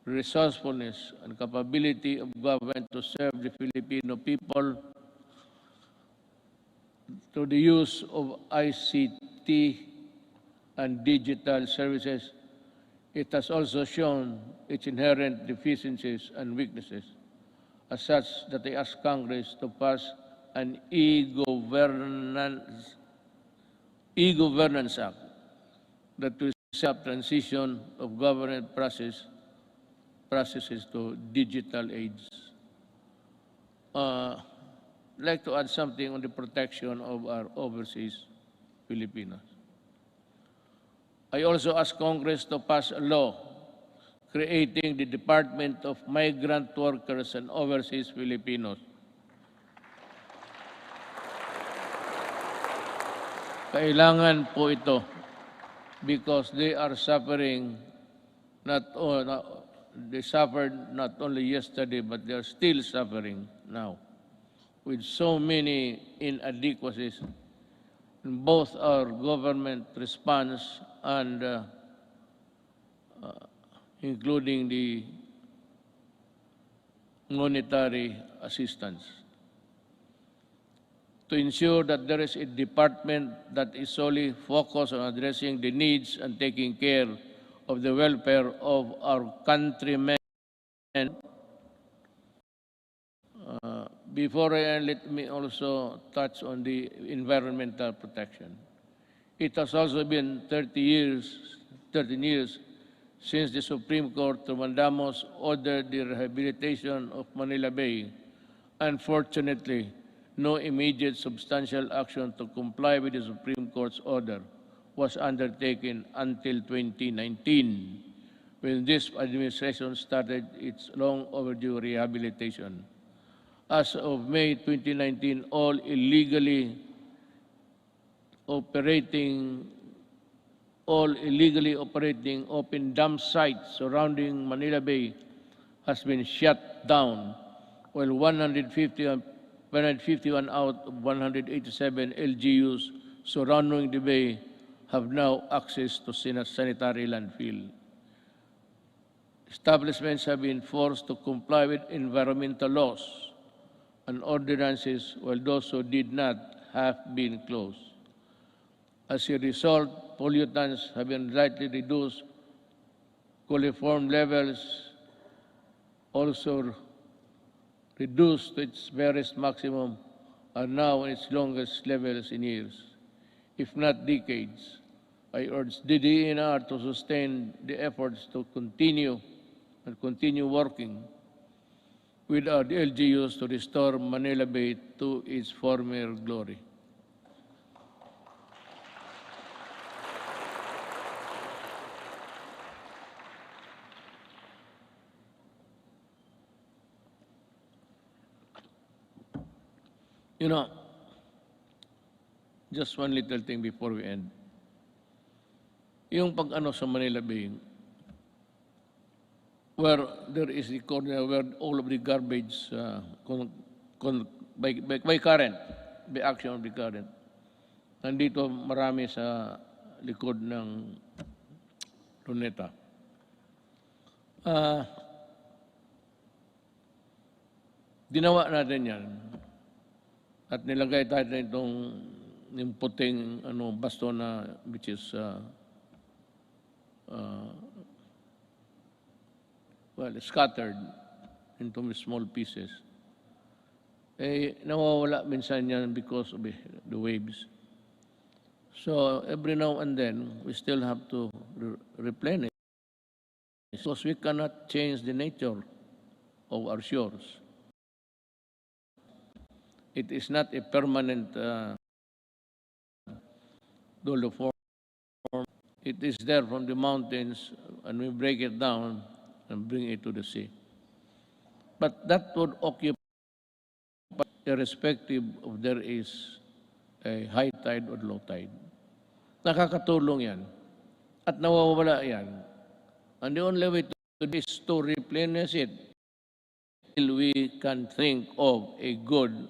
resourcefulness, and capability of government to serve the Filipino people through the use of ICT and digital services, it has also shown its inherent deficiencies and weaknesses, as such that I ask Congress to pass an e-governance act that will set up transition of government processes to digital age. I'd like to add something on the protection of our overseas Filipinos. I also ask Congress to pass a law creating the Department of Migrant Workers and Overseas Filipinos. Kailangan po ito because they are suffering they suffered not only yesterday but they are still suffering now with so many inadequacies in both our government response and including the monetary assistance. To ensure that there is a department that is solely focused on addressing the needs and taking care of the welfare of our countrymen. Before I end, let me also touch on the environmental protection. It has also been 13 years since the Supreme Court of Mandamos ordered the rehabilitation of Manila Bay. Unfortunately, no immediate substantial action to comply with the Supreme Court's order was undertaken until 2019, when this administration started its long overdue rehabilitation. As of May 2019, all illegally operating open dump sites surrounding Manila Bay has been shut down, while 151 out of 187 LGUs surrounding the bay have now access to sanitary landfill. Establishments have been forced to comply with environmental laws and ordinances, while those who did not have been closed. As a result, pollutants have been slightly reduced, coliform levels also reduced to its barest maximum, are now in its longest levels in years, if not decades. I urge the DENR to sustain the efforts to continue working with our LGUs to restore Manila Bay to its former glory. You know, just one little thing before we end. Yung pag-ano sa Manila Bay, where there is the corner where all of the garbage by current, by action of the current. Nandito marami sa likod ng Luneta. Ginawa natin yan. At nilagay tayo na itong yung puting basto na which is scattered into small pieces. Nawawala minsan yan because of the waves. So every now and then, we still have to replenish because we cannot change the nature of our shores. It is not a permanent form. It is there from the mountains, and we break it down and bring it to the sea. But that would occupy irrespective of there is a high tide or low tide. Nakakatulong yan. At nawawala yan. And the only way to to this to replenish it till we can think of a good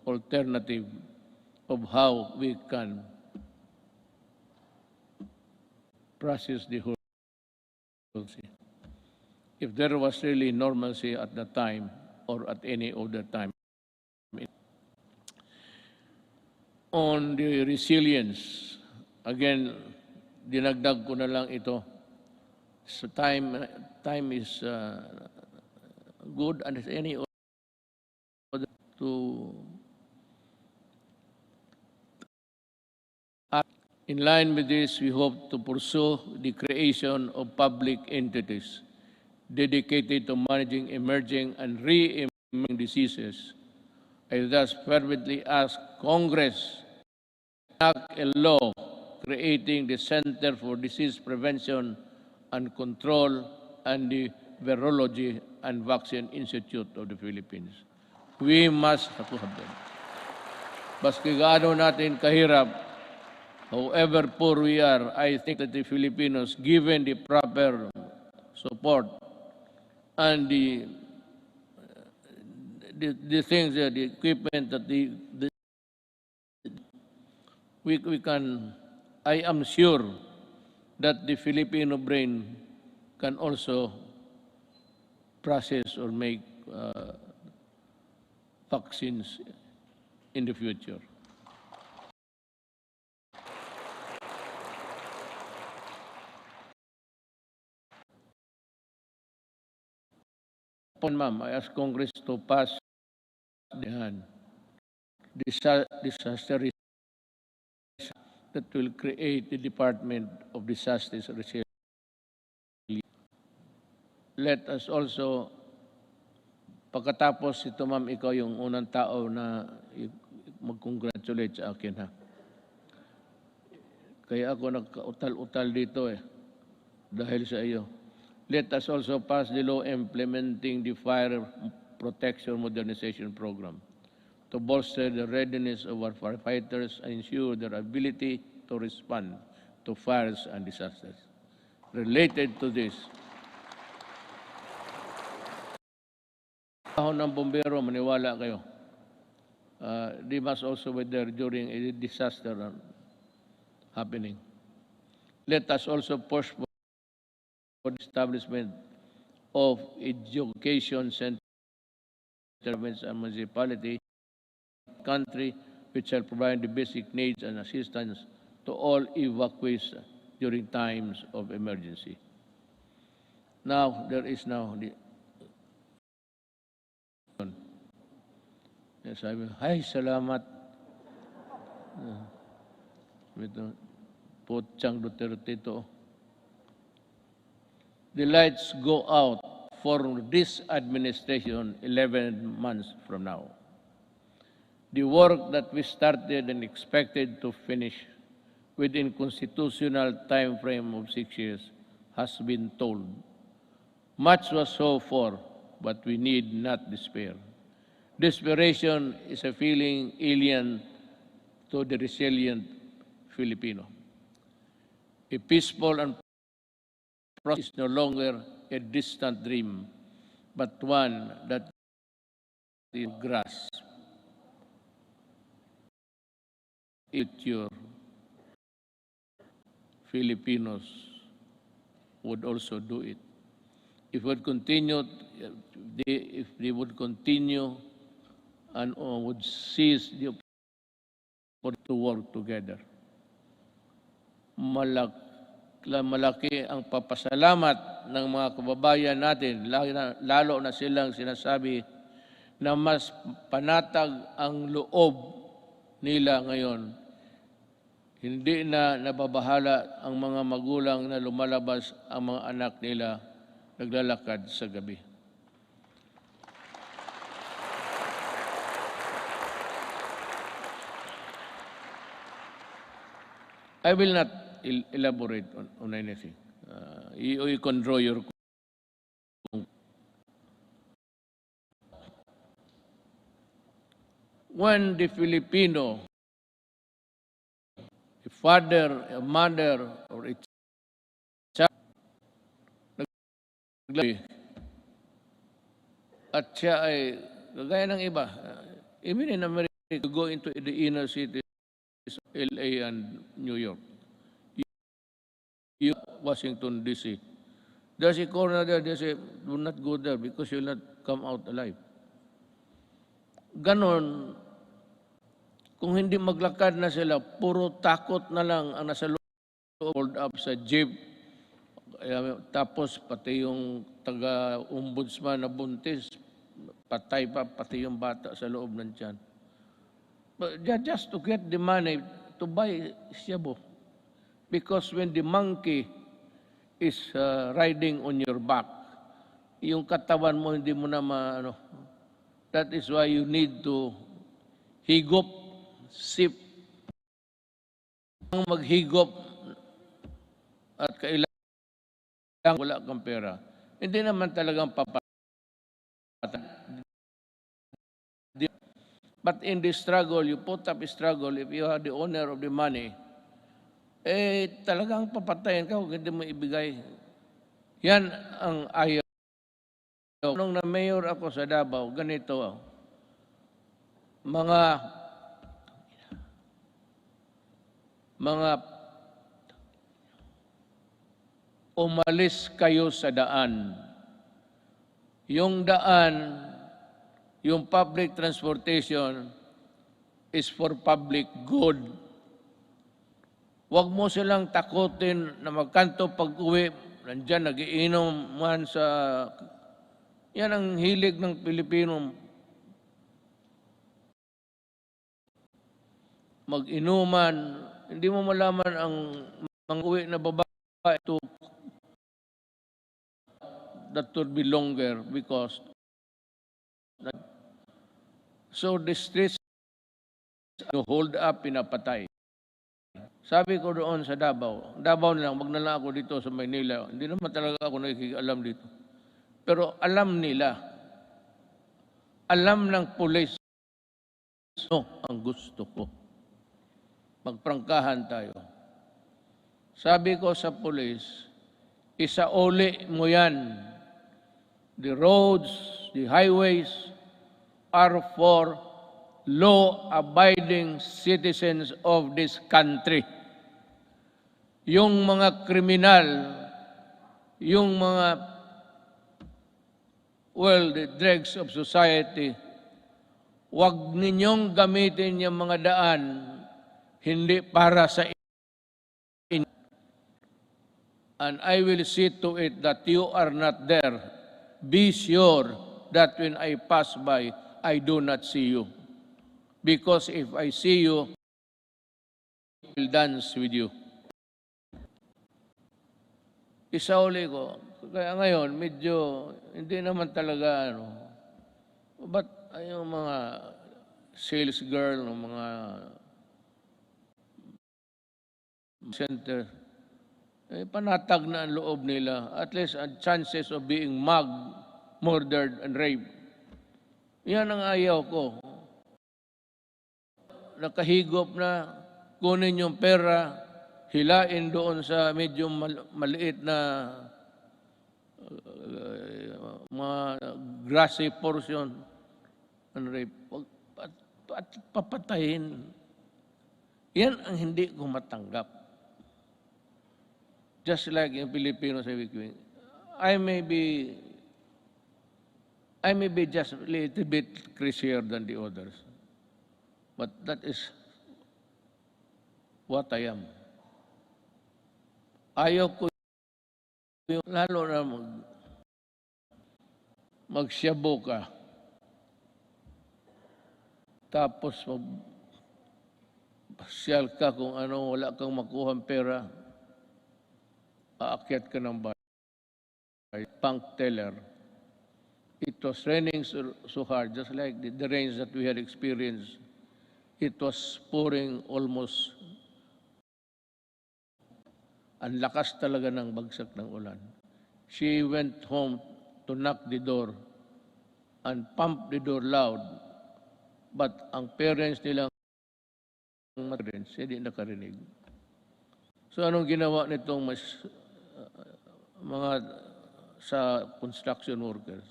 alternative of how we can process the whole thing. If there was really normalcy at the time or at any other time. On the resilience, again, dinagdag ko na lang ito. So time is good and as any other to act. In line with this, we hope to pursue the creation of public entities dedicated to managing emerging and re-emerging diseases. I thus fervently ask Congress to enact a law creating the Center for Disease Prevention and Control and the Virology and Vaccine Institute of the Philippines. We must have them. Baski gaano natin kahirap, however poor we are, I think that the Filipinos, given the proper support and the things, the equipment that we can, I am sure that the Filipino brain can also process or make vaccines in the future. Ma'am, I ask Congress to pass the disaster that will create the Department of Disaster Resilience. Let us also, pagkatapos ito ma'am, ikaw yung unang tao na mag-congratulate sa akin ha. Kaya ako nagka-utal-utal dito dahil sa iyo. Let us also pass the law implementing the Fire Protection Modernization Program to bolster the readiness of our firefighters and ensure their ability to respond to fires and disasters. Related to this, ng bombero, maniwala kayo. They must also be there during a disaster happening. Let us also push for the establishment of education centers and municipality country which shall provide the basic needs and assistance to all evacuees during times of emergency. Now, there is now the sabi, ay, salamat. Potsang Duterte ito. The lights go out for this administration 11 months from now. The work that we started and expected to finish within constitutional time frame of 6 years has been told. Much was so for, but we need not despair. Desperation is a feeling alien to the resilient Filipino. A peaceful and is no longer a distant dream, but one that is grasp. Future Filipinos would also do it. If they would continue and would seize the opportunity to work together. Malaki ang papasalamat ng mga kababayan natin, lalo na silang sinasabi na mas panatag ang loob nila ngayon. Hindi na nababahala ang mga magulang na lumalabas ang mga anak nila naglalakad sa gabi. I will not elaborate on anything. You can draw your when the Filipino, a father, a mother, or a child at siya ay kagaya ng iba, even in America, to go into the inner cities, LA and New York, Washington, D.C. There's a corner there, they say, do not go there because you'll not come out alive. Ganon, kung hindi maglakad na sila, puro takot na lang ang nasa loob, hold up sa jeep. Tapos pati yung taga-ombudsman na buntis, patay pa, pati yung bata sa loob ng tiyan. But just to get the money to buy shabu. Because when the monkey is riding on your back, yung katawan mo hindi mo na maano. That is why you need to higop, sip, maghigop at kailangan wala kang pera. Hindi naman talagang papatay. But in the struggle, you put up a struggle, if you are the owner of the money, talagang papatayin ka kung hindi mo ibigay. Yan ang ayaw. Nung na mayor ako sa Davao, ganito, mga umalis kayo sa daan. Yung daan, yung public transportation is for public good. Huwag mo silang takutin na magkanto pag-uwi. Nandyan, nagiinom man sa... Yan ang hilig ng Pilipino. Mag-inuman. Hindi mo malaman ang mang-uwi na babae to that would be longer because so the streets to hold up, pinapatay. Sabi ko doon sa Davao na lang, wag na lang ako dito sa Maynila. Hindi naman talaga ako nakikialam dito. Pero alam nila, alam ng pulis, ang gusto ko. Magprangkahan tayo. Sabi ko sa pulis, isauli mo yan. The roads, the highways are for law-abiding citizens of this country. Yung mga kriminal, yung mga, the dregs of society, wag ninyong gamitin yung mga daan, hindi para sa inyo. And I will see to it that you are not there. Be sure that when I pass by, I do not see you. Because if I see you, I will dance with you. Isauli ko. Kaya ngayon, medyo hindi naman talaga But yung mga sales girl, ng mga center, panatag na ang loob nila. At least chances of being mugged, murdered, and raped. Yan ang ayaw ko. Nakahigop na, kunin yung pera, hilain doon sa medyo maliit na mga grassy portion and rape. At papatayin. Yan ang hindi ko matanggap. Just like in Pilipino sabi ko, I may be just a little bit crazier than the others. But that is what I am. Ayaw ko yung lalo na magsyabo ka. Tapos magpasyal ka kung ano, wala kang makuhang pera. Aakyat ka ng bahay. Bank teller. It was raining so hard, just like the rains that we had experienced. It was pouring almost. Ang lakas talaga ng bagsak ng ulan. She went home to knock the door and pump the door loud. But ang parents nilang hindi nakarinig. So anong ginawa nitong mga sa construction workers.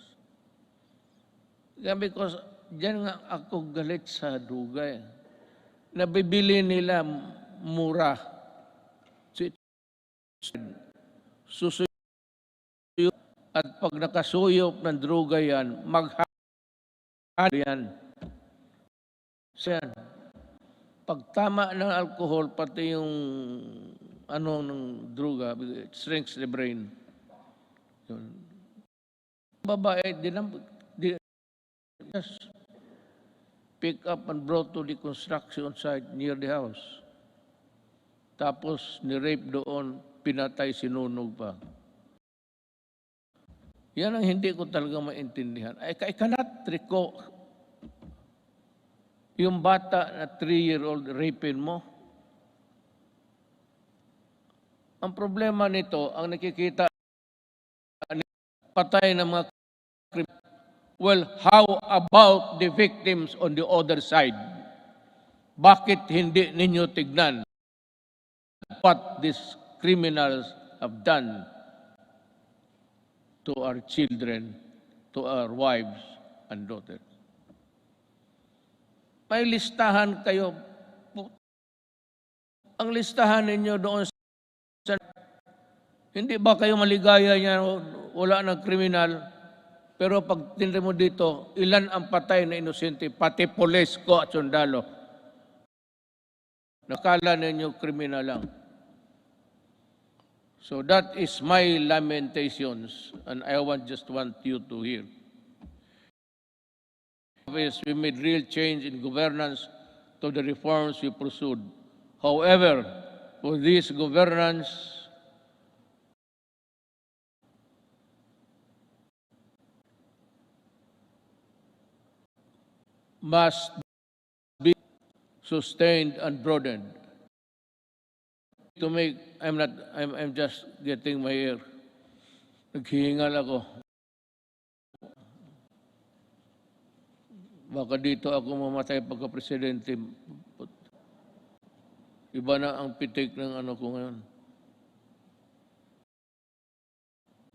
Because diyan nga ako galit sa dugay. Nabibili nila mura. Susuyop at pag nakasuyop ng droga yan, maghahalo yan. So yan. Pag tama ng alcohol, pati yung ng droga, it shrinks the brain. Yun. Babae, just pick up and brought to the construction site near the house. Tapos ni-rape doon, pinatay, sinunog pa. Yan ang hindi ko talaga maintindihan. I cannot recall yung bata na 3-year-old rapin mo. Ang problema nito, ang nakikita, patay ng mga kriminal. Well, how about the victims on the other side? Bakit hindi ninyo tignan what these criminals have done to our children, to our wives and daughters? May listahan kayo. Ang listahan ninyo doon sa... Hindi ba kayo maligaya niya, wala ng kriminal? Pero pag tinre mo dito, ilan ang patay na inosente, pati pulis ko at sundalo. Nakala ninyo kriminal lang. So that is my lamentations, and I just want you to hear. We made real change in governance to the reforms we pursued. However, for this governance must be sustained and broadened. To make, I'm just getting my ear. Naghihingal ako. Baka dito ako mamatay pagka-presidente. Iba na ang pitik ng ano ko ngayon.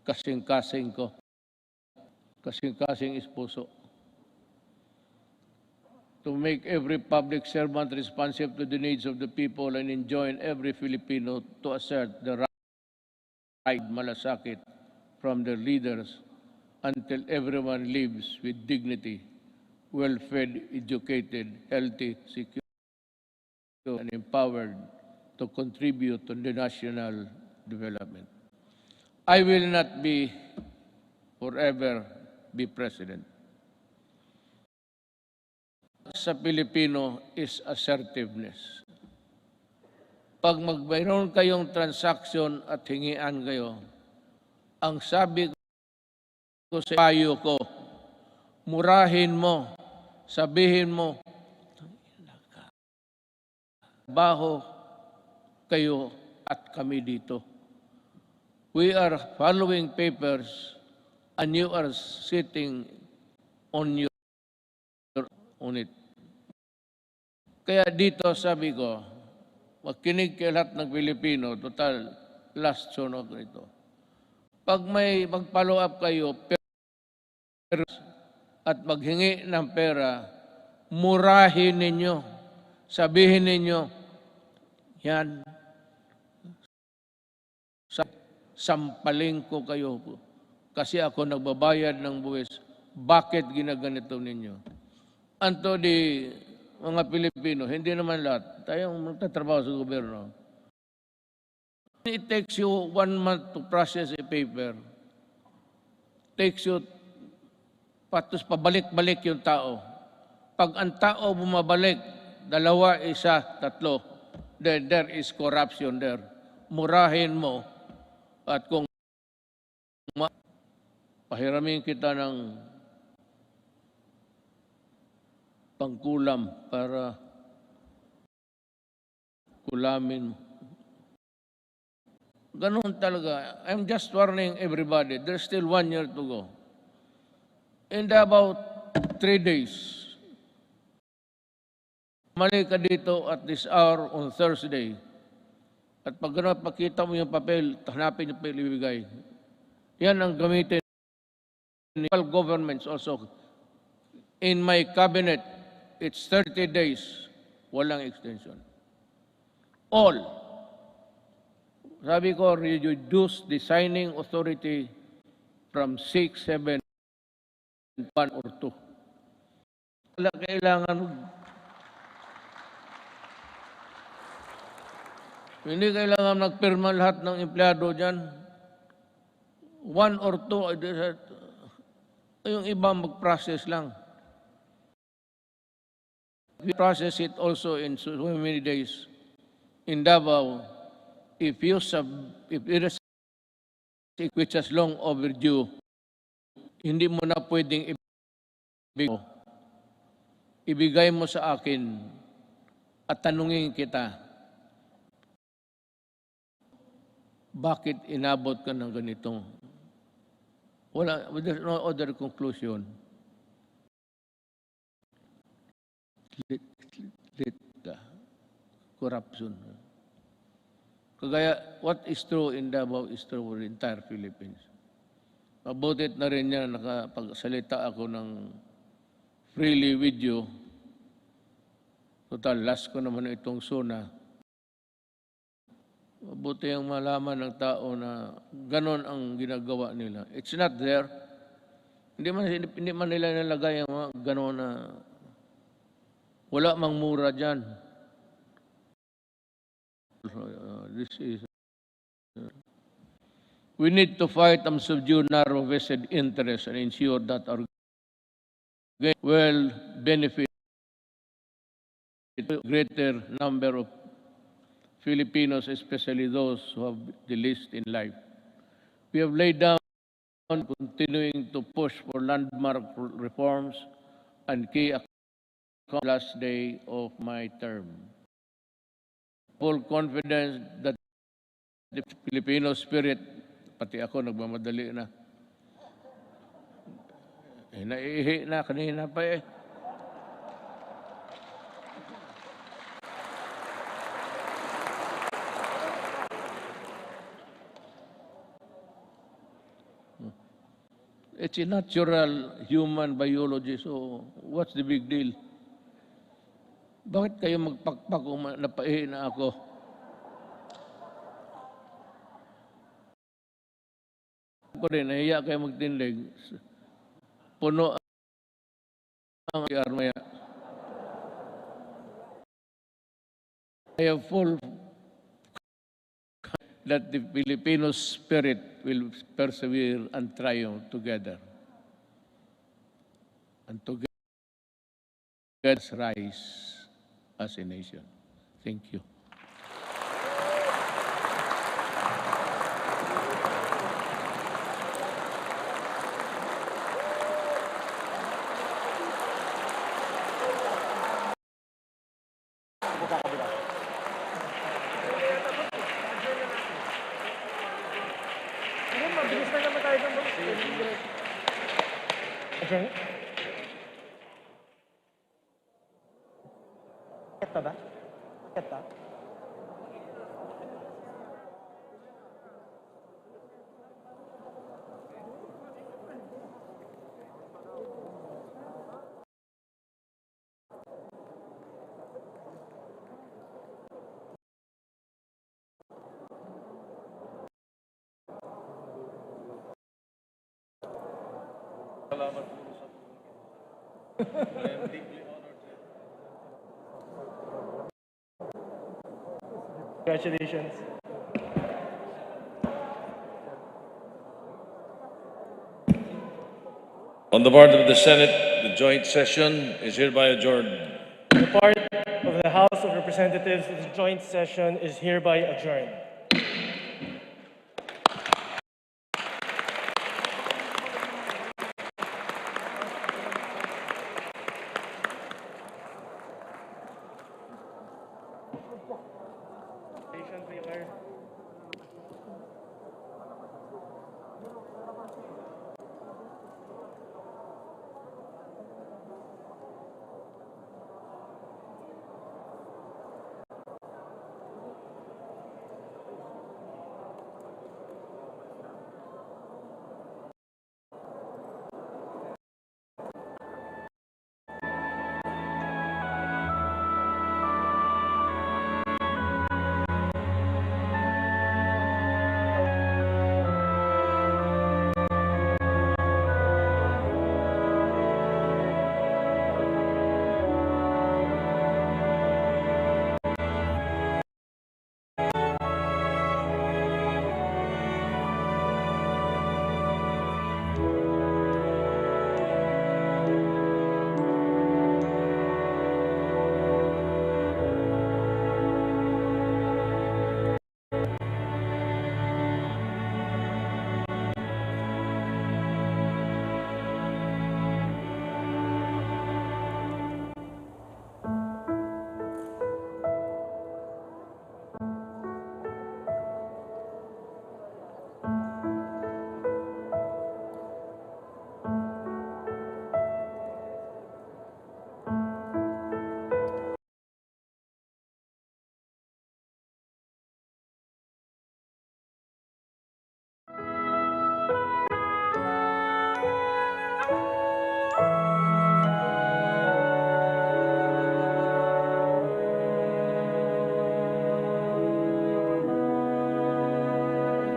Kasing-kasing ko. Kasing-kasing is puso. To make every public servant responsive to the needs of the people and enjoin every Filipino to assert the right malasakit from their leaders until everyone lives with dignity, well-fed, educated, healthy, secure, and empowered to contribute to the national development. I will not forever be president. Sa Pilipino is assertiveness. Pag mayroon kayong transaction at hingian kayo, ang sabi ko sa payo ko, murahin mo, sabihin mo, baho kayo at kami dito. We are following papers and you are sitting on it. Kaya dito sabi ko, makinig kayo lahat ng Pilipino, total last sunog nito. Pag may mag-follow up kayo at maghingi ng pera, murahin ninyo, sabihin ninyo, yan, sampaling ko kayo kasi ako nagbabayad ng buwis. Bakit ginaganito ninyo? Anto di mga Pilipino, hindi naman lahat. Tayong magtatrabaho sa gobyerno. It takes you 1 month to process a paper. Takes you, patos pabalik-balik yung tao. Pag ang tao bumabalik, 2, 1, 3, then there is corruption there. Murahin mo at kung pahiramin kita ng pangkulam para kulamin. Ganun talaga. I'm just warning everybody. There's still 1 year to go. In about 3 days, mali ka dito at this hour on Thursday. At pag pakita mo yung papel, hanapin yung papel ibigay. Yan ang gamitin ng local governments also. In my cabinet, it's 30 days. Walang extension. All. Sabi ko, reduce the signing authority from 6, 7, 1 or 2. Wala kailangan. Hindi kailangan nagpirma lahat ng empleyado dyan. 1 or 2, yung iba mag-process lang. We process it also in so many days. In Davao, if it is which is long overdue, hindi mo na pwedeng ibigay mo sa akin at tanungin kita, bakit inabot ka ng ganitong? There's no other conclusion. Corruption. Kagaya, what is true in Davao is true for the entire Philippines. Mabutit na rin yan, nakapagsalita ako ng freely with you. Total, last ko naman itong SONA. Mabuti ang malaman ng tao na ganon ang ginagawa nila. It's not there. Hindi man nila nilagay ang mga ganon na wala mang mura dyan. We need to fight and subdue narrow vested interests and ensure that our gain will benefit a greater number of Filipinos, especially those who have the least in life. We have laid down continuing to push for landmark reforms and key last day of my term. Full confidence that the Filipino spirit, pati ako nagmamadali na. Naiihi na, kanina pa eh. It's a natural human biology, so what's the big deal? Bakit kayo magpakpak kung napaihi na ako? Ako rin, nahiya kayo magtindig. Puno ang armaya. I have full that the Filipino spirit will persevere and triumph together. And together rise as a nation. Thank you. Ito ba? Ito? Salamat po sa I am deeply honored. Congratulations. On the part of the Senate, the joint session is hereby adjourned. The part of the House of Representatives, the joint session is hereby adjourned.